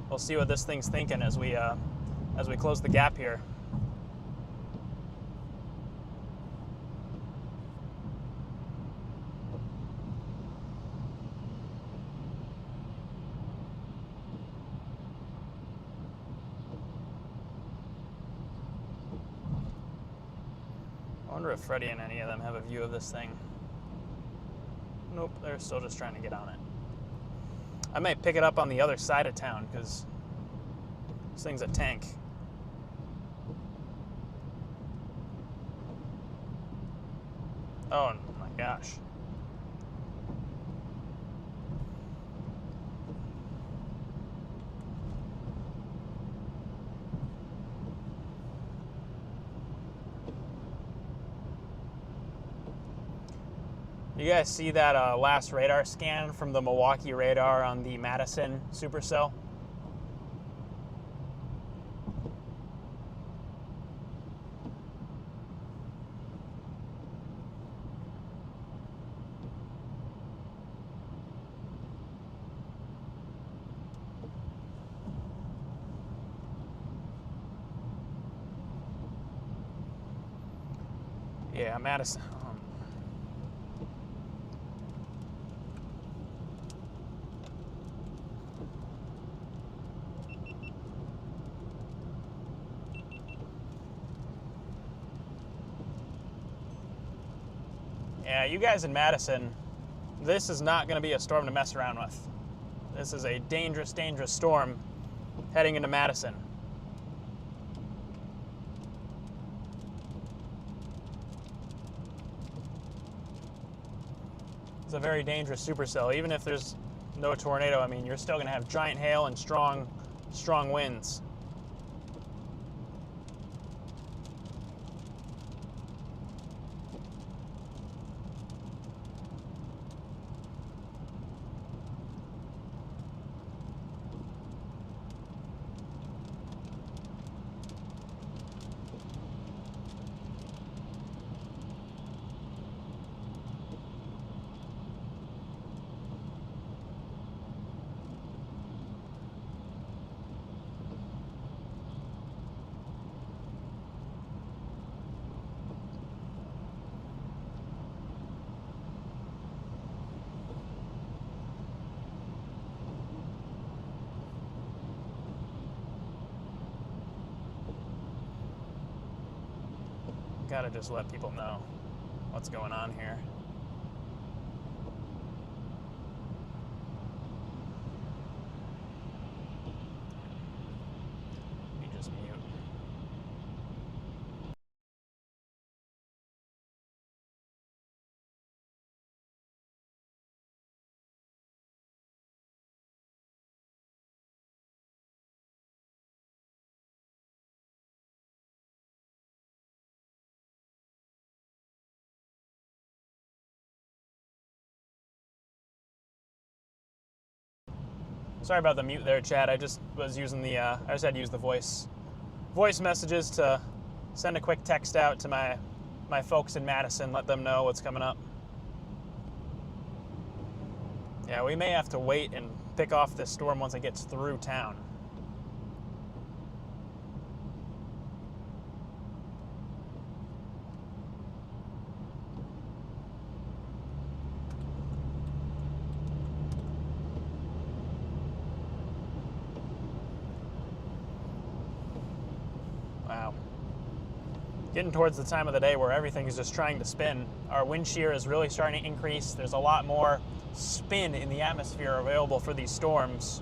We'll see what this thing's thinking as we close the gap here. I wonder if Freddie and any of them have a view of this thing. Nope, they're still just trying to get on it. I might pick it up on the other side of town because this thing's a tank. Oh my gosh. You guys see that last radar scan from the Milwaukee radar on the Madison supercell? Yeah, Madison. Yeah, you guys in Madison, this is not going to be a storm to mess around with. This is a dangerous, dangerous storm heading into Madison. It's a very dangerous supercell. Even if there's no tornado, I mean, you're still going to have giant hail and strong winds. Gotta just let people know what's going on here. Sorry about the mute there, chat. I just was using the, I just had to use the voice messages to send a quick text out to my folks in Madison, let them know what's coming up. Yeah, we may have to wait and pick off this storm once it gets through town. Wow. Getting towards the time of the day where everything is just trying to spin. Our wind shear is really starting to increase. There's a lot more spin in the atmosphere available for these storms.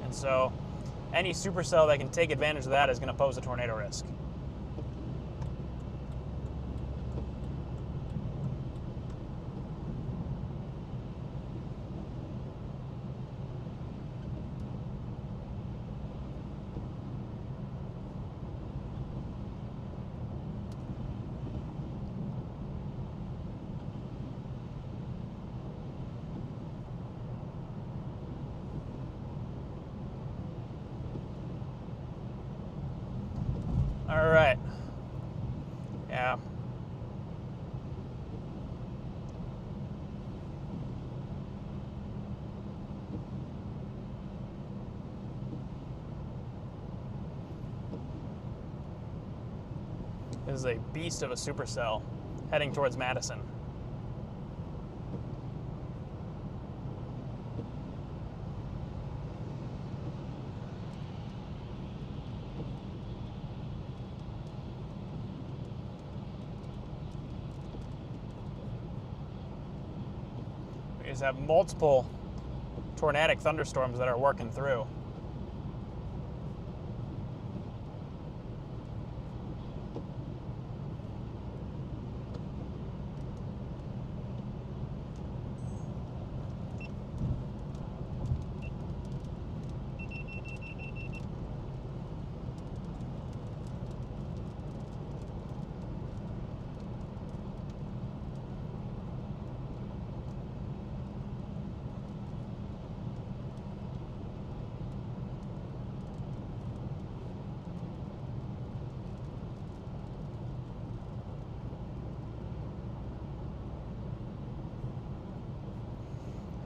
And so any supercell that can take advantage of that is going to pose a tornado risk. All right. Yeah. This is a beast of a supercell heading towards Madison. We just have multiple tornadic thunderstorms that are working through.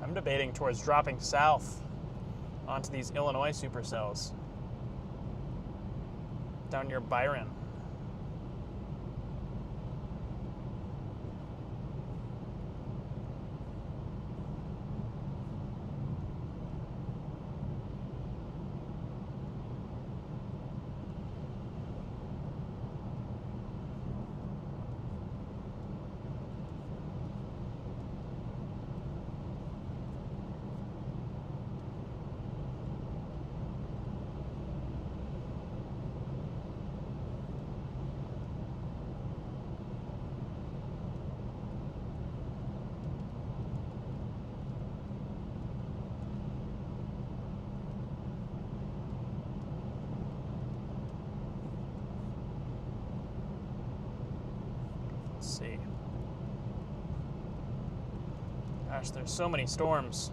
I'm debating towards dropping south onto these Illinois supercells down near Byron. Let's see. Gosh, there's so many storms.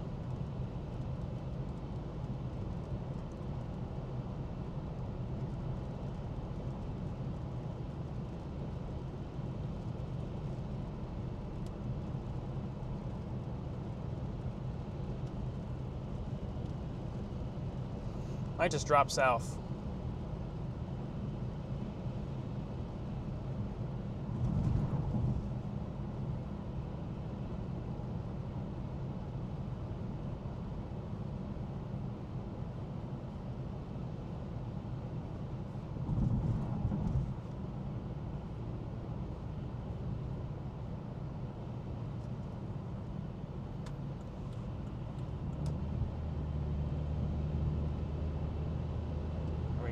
Might just drop south.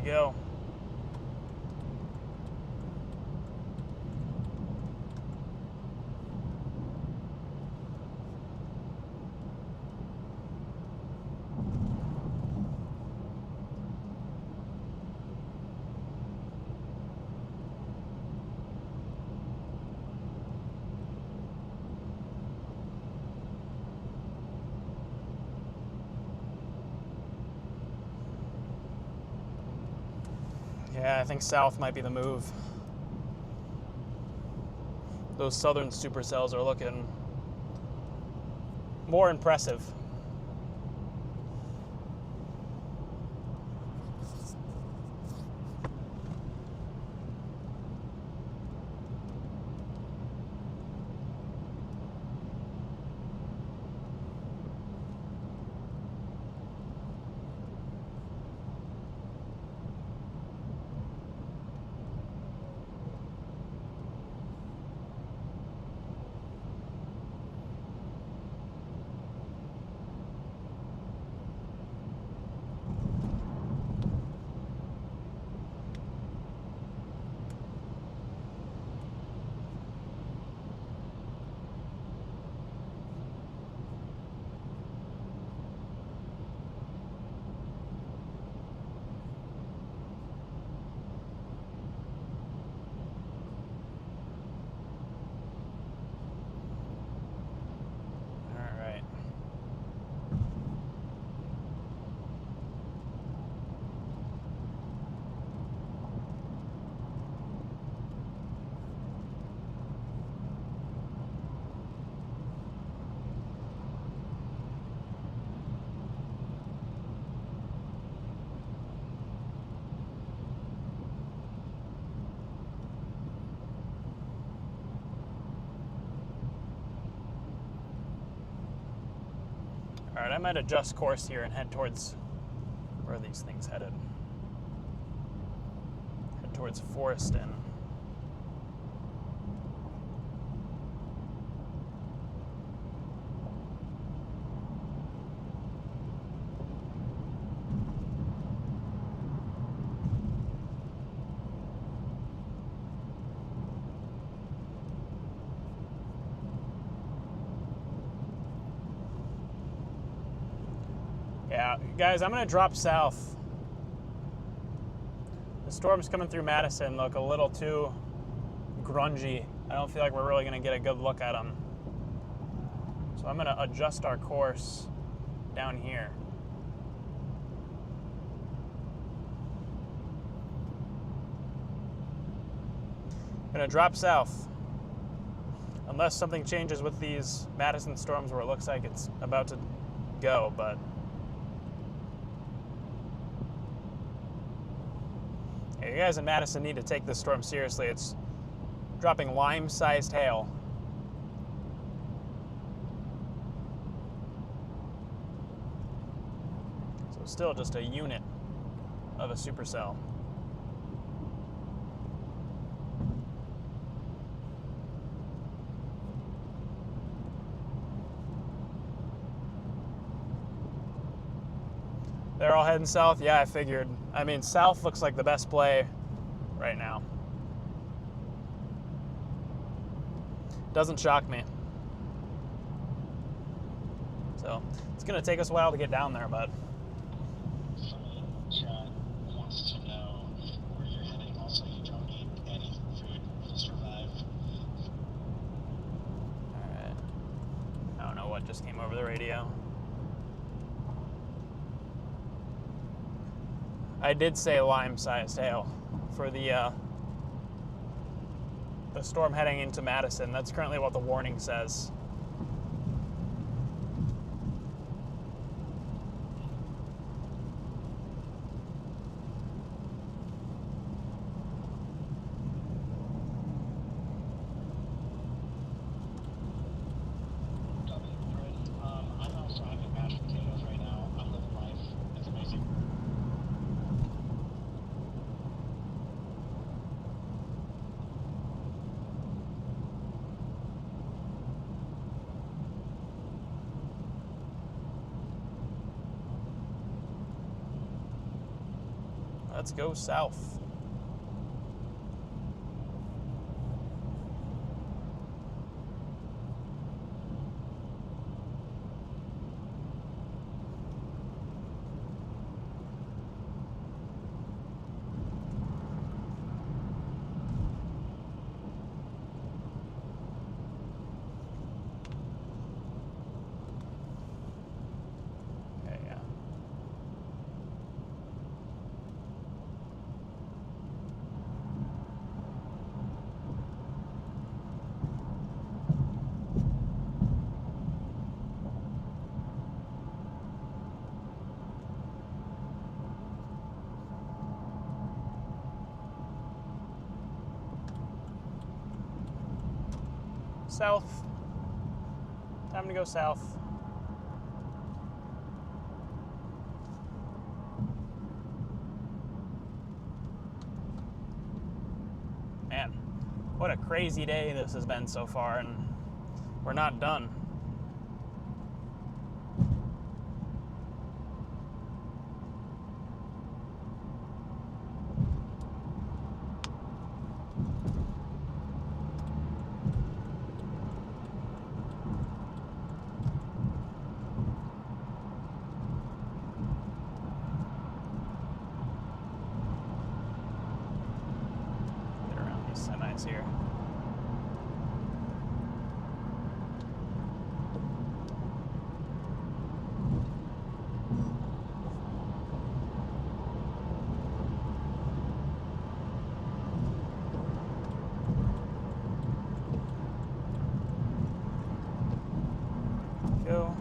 Go. Yeah, I think south might be the move. Those southern supercells are looking more impressive. All right, I might adjust course here and head towards where are these things headed. Head towards Foreston. Yeah, guys, I'm going to drop south. The storms coming through Madison look a little too grungy. I don't feel like we're really going to get a good look at them. So I'm going to adjust our course down here. I'm going to drop south. Unless something changes with these Madison storms where it looks like it's about to go, but you guys in Madison need to take this storm seriously. It's dropping lime-sized hail. So still just a unit of a supercell. They're all heading south? Yeah, I figured. I mean, south looks like the best play right now. Doesn't shock me. So, it's going to take us a while to get down there, but Someone in chat wants to know where you're heading. Also, you don't need any food to survive. alright. I don't know what just came over the radio. I did say lime-sized hail for the storm heading into Madison. That's currently what the warning says. I'm also having mashed potatoes right now. I'm living life. It's amazing. Let's go south. South. Time to go south. Man, what a crazy day this has been so far, and we're not done. Get around these semis here. Go.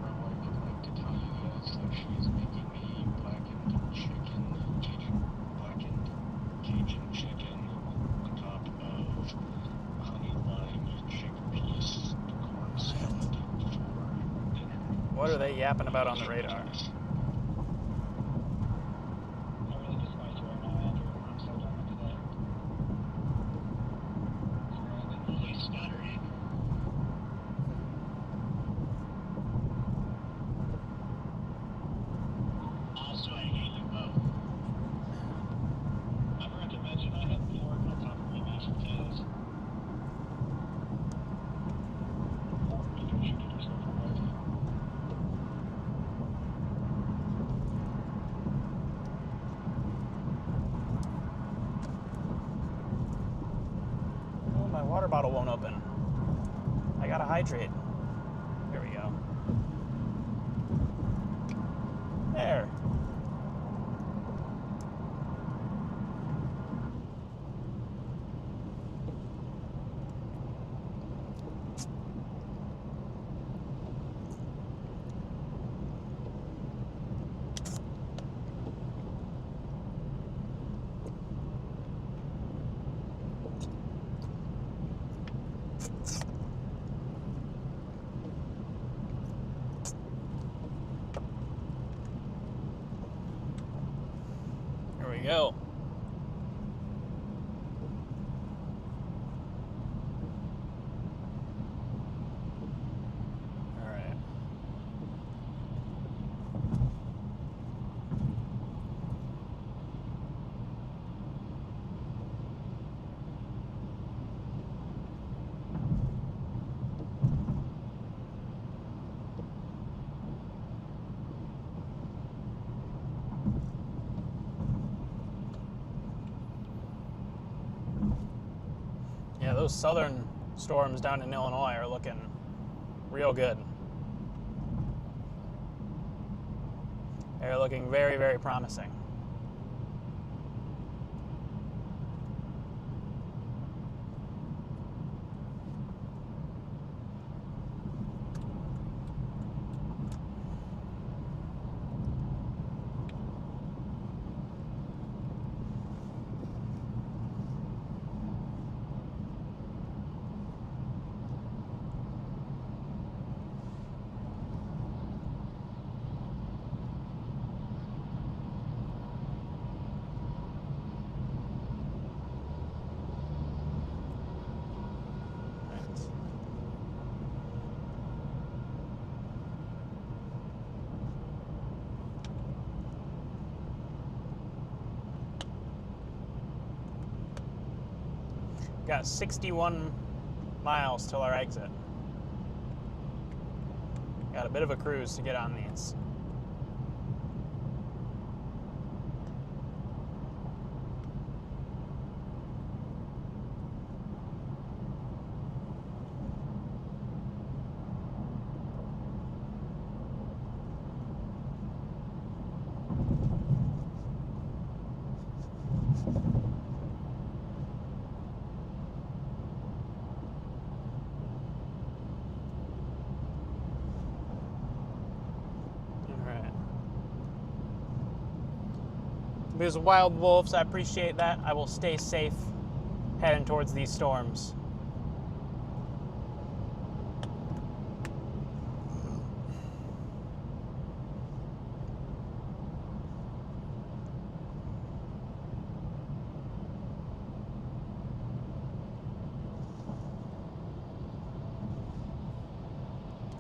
My wife would like to tell you guys that she's making me blackened Cajun chicken on top of honey lime chickpeas corn salad for dinner. What are they yapping about on the radar? I really despise you right now, Andrew. I'm so done with today. The holy stuttering. Also, I hate you both. I forgot to mention I had pork on top of my mashed potatoes. Maybe you should get yourself a wife. Oh, my water bottle won't open. I gotta hydrate. Here we go. There. Here we go. All right. Yeah, those southern storms down in Illinois are looking real good. They're looking very, very promising. Got 61 miles till our exit. Got a bit of a cruise to get on these. There's wild wolves. I appreciate that. I will stay safe heading towards these storms.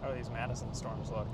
How do these Madison storms look?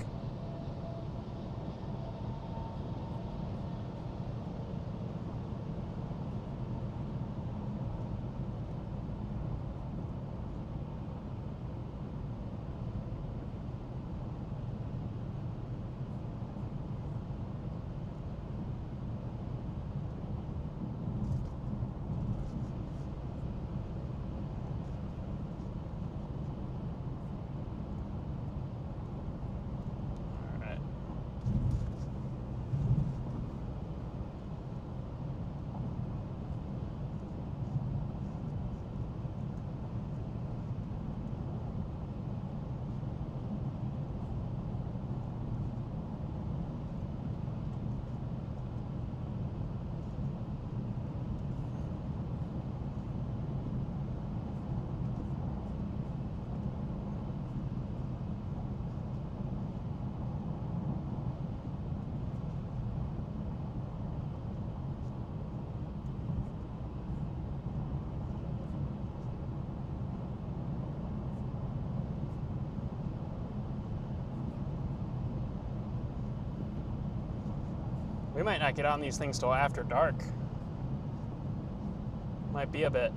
We might not get on these things till after dark. Might be a bit.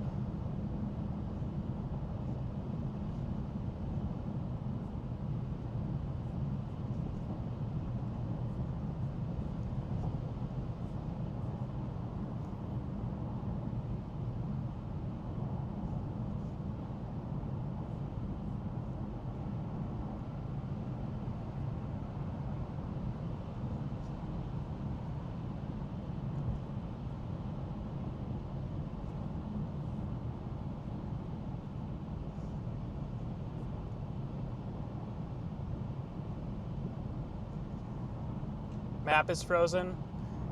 Map is frozen.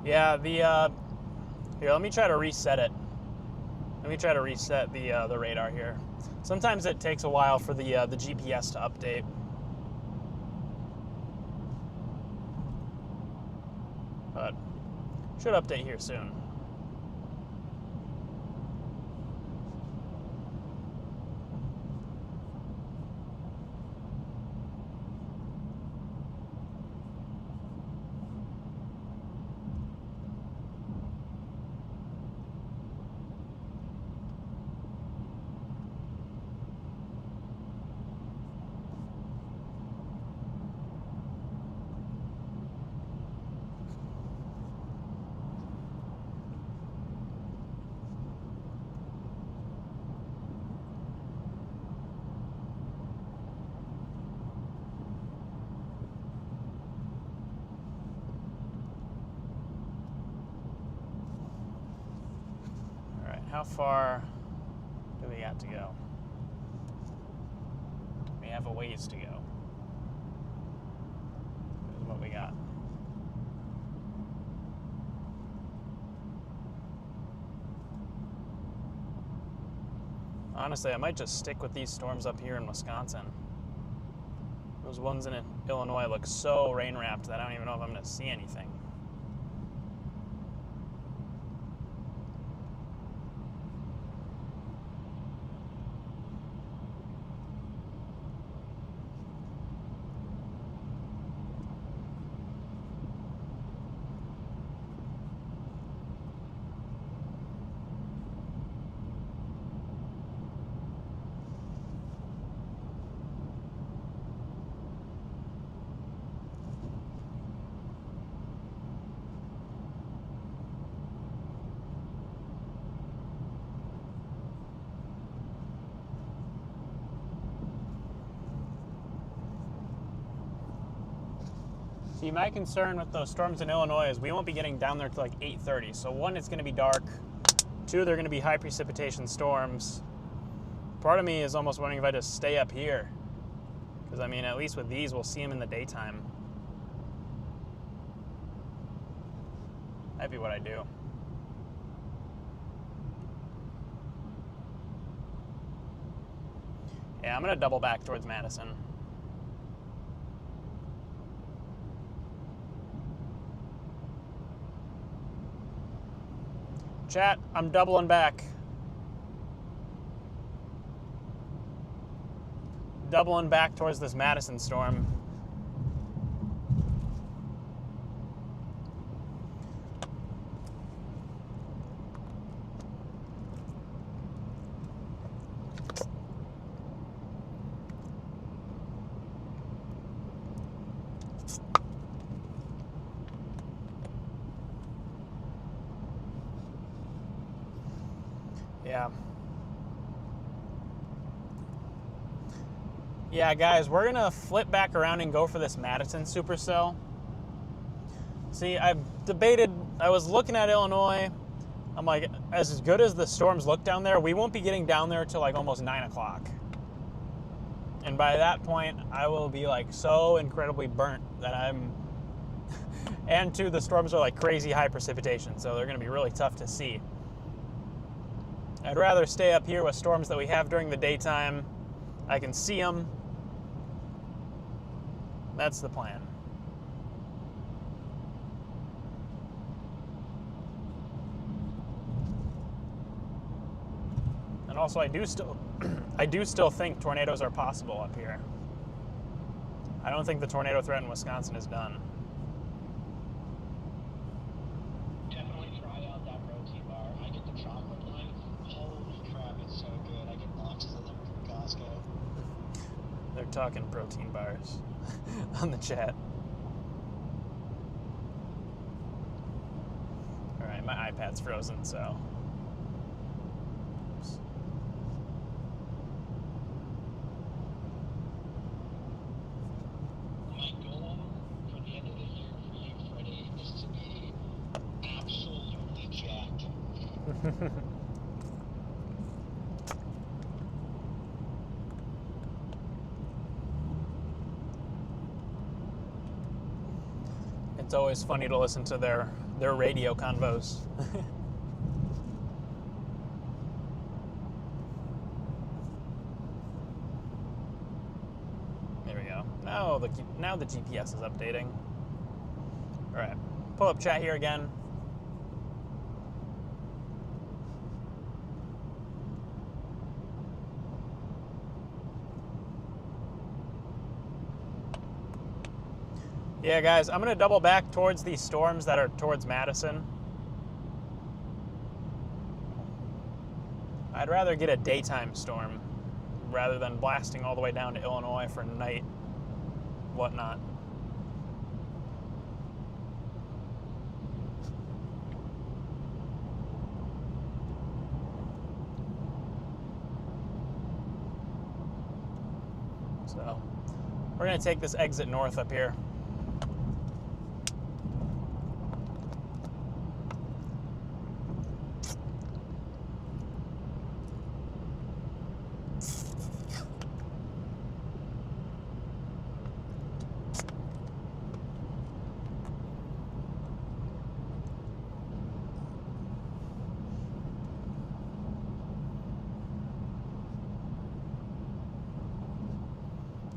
Yeah, here, let me try to reset it. Let me try to reset the radar here. Sometimes it takes a while for the GPS to update. But should update here soon. How far do we got to go? We have a ways to go. This is what we got. Honestly, I might just stick with these storms up here in Wisconsin. Those ones in Illinois look so rain-wrapped that I don't even know if I'm going to see anything. See, my concern with those storms in Illinois is we won't be getting down there till like 8:30. So one, it's going to be dark. Two, they're going to be high precipitation storms. Part of me is almost wondering if I just stay up here. Because, I mean, at least with these, we'll see them in the daytime. That'd be what I do. Yeah, I'm going to double back towards Madison. Chat, I'm doubling back. Doubling back towards this Madison storm. Yeah. Yeah, guys, we're gonna flip back around and go for this Madison supercell. See, I've debated, I was looking at Illinois. I'm like, as good as the storms look down there, we won't be getting down there till like almost 9 o'clock. And by that point, I will be like so incredibly burnt that I'm, and two, the storms are like crazy high precipitation, so they're gonna be really tough to see. I'd rather stay up here with storms that we have during the daytime. I can see them. That's the plan. And also, I do still think tornadoes are possible up here. I don't think the tornado threat in Wisconsin is done. Definitely try out that protein bar. I get the chocolate one. Holy crap, it's so good. I get boxes of them from Costco. They're talking protein bars on the chat. All right, my iPad's frozen, so. Oops. My goal for the end of the year for you, Freddie, is to be absolutely jacked. It's always funny to listen to their radio convos. There we go. Now the GPS is updating. All right, pull up chat here again. Yeah, guys, I'm going to double back towards these storms that are towards Madison. I'd rather get a daytime storm rather than blasting all the way down to Illinois for night whatnot. So, we're going to take this exit north up here.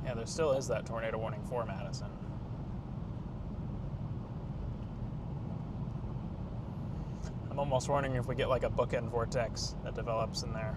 Yeah, there still is that tornado warning for Madison. I'm almost wondering if we get like a bookend vortex that develops in there.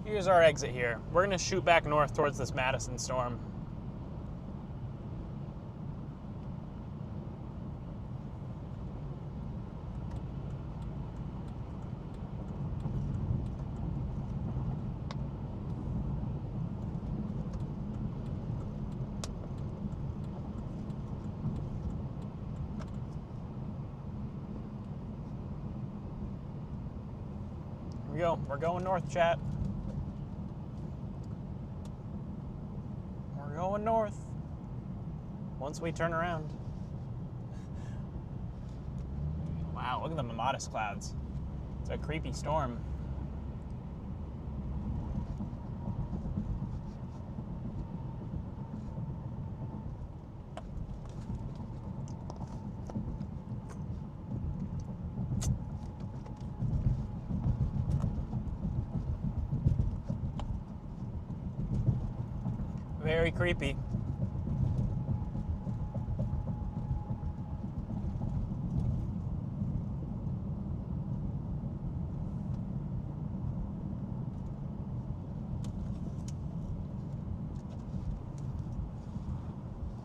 Here's our exit here. We're going to shoot back north towards this Madison storm. we go. We're going north, chat. We're going north. Once we turn around. Wow, look at the modest clouds. It's a creepy storm. Very creepy.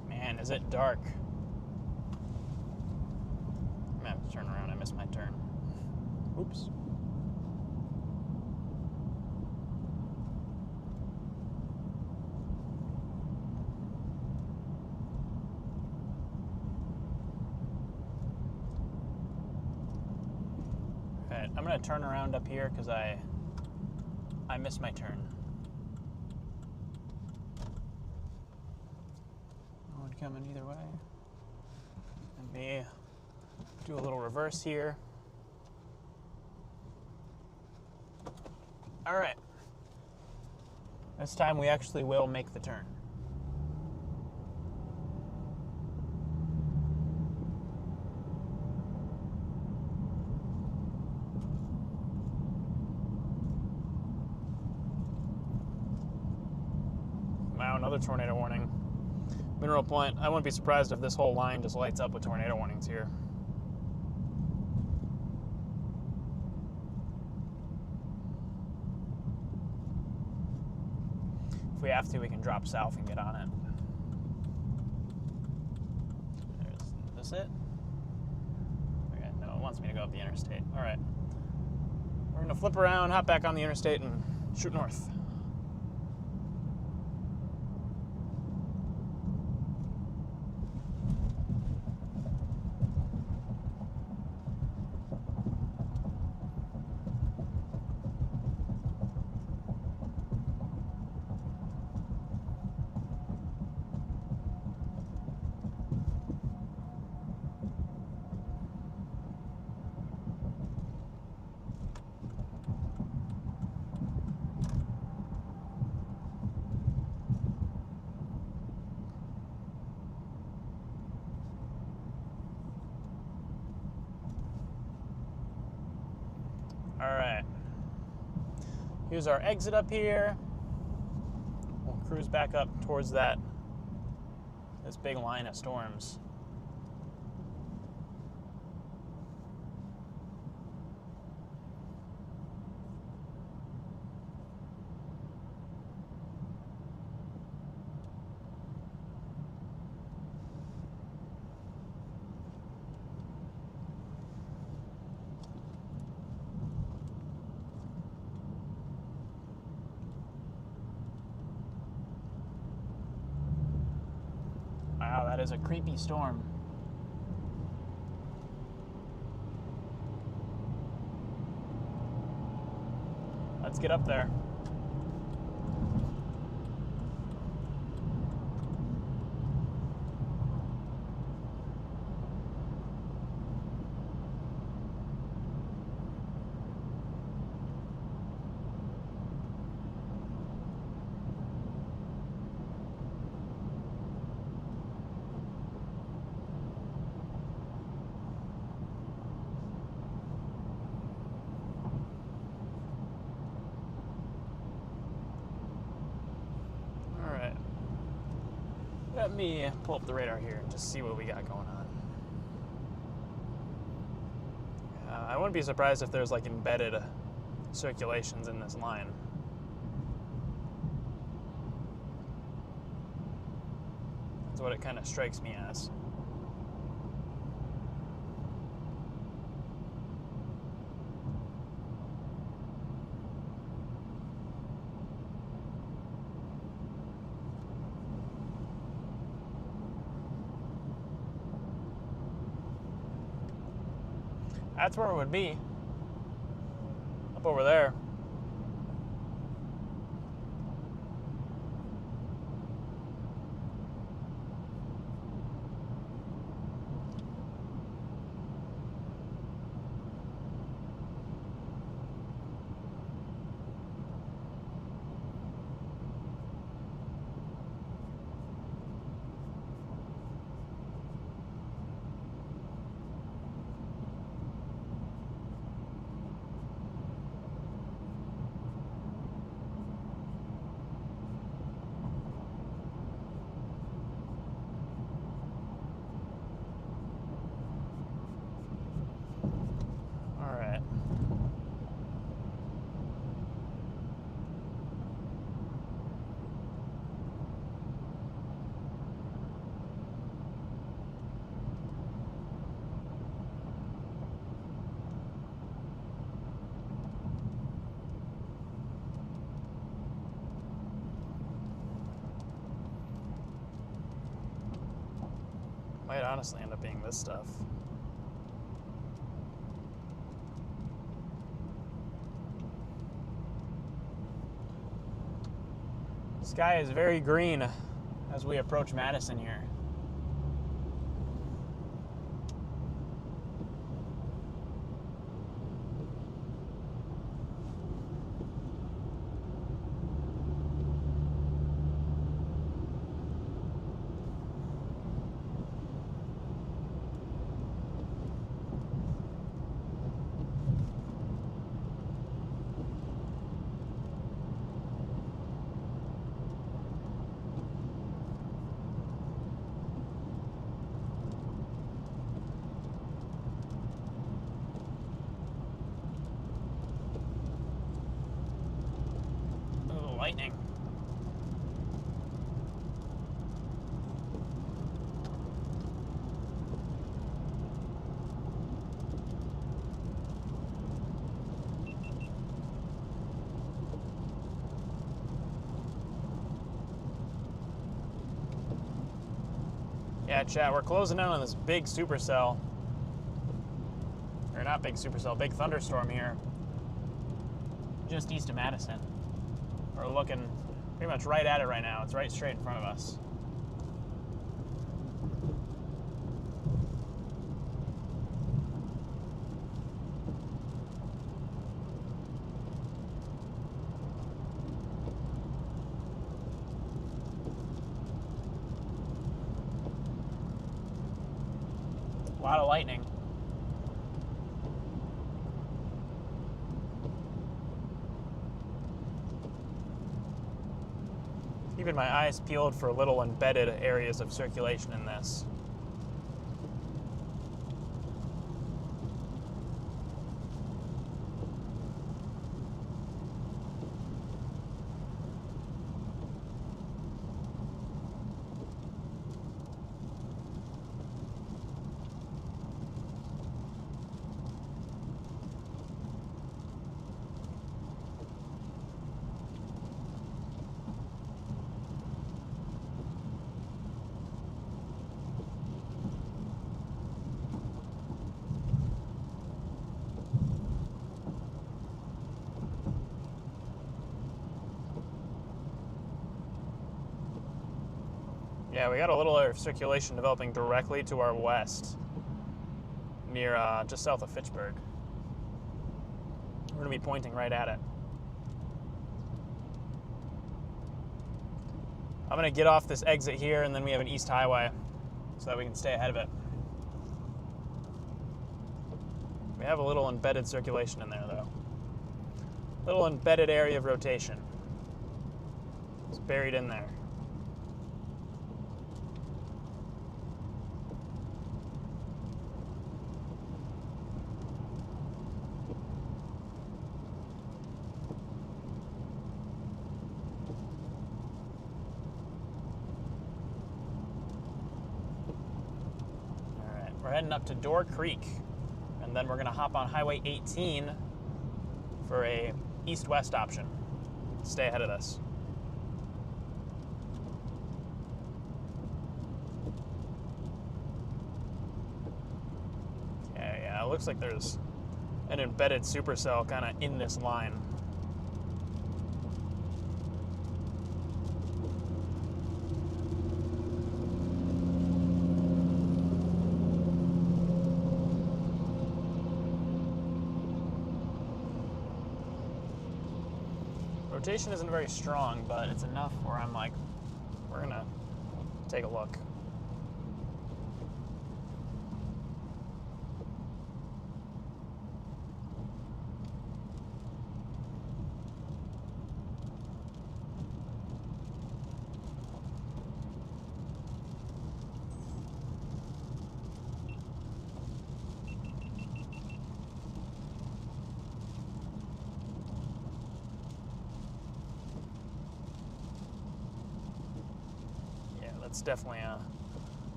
Man, is it dark? I'm gonna have to turn around. I missed my turn. Oops. I'm going to turn around up here because I missed my turn. No one coming either way. Let me do a little reverse here. All right. This time we actually will make the turn. Wow, another tornado warning. Mineral Point, I wouldn't be surprised if this whole line just lights up with tornado warnings here. If we have to, we can drop south and get on it. Is this it? Okay, no, it wants me to go up the interstate. All right. We're going to flip around, hop back on the interstate, and shoot north. All right, here's our exit up here. We'll cruise back up towards this big line of storms. Wow, that is a creepy storm. Let's get up there. Let me pull up the radar here and just see what we got going on. I wouldn't be surprised if there's like embedded circulations in this line. That's what it kind of strikes me as. That's where it would be. Up over there. Might honestly end up being this stuff. Sky is very green as we approach Madison here. Lightning. Yeah, chat, we're closing in on this big supercell. Or not big supercell, big thunderstorm here. Just east of Madison. We're looking pretty much right at it right now. It's right straight in front of us. A lot of lightning. Keeping my eyes peeled for little embedded areas of circulation in this. Yeah, we got a little circulation developing directly to our west, near just south of Fitchburg. We're going to be pointing right at it. I'm going to get off this exit here, and then we have an east highway, so that we can stay ahead of it. We have a little embedded circulation in there, though. Little embedded area of rotation. It's buried in there. We're heading up to Door Creek, and then we're going to hop on Highway 18 for a east-west option. Stay ahead of this. Okay, yeah, it looks like there's an embedded supercell kind of in this line. Rotation isn't very strong, but it's enough where I'm like, we're gonna take a look.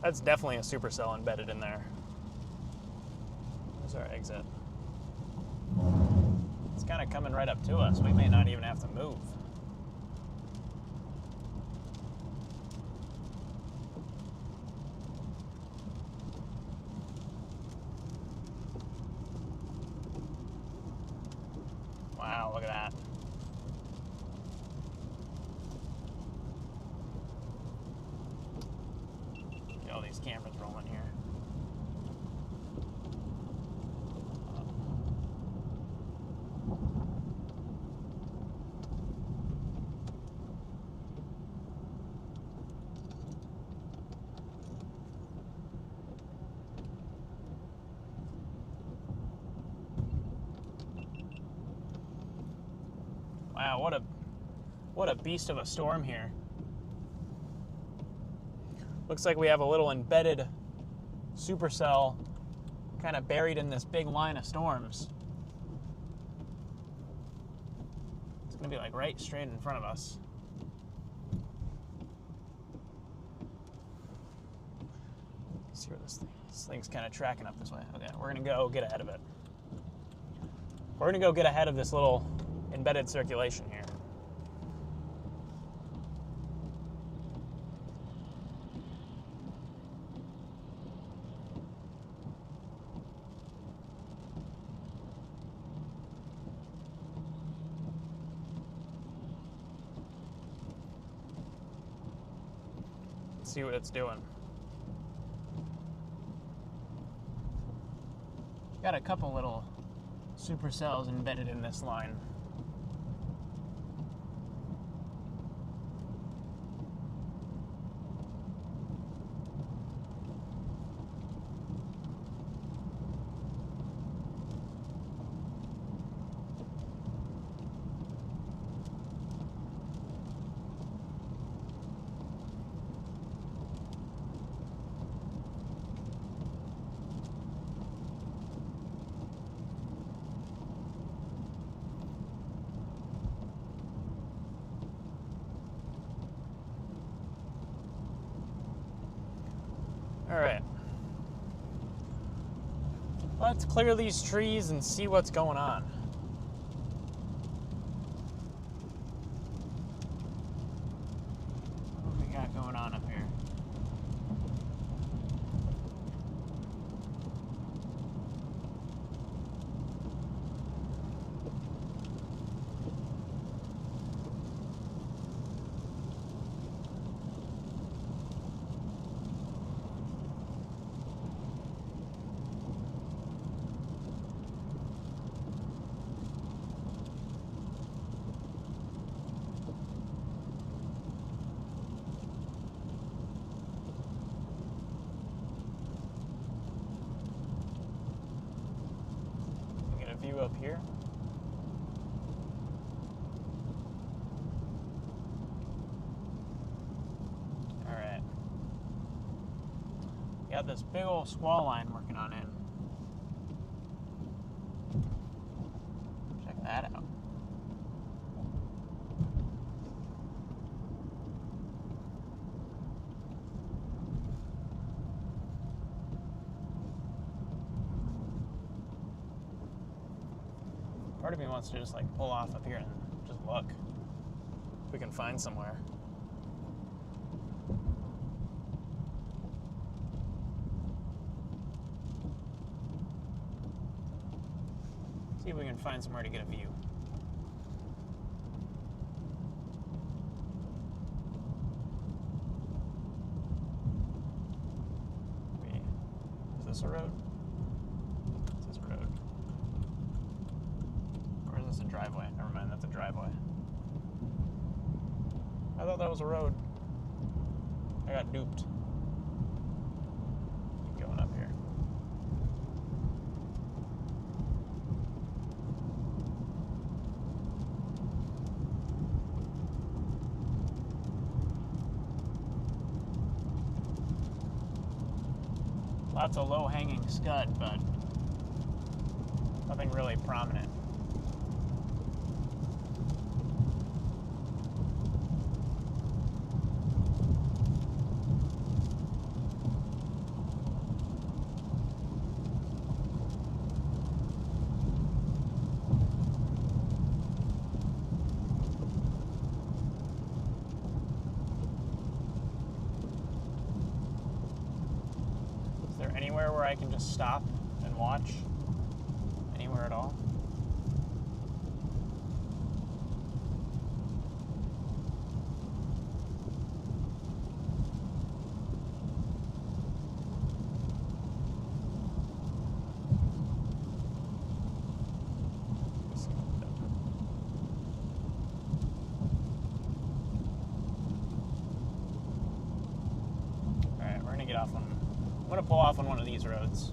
That's definitely a supercell embedded in there. There's our exit. It's kind of coming right up to us. We may not even have to move. Wow, look at that. Get all these cameras rolling here. Wow, what a beast of a storm here. Looks like we have a little embedded supercell kind of buried in this big line of storms. It's gonna be like right straight in front of us. Let's see where this thing's kind of tracking up this way. Okay, we're gonna go get ahead of it. We're gonna go get ahead of this little embedded circulation here. Let's see what it's doing. Got a couple little supercells embedded in this line. All right. Let's clear these trees and see what's going on. What do we got going on up here? View up here. All right. Got this big old squall line working on in. Check that out. Part of me wants to just like pull off up here and just look if we can find somewhere. See if we can find somewhere to get a view. Wait, is this a road? Is this a road? Or is this a driveway? Never mind, that's a driveway. I thought that was a road. I got duped. Keep going up here. Lots of low-hanging scud, but nothing really prominent. Anywhere where I can just stop and watch? Anywhere at all? I'm gonna pull off on one of these roads.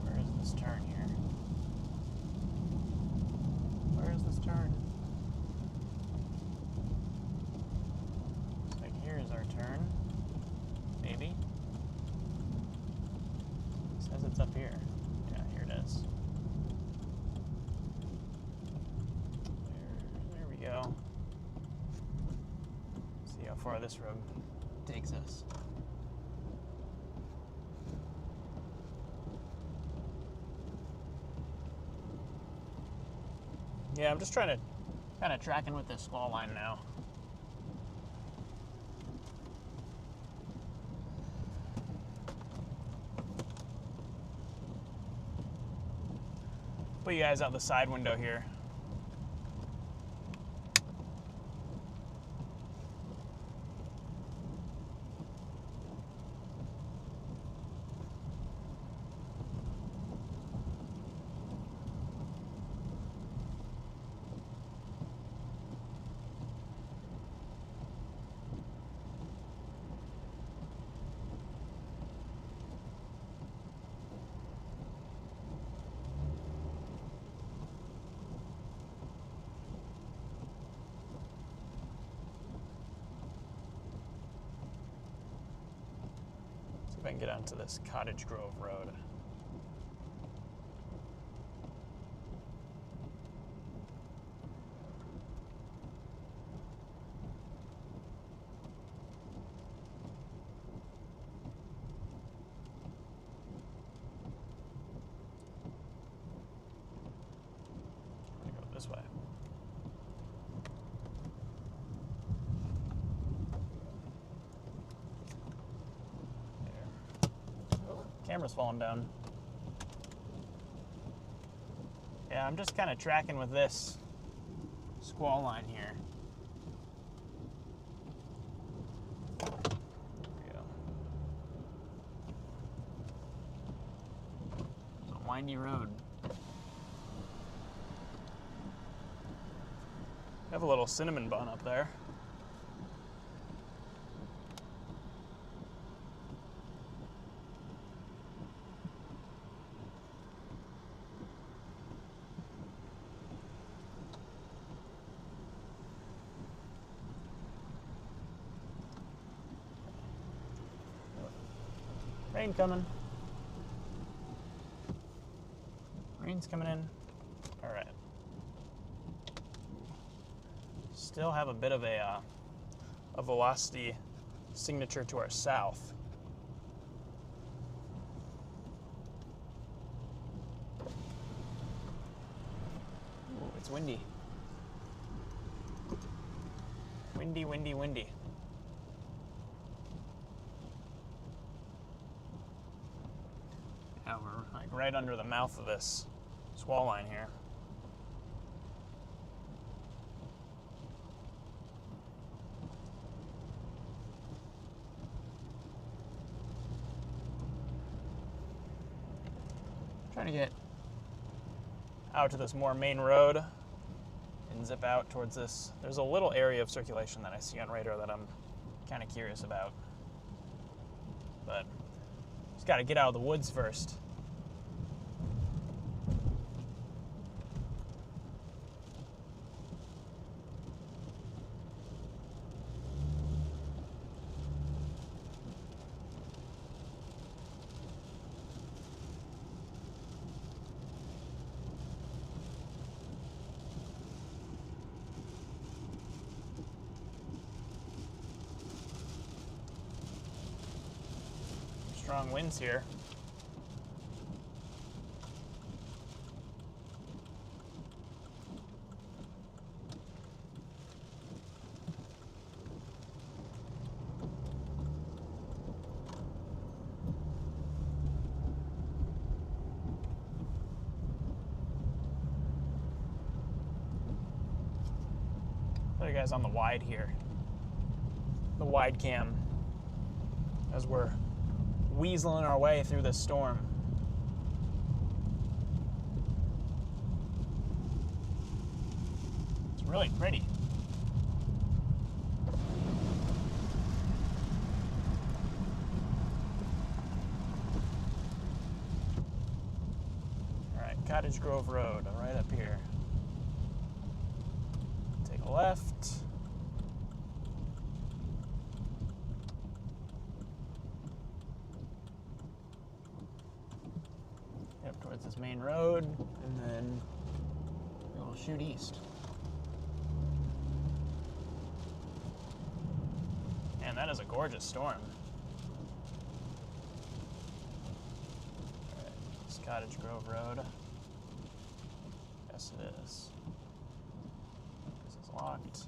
Where is this turn here? Where is this turn? Looks like here is our turn. Maybe. It says it's up here. Yeah, here it is. There we go. See how far this road takes us. Yeah, I'm just trying to kind of tracking with this squall line now. Put you guys out the side window here. See if I can get onto this Cottage Grove Road. I'm gonna go this way. Camera's falling down. Yeah, I'm just kind of tracking with this squall line here. There we go. It's a windy road. Have a little cinnamon bun up there. Rain coming. Rain's coming in. All right. Still have a bit of a velocity signature to our south. Ooh, it's windy. Windy, windy, windy. Yeah, we're like right under the mouth of this squall line here. Trying to get out to this more main road and zip out towards this. There's a little area of circulation that I see on radar that I'm kind of curious about. But just got to get out of the woods first. Strong winds here. Put you guys on the wide here. The wide cam as we're weaseling our way through this storm. really pretty. All right, Cottage Grove Road, right up here. Take a left. Up towards this main road, and then we'll shoot east. Man, that is a gorgeous storm. Alright, it's Cottage Grove Road. Yes, it is. This is locked.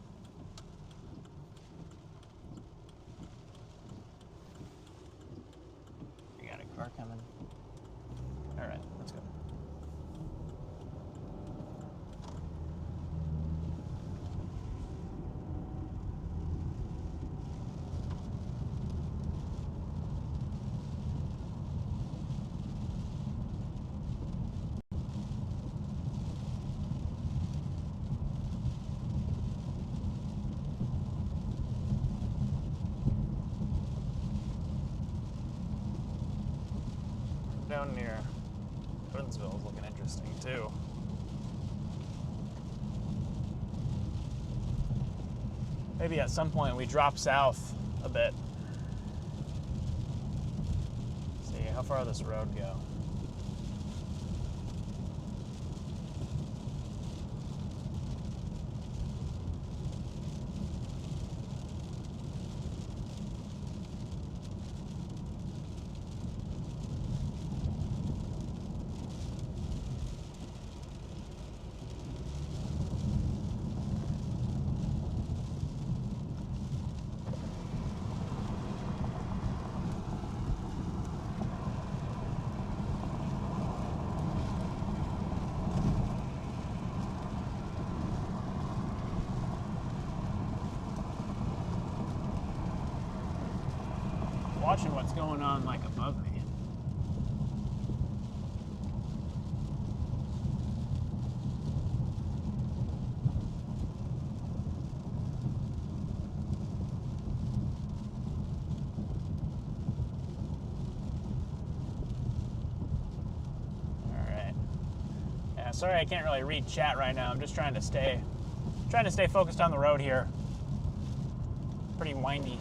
We got a car coming. Alright, let's go. Down near Evansville is looking interesting too. Maybe at some point we drop south a bit. See, how far does this road go? Watching what's going on like above me. All right. Yeah, sorry I can't really read chat right now. I'm just trying to stay focused on the road here. Pretty windy.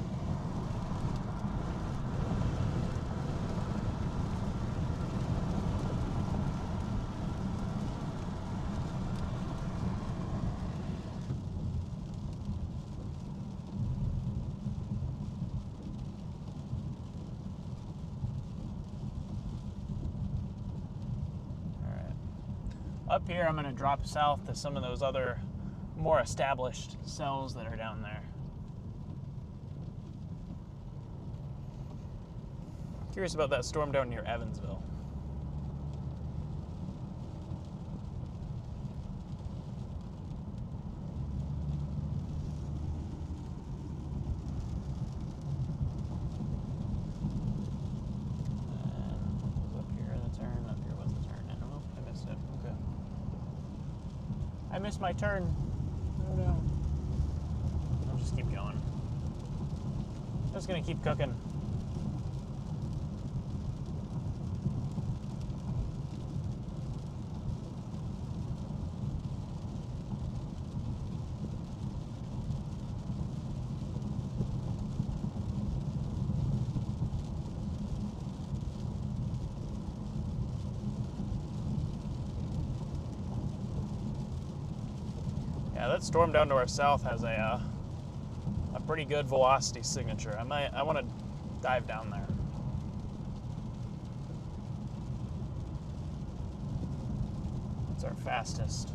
Up here, I'm going to drop south to some of those other more established cells that are down there. Curious about that storm down near Evansville. I missed my turn. Oh no. I'll just keep going. Just gonna keep cooking. Yeah, that storm down to our south has a pretty good velocity signature. I want to dive down there. It's our fastest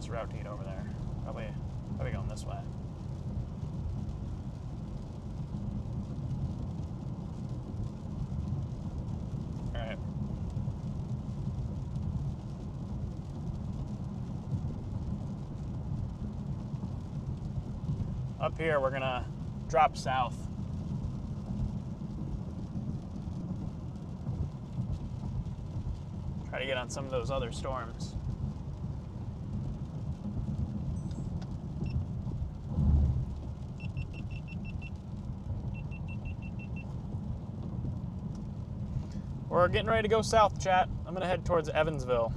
route to get over there. Probably going this way. All right. Up here, we're gonna drop south. Try to get on some of those other storms. We're getting ready to go south, chat. I'm gonna head towards Evansville.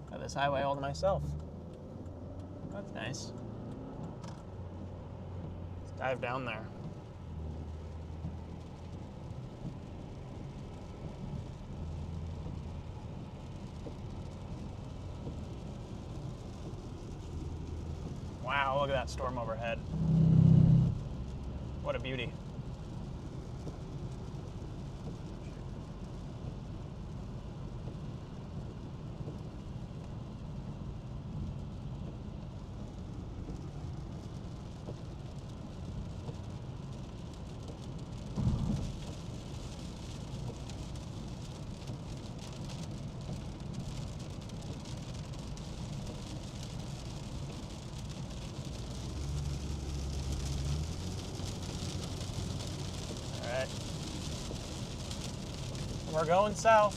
Got this highway all to myself. That's nice. Let's dive down there. Wow, look at that storm overhead. What a beauty. We're going south.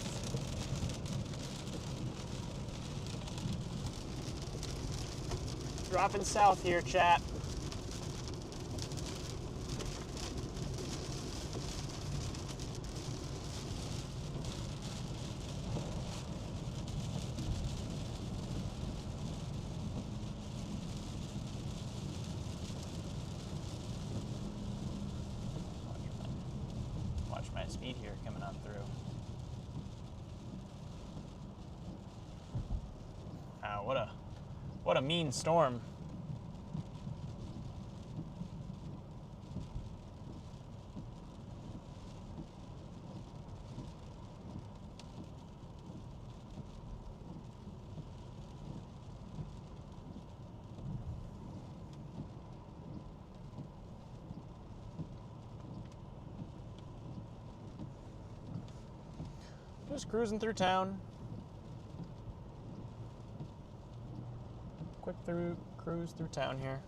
Dropping south here, chat. Watch my speed here coming on through. What a mean storm. Just cruising through town. Quick cruise through town here.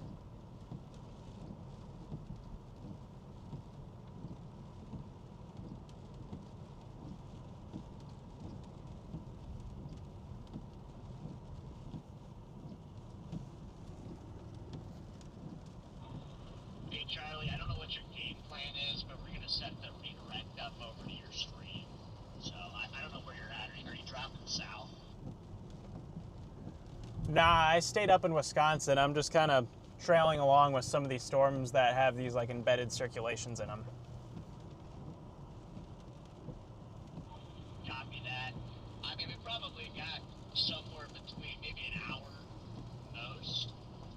Hey Charlie, I don't know what your game plan is, but we're gonna set the redirect up over to your stream. So I don't know where you're at. Are you dropping south? Nah, I stayed up in Wisconsin. I'm just kind of trailing along with some of these storms that have these like embedded circulations in them. Copy that. I mean, we probably got somewhere between maybe an hour most.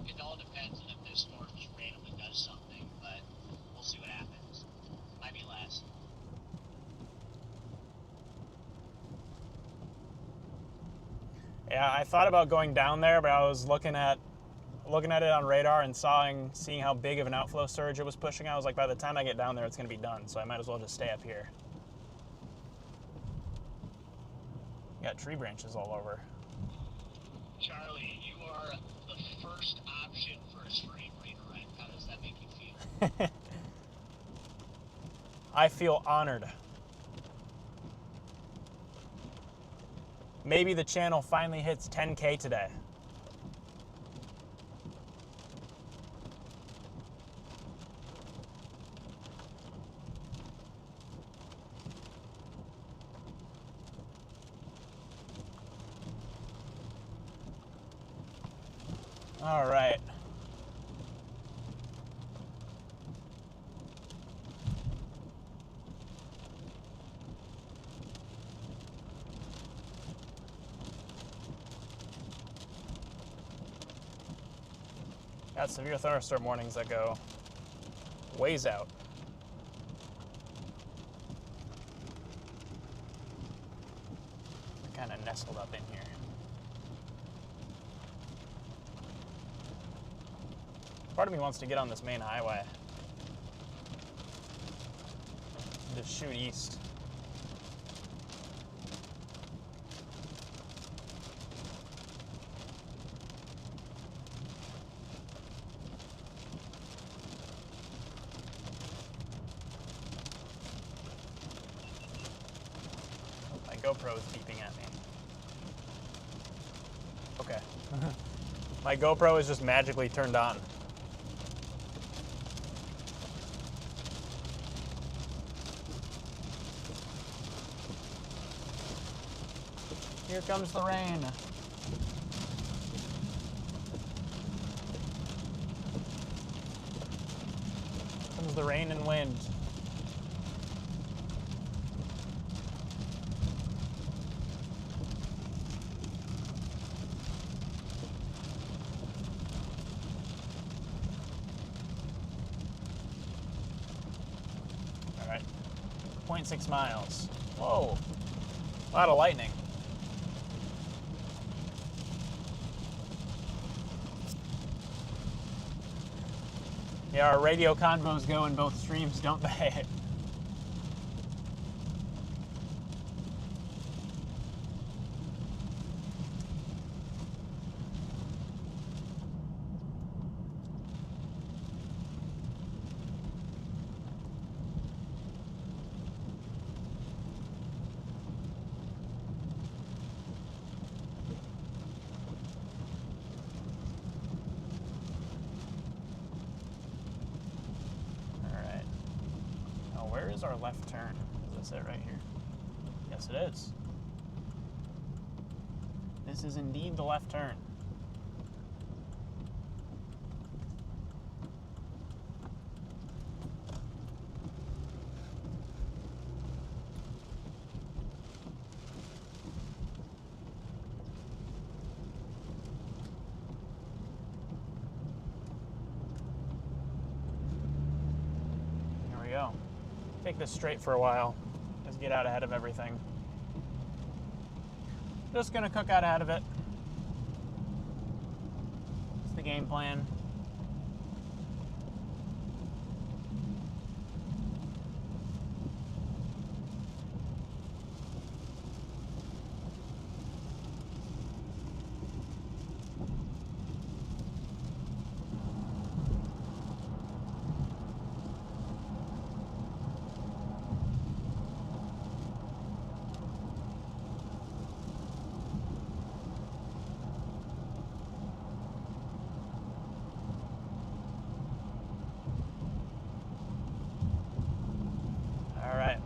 It all depends on if this storm just randomly does something, but we'll see what happens. Might be less. Yeah, I thought about going down there, but I was looking at it on radar and seeing how big of an outflow surge it was pushing. I was like, by the time I get down there, it's going to be done, so I might as well just stay up here. Got tree branches all over. Charlie, you are the first option for a stream redirect. How does that make you feel? I feel honored. Maybe the channel finally hits 10K today. All right. Got severe thunderstorm warnings that go ways out. They're kind of nestled up in here. Part of me wants to get on this main highway. Just shoot east. GoPro's beeping at me. Okay. My GoPro is just magically turned on. Here comes the rain. Comes the rain and wind. All right, 0.6 miles. Whoa, a lot of lightning. Yeah, our radio convos go in both streams, don't they? Where is our left turn? Is this it right here? Yes, it is. This is indeed the left turn. There we go. Take this straight for a while. Just get out ahead of everything. Just gonna cook out ahead of it. It's the game plan.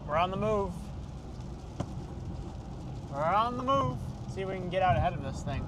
We're on the move. We're on the move. See if we can get out ahead of this thing.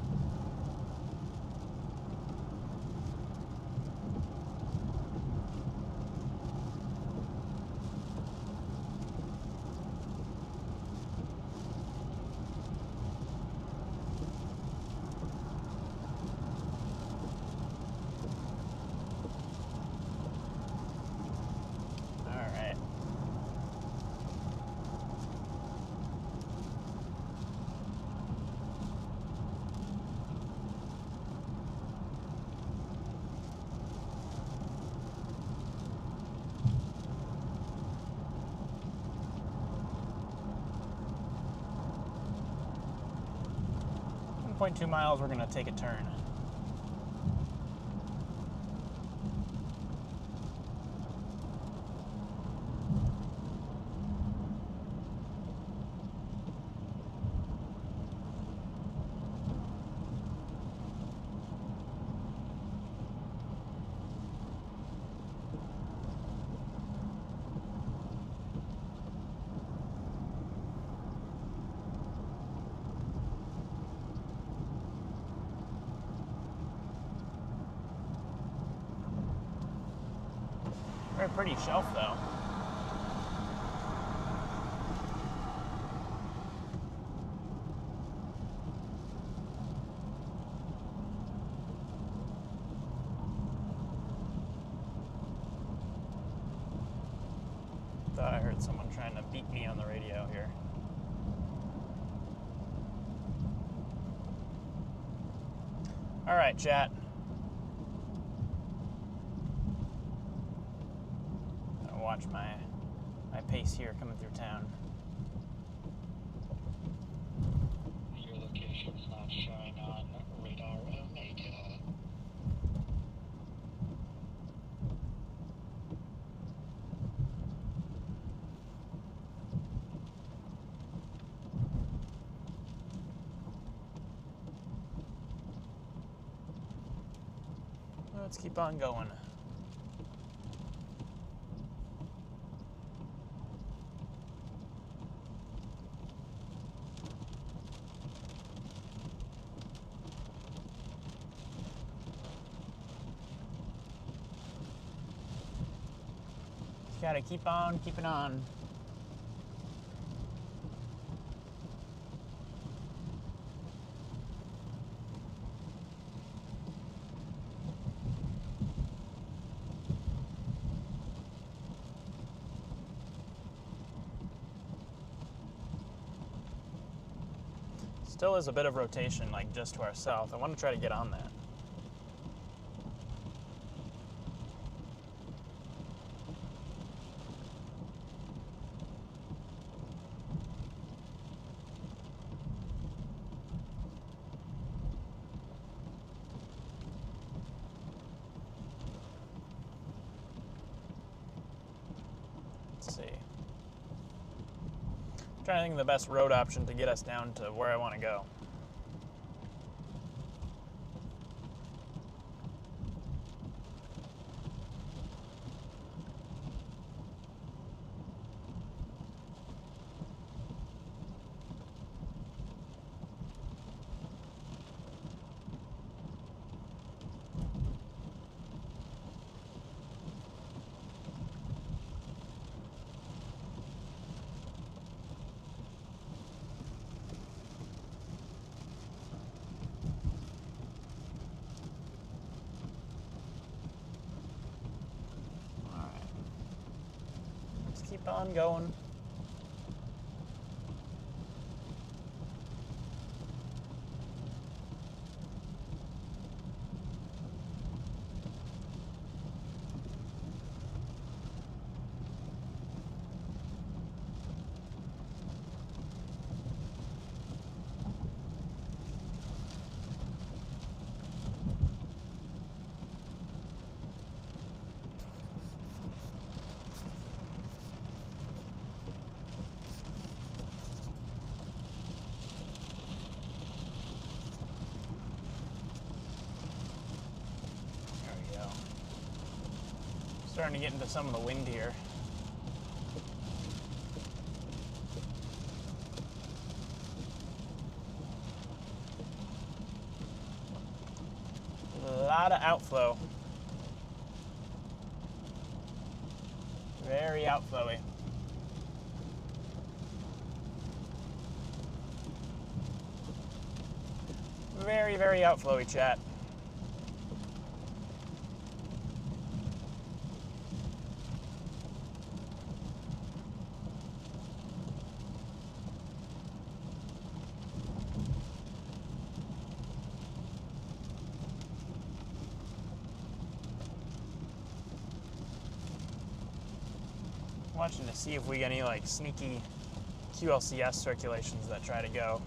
.2 miles, we're gonna take a turn. Very pretty shelf, though. Thought I heard someone trying to beat me on the radio here. All right, chat. Watch my pace here coming through town. Your location's not showing on radar Omega. Let's keep on going. Just gotta keep on keeping on. Still is a bit of rotation, like just to our south. I want to try to get on that. Let's see. Trying to think of the best road option to get us down to where I want to go. Keep on going. Starting to get into some of the wind here. A lot of outflow. Very outflowy. Very, very outflowy, chat. Watching to see if we get any like sneaky QLCS circulations that try to go.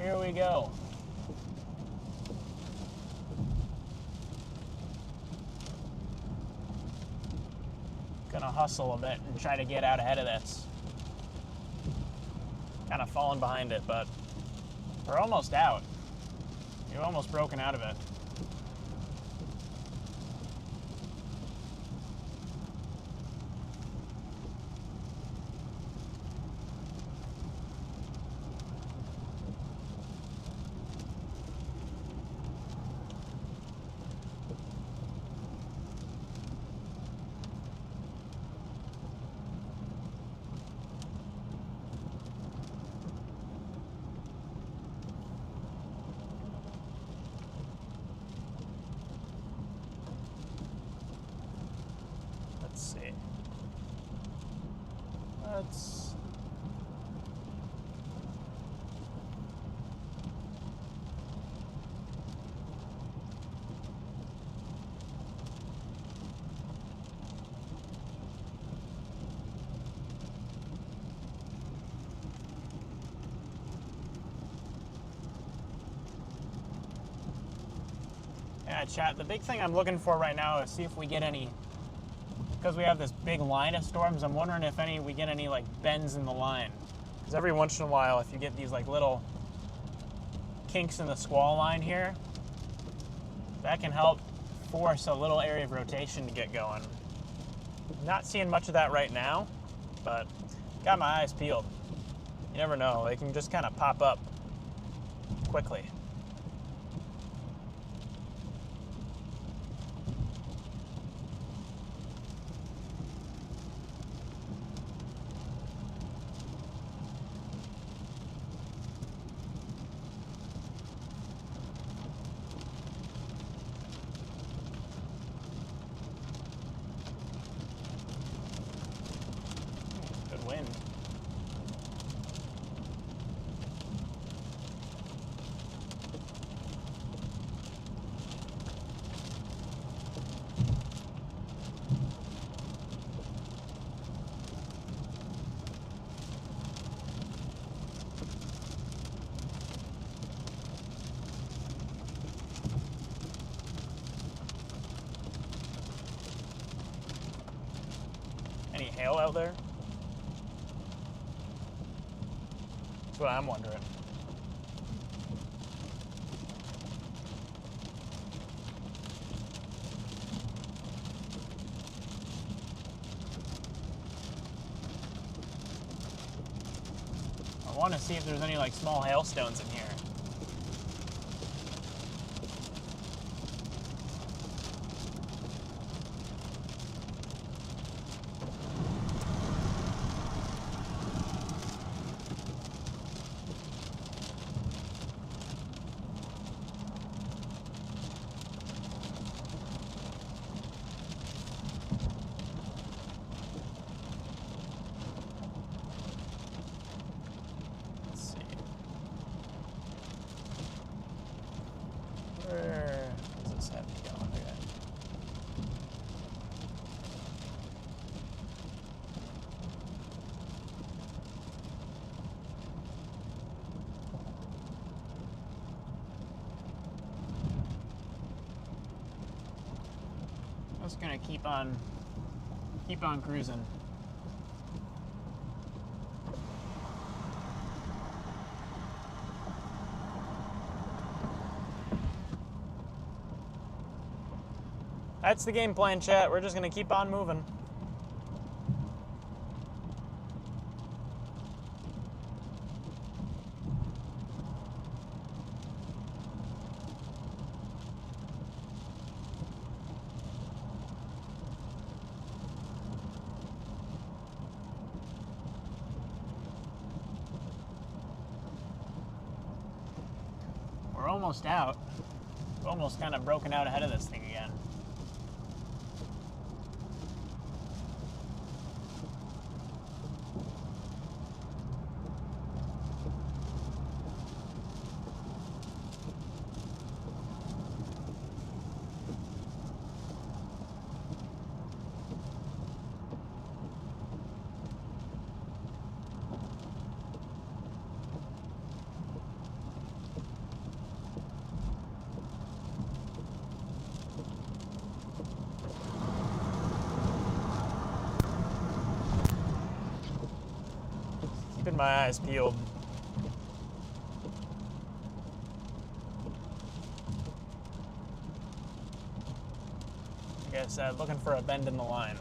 Here we go. Gonna hustle a bit and try to get out ahead of this. Kind of falling behind it, but we're almost out. You've almost broken out of it. Let's... Yeah, chat, the big thing I'm looking for right now is see if we get any, because we have this big line of storms, I'm wondering if we get any like bends in the line. Because every once in a while, if you get these like little kinks in the squall line here, that can help force a little area of rotation to get going. Not seeing much of that right now, but got my eyes peeled. You never know, they can just kind of pop up quickly. Good wind. Any hail out there? That's what I'm wondering. I want to see if there's any like small hailstones in here. Where does this have to go? Okay. I'm just gonna keep on cruising. That's the game plan, chat. We're just going to keep on moving. We're almost out. We've almost kind of broken out ahead of this thing again. Keeping my eyes peeled. Like I said, looking for a bend in the line.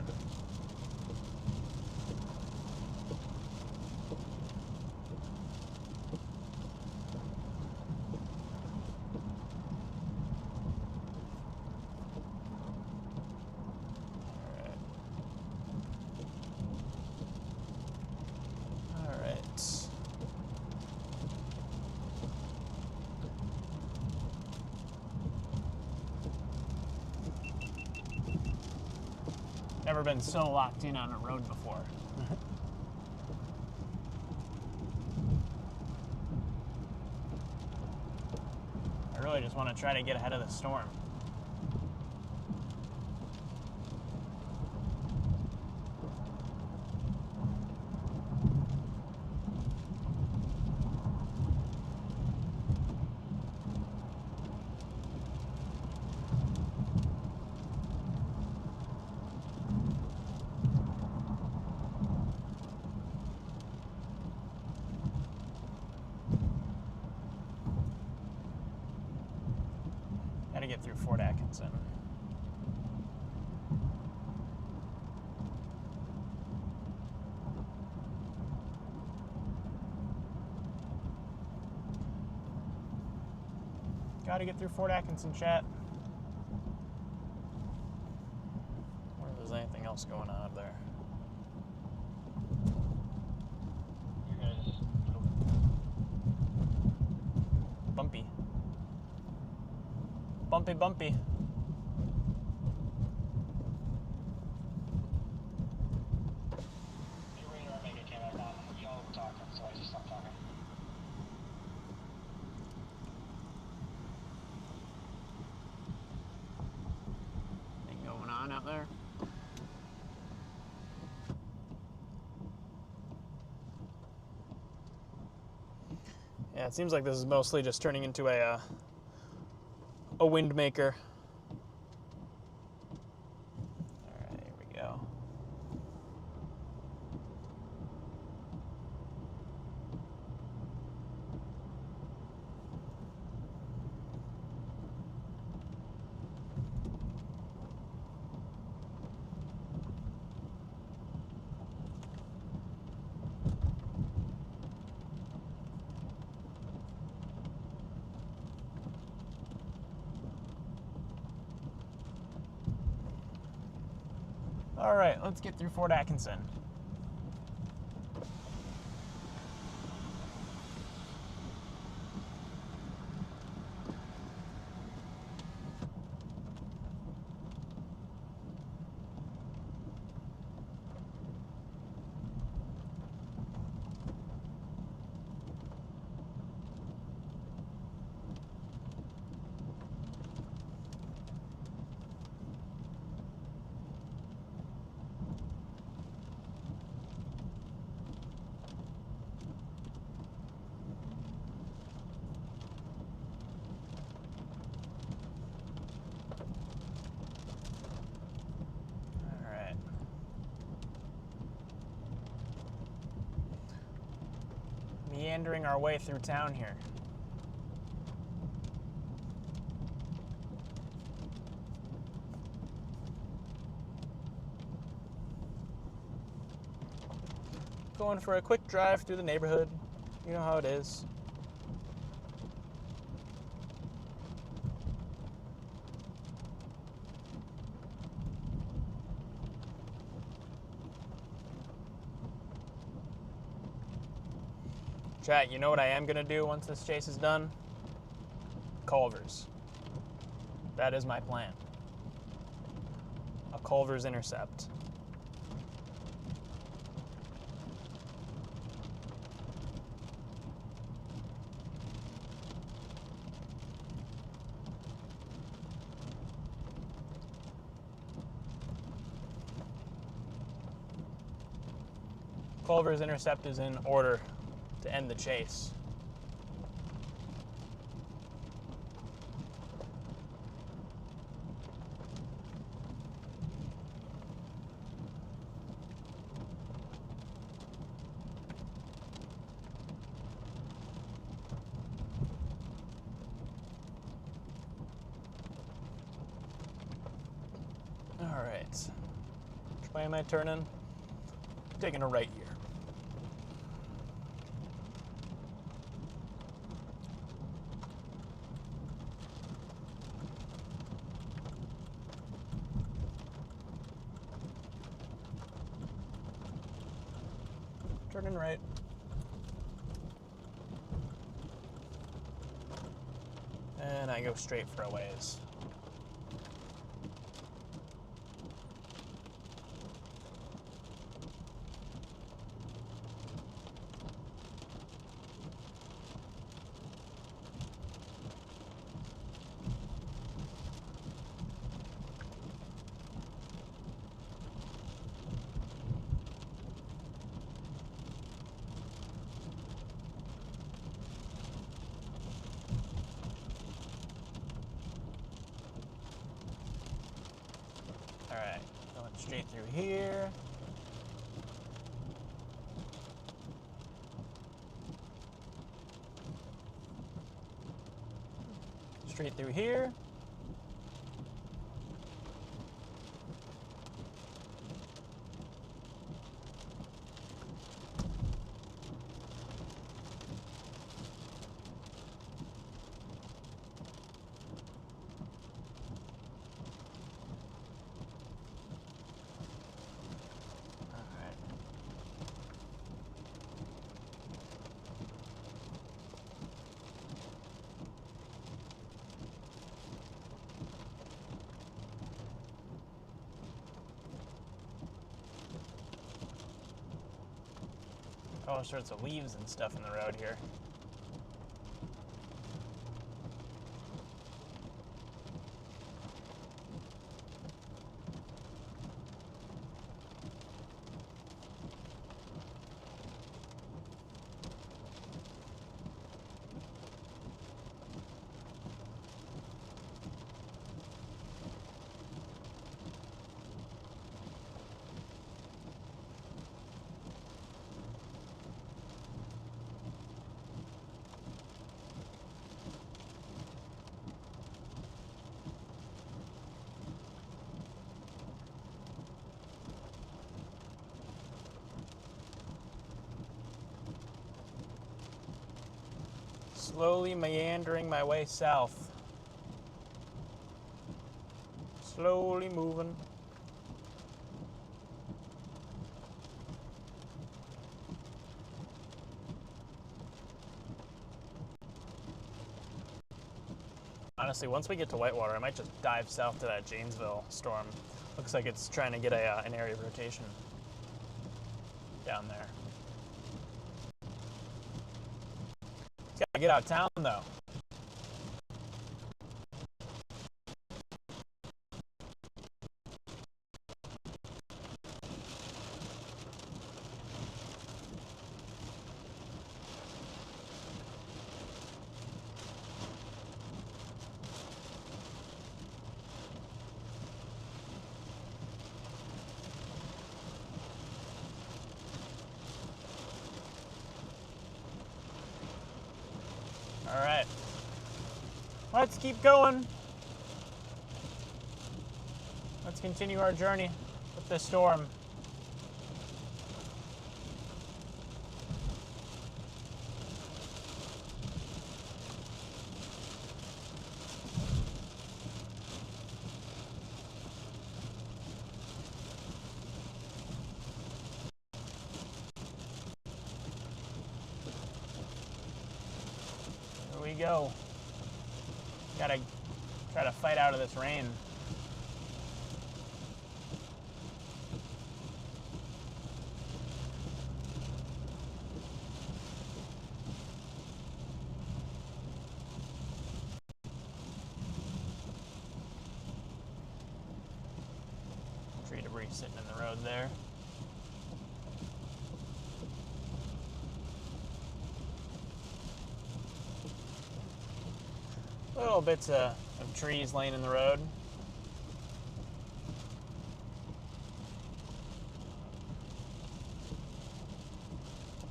Never been so locked in on a road before. really just want to try to get ahead of the storm. Got to get through Fort Atkinson. Got to get through Fort Atkinson, chat. I wonder if there's anything else going on up there. Bumpy. Bumpy, bumpy. Your radar mega came back on. Y'all were talking, so I just stopped talking. Anything going on out there? Yeah, it seems like this is mostly just turning into a wind maker. All right, here we go. All right, let's get through Fort Atkinson. Meandering our way through town here. Going for a quick drive through the neighborhood. You know how it is. Chat, you know what I am going to do once this chase is done? Culver's. That is my plan. A Culver's intercept. Culver's intercept is in order to end the chase. All right. Which way am I turning? Taking a right here. Turning right. And I go straight for a ways. Straight through here. Straight through here. All sorts of leaves and stuff in the road here. Slowly meandering my way south. Slowly moving. Honestly, once we get to Whitewater, I might just dive south to that Janesville storm. Looks like it's trying to get an area of rotation down there. Gotta get out of town, though. All right, let's keep going. Let's continue our journey with this storm. Go. Gotta try to fight out of this rain. Tree debris sitting in the road there. Little bits of trees laying in the road.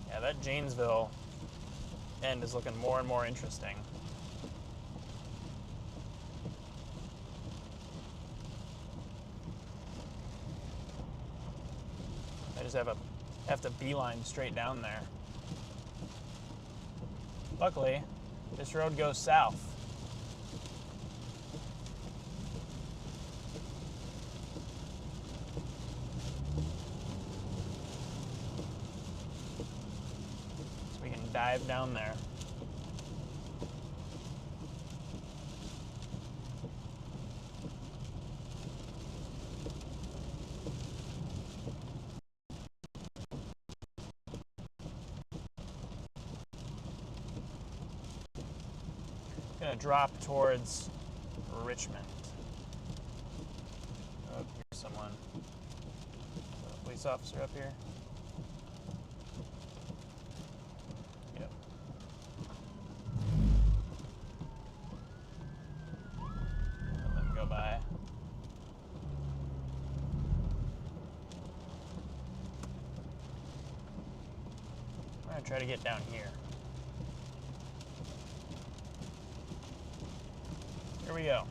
Yeah, that Janesville end is looking more and more interesting. I just have to beeline straight down there. Luckily, this road goes south. Dive down there. Gonna drop towards Richmond. Oh, here's someone. A police officer up here. I try to get down here. Here we go.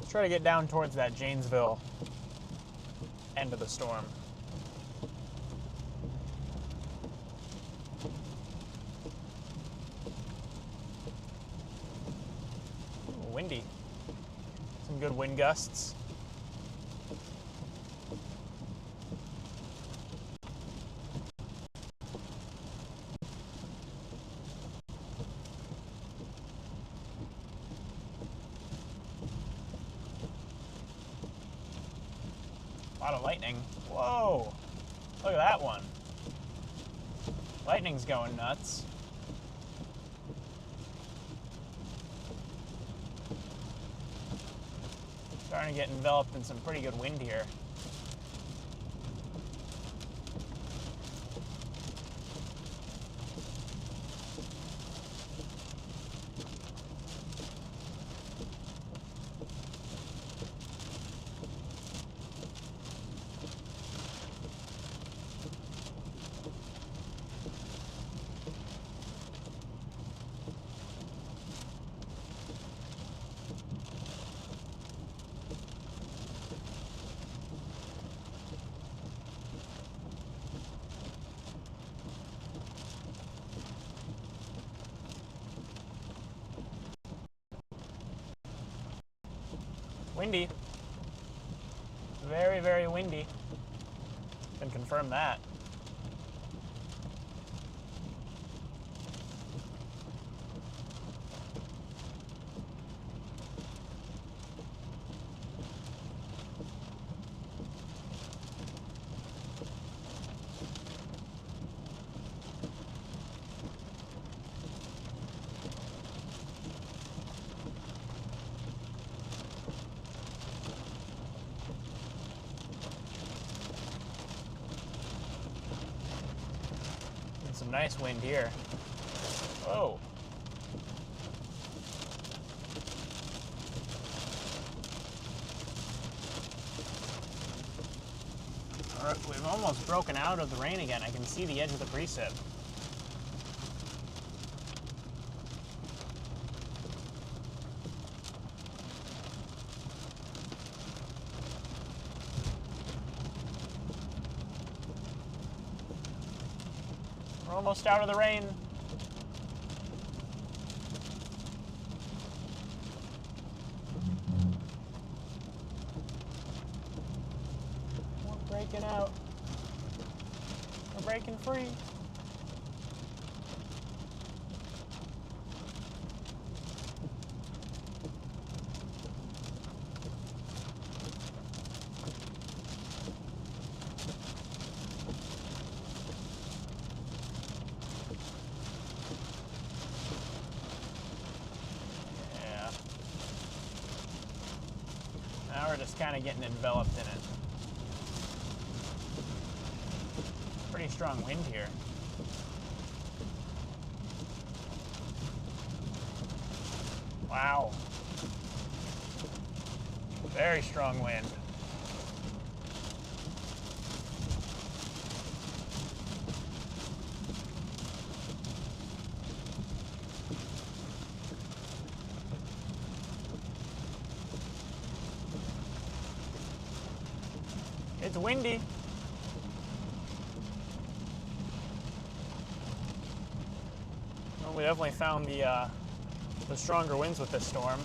Let's try to get down towards that Janesville end of the storm. Ooh, windy. Some good wind gusts. A lot of lightning. Whoa! Look at that one. Lightning's going nuts. Starting to get enveloped in some pretty good wind here. Windy. Very, very windy. Can confirm that. Some nice wind here. Whoa. All right, we've almost broken out of the rain again. I can see the edge of the precip. We're almost out of the rain. We're breaking out. We're breaking free. Now we're just kind of getting enveloped in it. Pretty strong wind here. Wow. Very strong wind. It's windy. Well, we definitely found the stronger winds with this storm.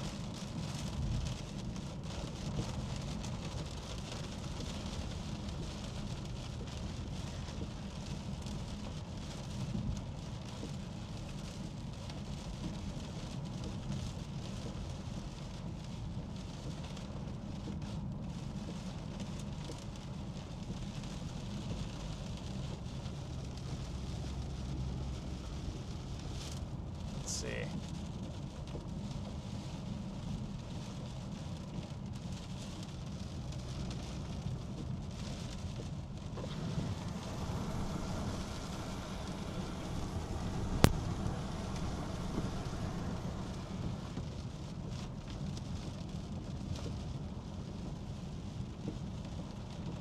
See.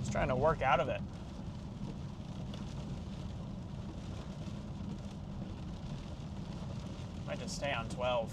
Just trying to work out of it. might just stay on 12.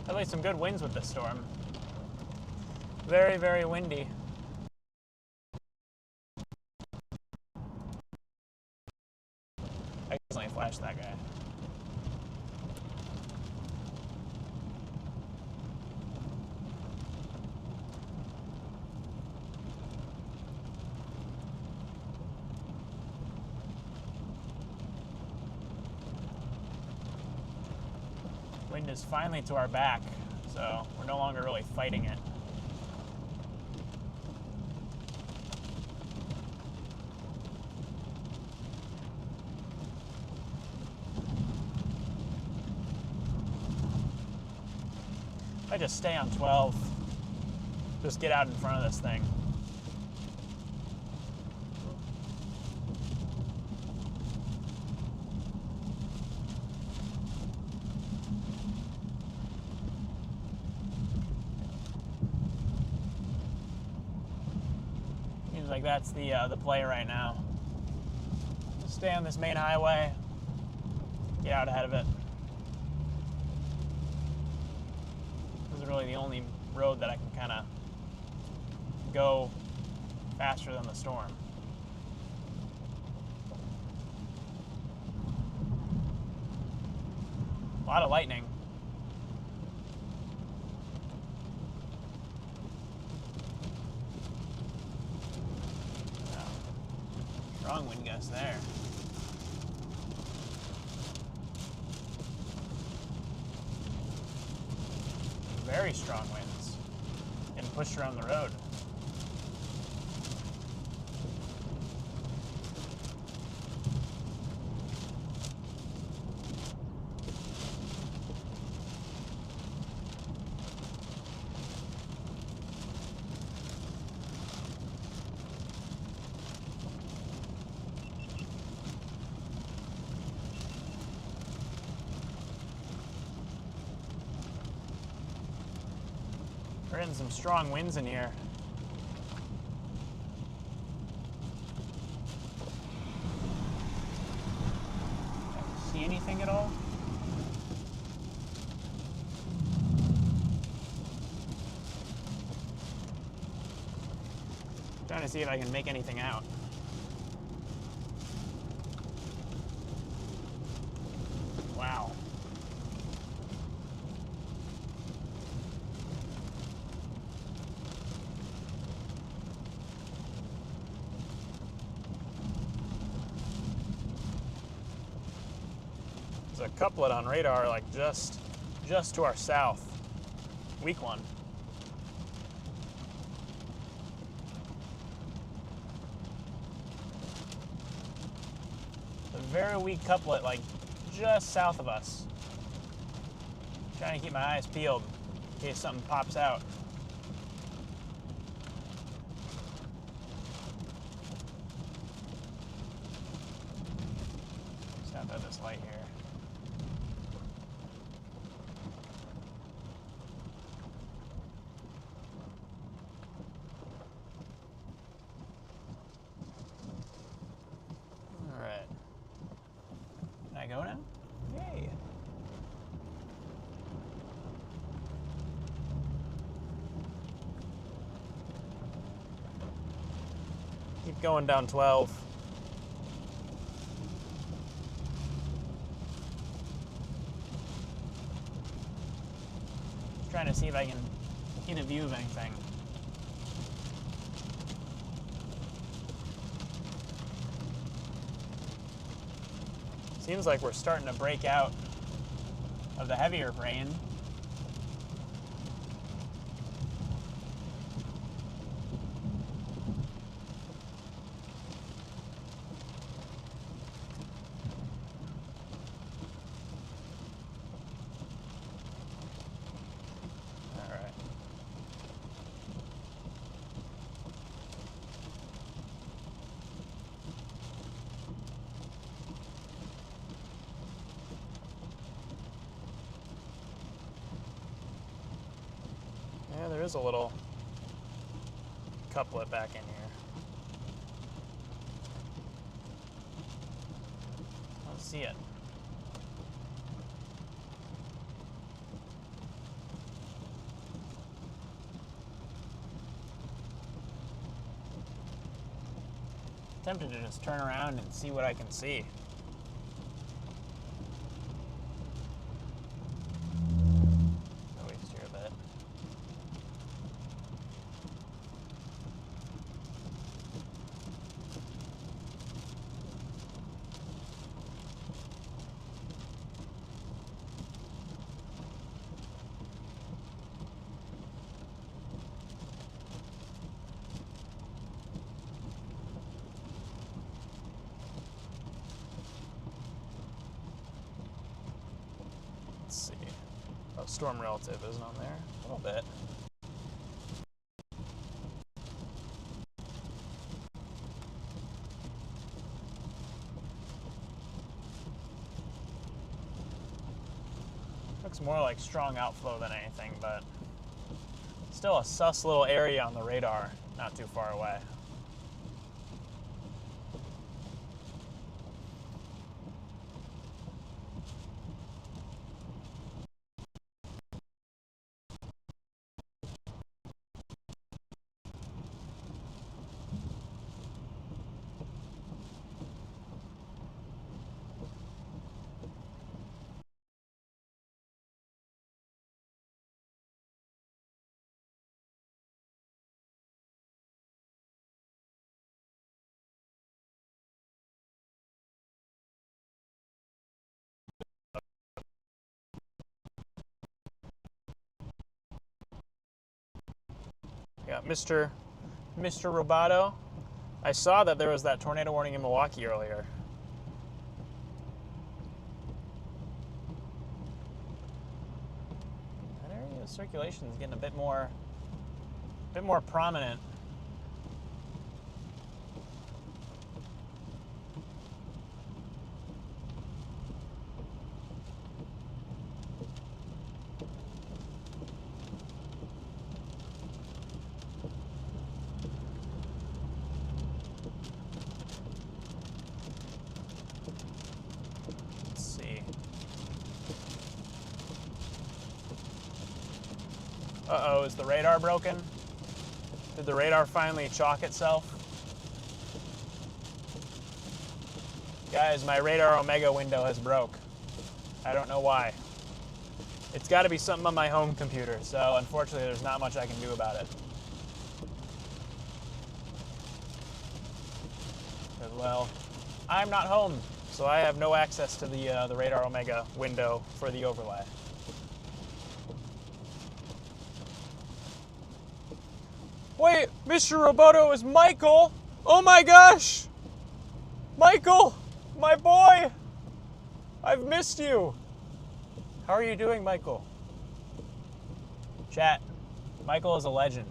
At least some good winds with this storm. Very, very windy. I accidentally flashed that guy. Wind is finally to our back, so we're no longer really fighting it. If I just stay on 12, just get out in front of this thing. Like that's the play right now. Just stay on this main highway, get out ahead of it. This is really the only road that I can kind of go faster than the storm. A lot of lightning. Strong wind gusts there. Very strong winds. Getting pushed around the road. We're getting some strong winds in here. See anything at all? Trying to see if I can make anything out. Wow. A couplet on radar, like just to our south. Weak one. A very weak couplet, like just south of us. Trying to keep my eyes peeled in case something pops out. Just have to have this light here. I go now? Yay. Keep going down 12. Just trying to see if I can get a view of anything. Seems like we're starting to break out of the heavier rain. there is a little couplet back in here. I don't see it. Tempted to just turn around and see what I can see. Oh, we steer a bit. Let's see. Oh, storm relative isn't on there. A little bit. Looks more like strong outflow than anything, but still a sus little area on the radar, not too far away. Yeah, Mr. Roboto. I saw that there was that tornado warning in Milwaukee earlier. That area of circulation is getting a bit more prominent. Uh-oh, is the radar broken? Did the radar finally chalk itself? Guys, my radar Omega window has broke. I don't know why. It's got to be something on my home computer, so unfortunately there's not much I can do about it. Because, well, I'm not home, so I have no access to the radar Omega window for the overlay. Wait, Mr. Roboto is Michael! Oh my gosh! Michael! My boy! I've missed you! How are you doing, Michael? Chat, Michael is a legend.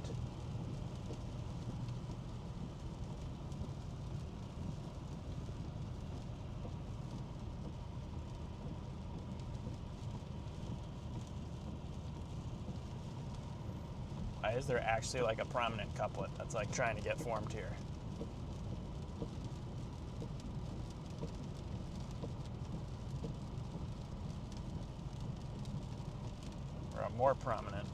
Why is there actually like a prominent couplet that's like trying to get formed here? Or a more prominent.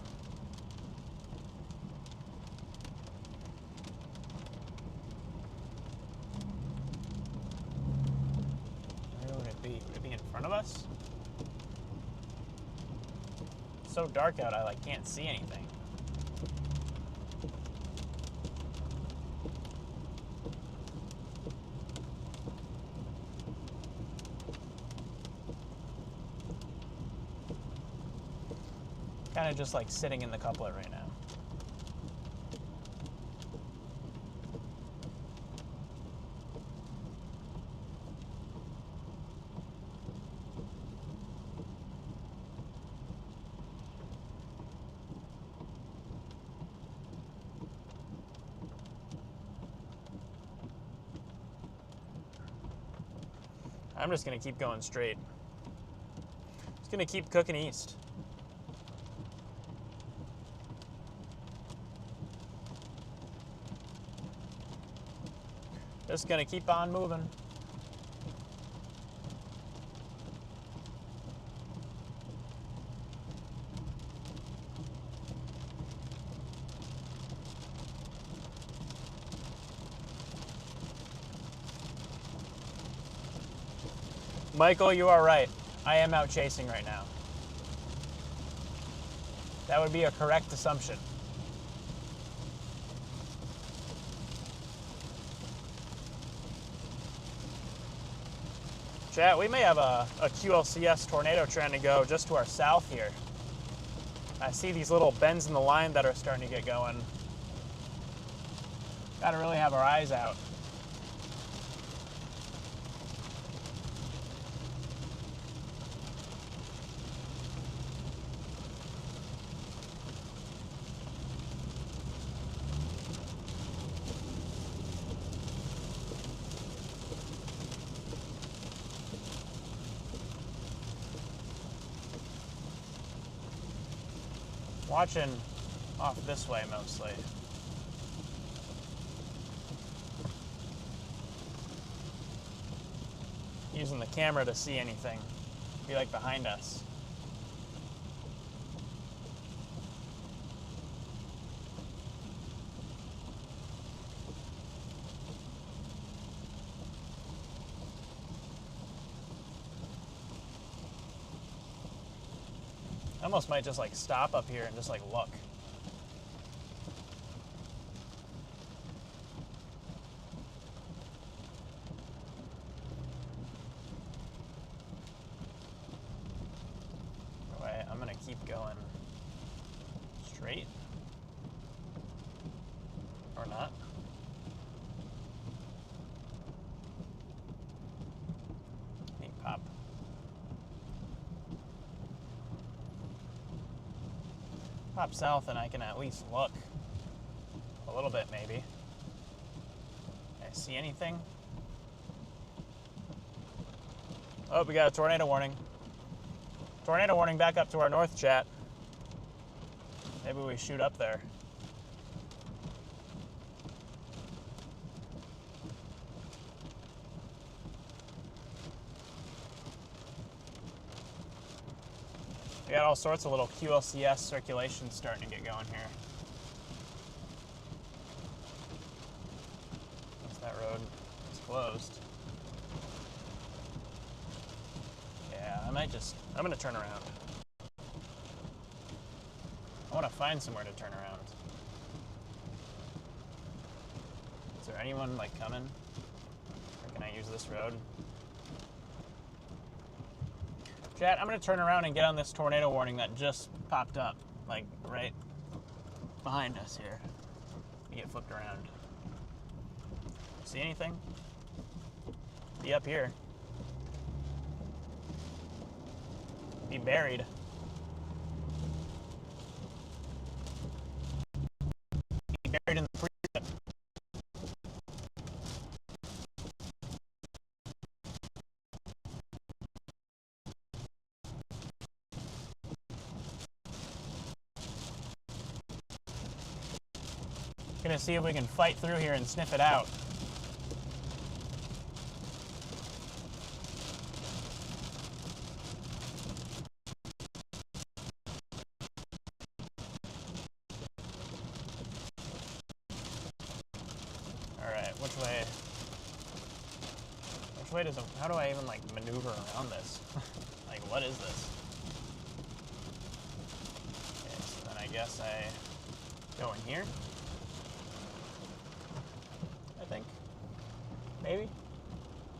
Where would it be? Would it be in front of us? It's so dark out, I like can't see anything. Kind of just like sitting in the couplet right now. I'm just gonna keep going straight. Just gonna keep cooking east. Just gonna keep on moving. Michael, you are right. I am out chasing right now. That would be a correct assumption. Chat, we may have a QLCS tornado trying to go just to our south here. I see these little bends in the line that are starting to get going. Gotta really have our eyes out. Watching off this way mostly. Using the camera to see anything. Be like behind us. I almost might just like stop up here and just like look. Anyway, I'm gonna keep going straight. Or not. Neat pop. Pop south and I can at least look a little bit maybe. Can I see anything? Oh, we got a tornado warning. Tornado warning back up to our north, chat. Maybe we shoot up there. We got all sorts of little QLCS circulations starting to get going here. What's that road? It's closed. Yeah, I'm gonna turn around. I wanna find somewhere to turn around. Is there anyone like coming? Or can I use this road? Chat, I'm going to turn around and get on this tornado warning that just popped up, like right behind us here. We get flipped around. See anything? Be up here. Be buried. Be buried in the precip. Gonna see if we can fight through here and sniff it out. Alright, which way? Which way does it, how do I even like maneuver around this? Like, what is this? Okay, so then I guess I go in here. I think. Maybe?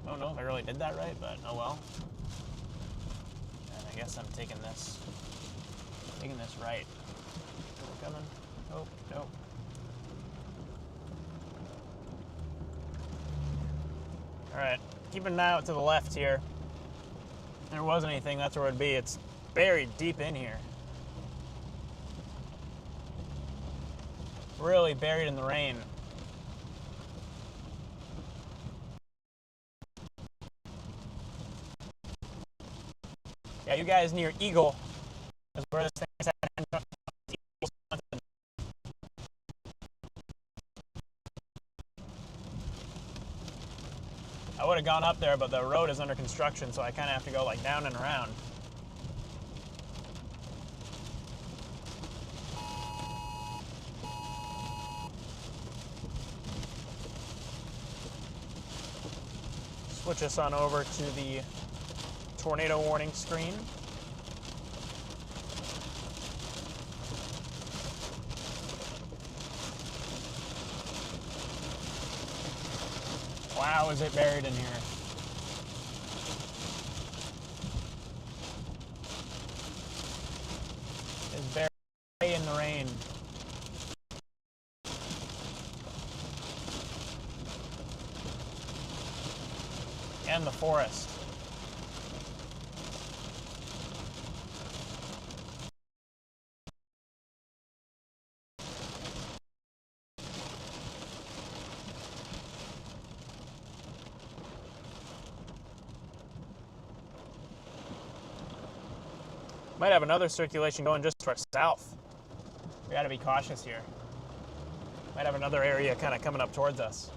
I don't know if I really did that right, but oh well. And I guess I'm taking this right. Is it coming? Oh, nope. Alright, keep an eye out to the left here. If there was anything, that's where it'd be. It's buried deep in here. Really buried in the rain. Yeah, you guys near Eagle is where this thing is at. gone up there, but the road is under construction, so I kind of have to go like down and around. Switch us on over to the tornado warning screen. Wow, is it buried in here? It's buried in the rain. And the forest. Might have another circulation going just to our south. We gotta be cautious here. Might have another area kind of coming up towards us.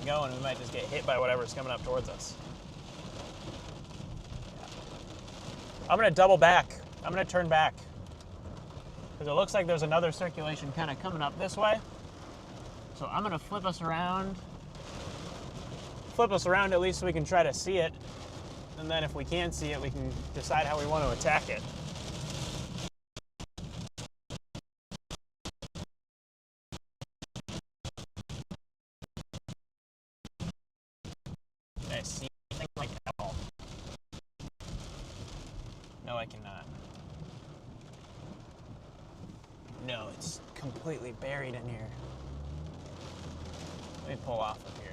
Going, we might just get hit by whatever's coming up towards us. I'm gonna double back. I'm gonna turn back. Because it looks like there's another circulation kind of coming up this way. So I'm gonna flip us around. Flip us around at least so we can try to see it. And then if we can't see it, we can decide how we want to attack it. Can I see anything like that at all? No, I cannot. No, it's completely buried in here. Let me pull off of here.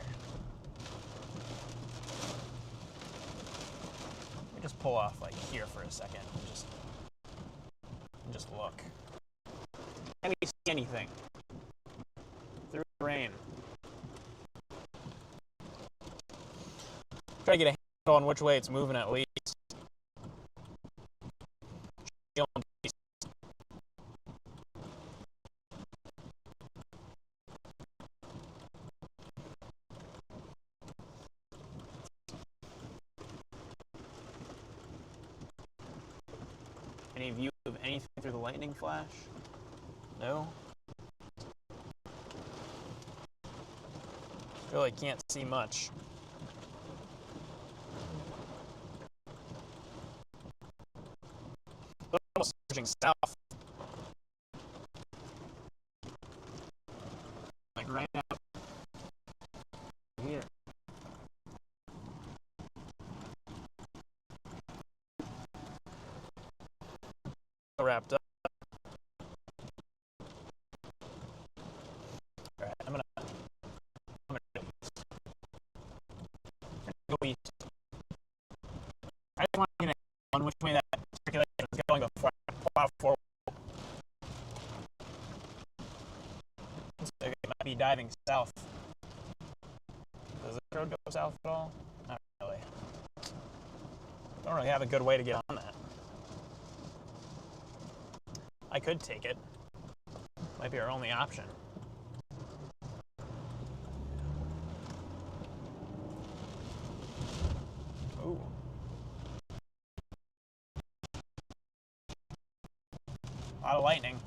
Let me just pull off like here for a second and just look. Can we see anything through the rain? Try to get a handle on which way it's moving at least. Any view of anything through the lightning flash? No? Really can't see much. Almost surging south. Like right out here. Wrapped up. Alright, I'm gonna go east. I just want to get on which way that circulation is going before I plow forward. Looks like it might be diving south. Does this road go south at all? Not really. Don't really have a good way to get on that. I could take it. Might be our only option. Ooh. A lot of lightning.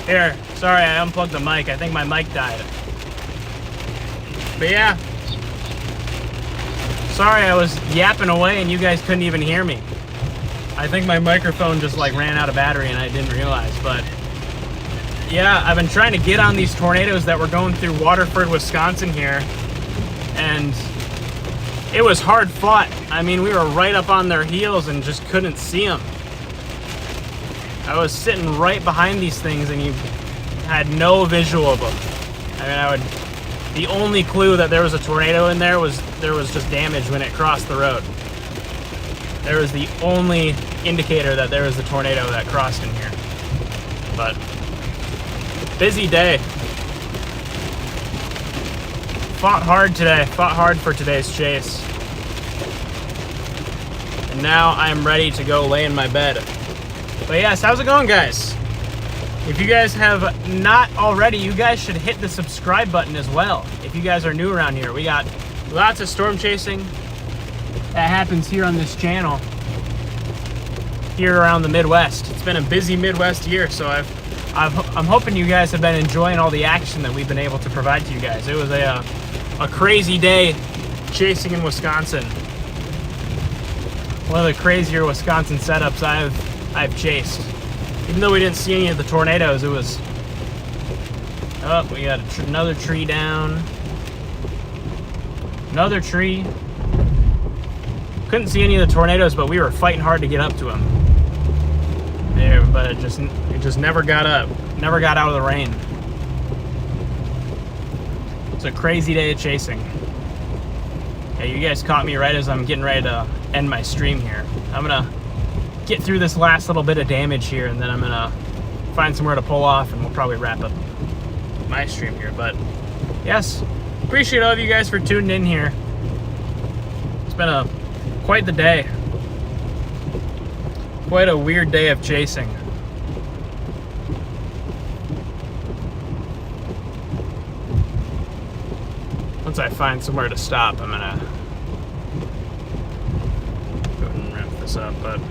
Here, sorry, I unplugged the mic. I think my mic died. But yeah. Sorry, I was yapping away and you guys couldn't even hear me. I think my microphone just like ran out of battery and I didn't realize, but yeah, I've been trying to get on these tornadoes that were going through Waterford, Wisconsin here, and it was hard fought. I mean, we were right up on their heels and just couldn't see them. I was sitting right behind these things and you had no visual of them. I mean, the only clue that there was a tornado in there was just damage when it crossed the road. There was the only indicator that there was a tornado that crossed in here. But busy day. Fought hard today. Fought hard for today's chase. And now I'm ready to go lay in my bed. But yes, how's it going, guys? If you guys have not already, you guys should hit the subscribe button as well. If you guys are new around here, we got lots of storm chasing that happens here on this channel, here around the Midwest. It's been a busy Midwest year, so I'm hoping you guys have been enjoying all the action that we've been able to provide to you guys. It was a crazy day chasing in Wisconsin. One of the crazier Wisconsin setups I've chased. Even though we didn't see any of the tornadoes, it was... Oh, we got another tree down. Another tree. Couldn't see any of the tornadoes, but we were fighting hard to get up to them. There, but it just never got up. Never got out of the rain. It's a crazy day of chasing. Yeah, you guys caught me right as I'm getting ready to end my stream here. I'm gonna get through this last little bit of damage here, and then I'm gonna find somewhere to pull off, and we'll probably wrap up my stream here. But yes, appreciate all of you guys for tuning in here. It's been quite the day. Quite a weird day of chasing. Once I find somewhere to stop, I'm gonna go ahead and wrap this up. But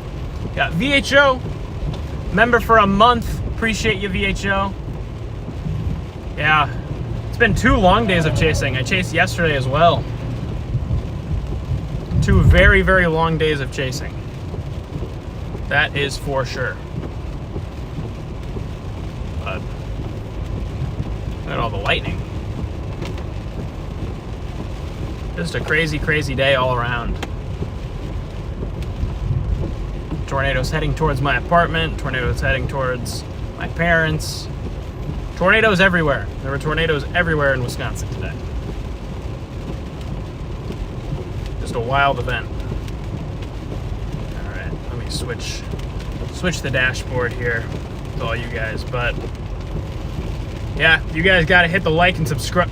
yeah, VHO, member for a month. Appreciate you, VHO. Yeah, it's been 2 long days of chasing. I chased yesterday as well. 2 very, very long days of chasing. That is for sure. But look at all the lightning. Just a crazy, crazy day all around. Tornadoes heading towards my apartment. Tornadoes heading towards my parents. Tornadoes everywhere. There were tornadoes everywhere in Wisconsin today. Just a wild event. All right, let me switch the dashboard here with all you guys. But yeah, you guys got to hit the like and subscribe.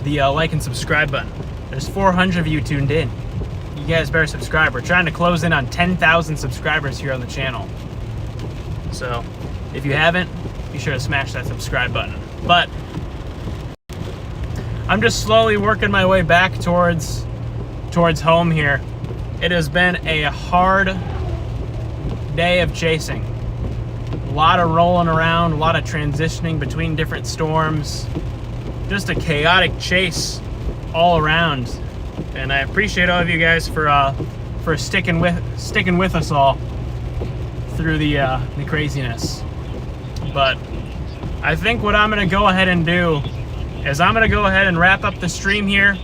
Like and subscribe button. There's 400 of you tuned in. You guys better subscribe. We're trying to close in on 10,000 subscribers here on the channel. So if you haven't, be sure to smash that subscribe button. But I'm just slowly working my way back towards home here. It has been a hard day of chasing. A lot of rolling around, a lot of transitioning between different storms. Just a chaotic chase all around. And I appreciate all of you guys for sticking with us all through the craziness. But I think what I'm gonna go ahead and do is I'm gonna go ahead and wrap up the stream here.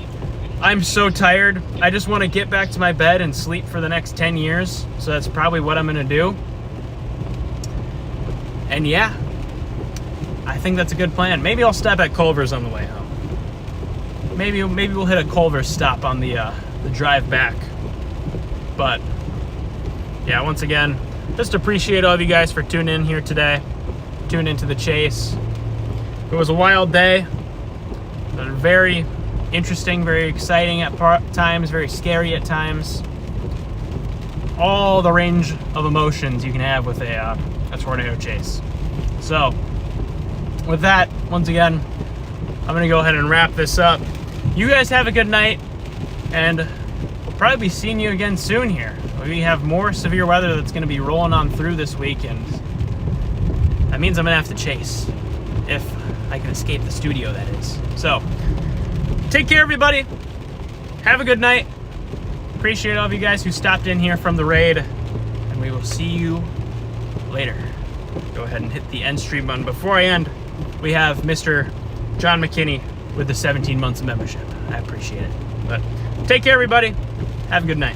I'm so tired. I just want to get back to my bed and sleep for the next 10 years. So that's probably what I'm gonna do. And yeah, I think that's a good plan. Maybe I'll stop at Culver's on the way home. Maybe we'll hit a Culver's stop on the drive back. But yeah, once again, just appreciate all of you guys for tuning in here today. Tune into the chase. It was a wild day, but very interesting, very exciting at times, very scary at times. All the range of emotions you can have with a tornado chase. So with that, once again, I'm gonna go ahead and wrap this up. You guys have a good night, and we'll probably be seeing you again soon here. We have more severe weather that's gonna be rolling on through this weekend. That means I'm gonna have to chase. if I can escape the studio, that is. So, take care, everybody. Have a good night. Appreciate all of you guys who stopped in here from the raid, and we will see you later. Go ahead and hit the end stream button. Before I end, we have Mr. John McKinney with the 17 months of membership. I appreciate it. But take care, everybody. Have a good night.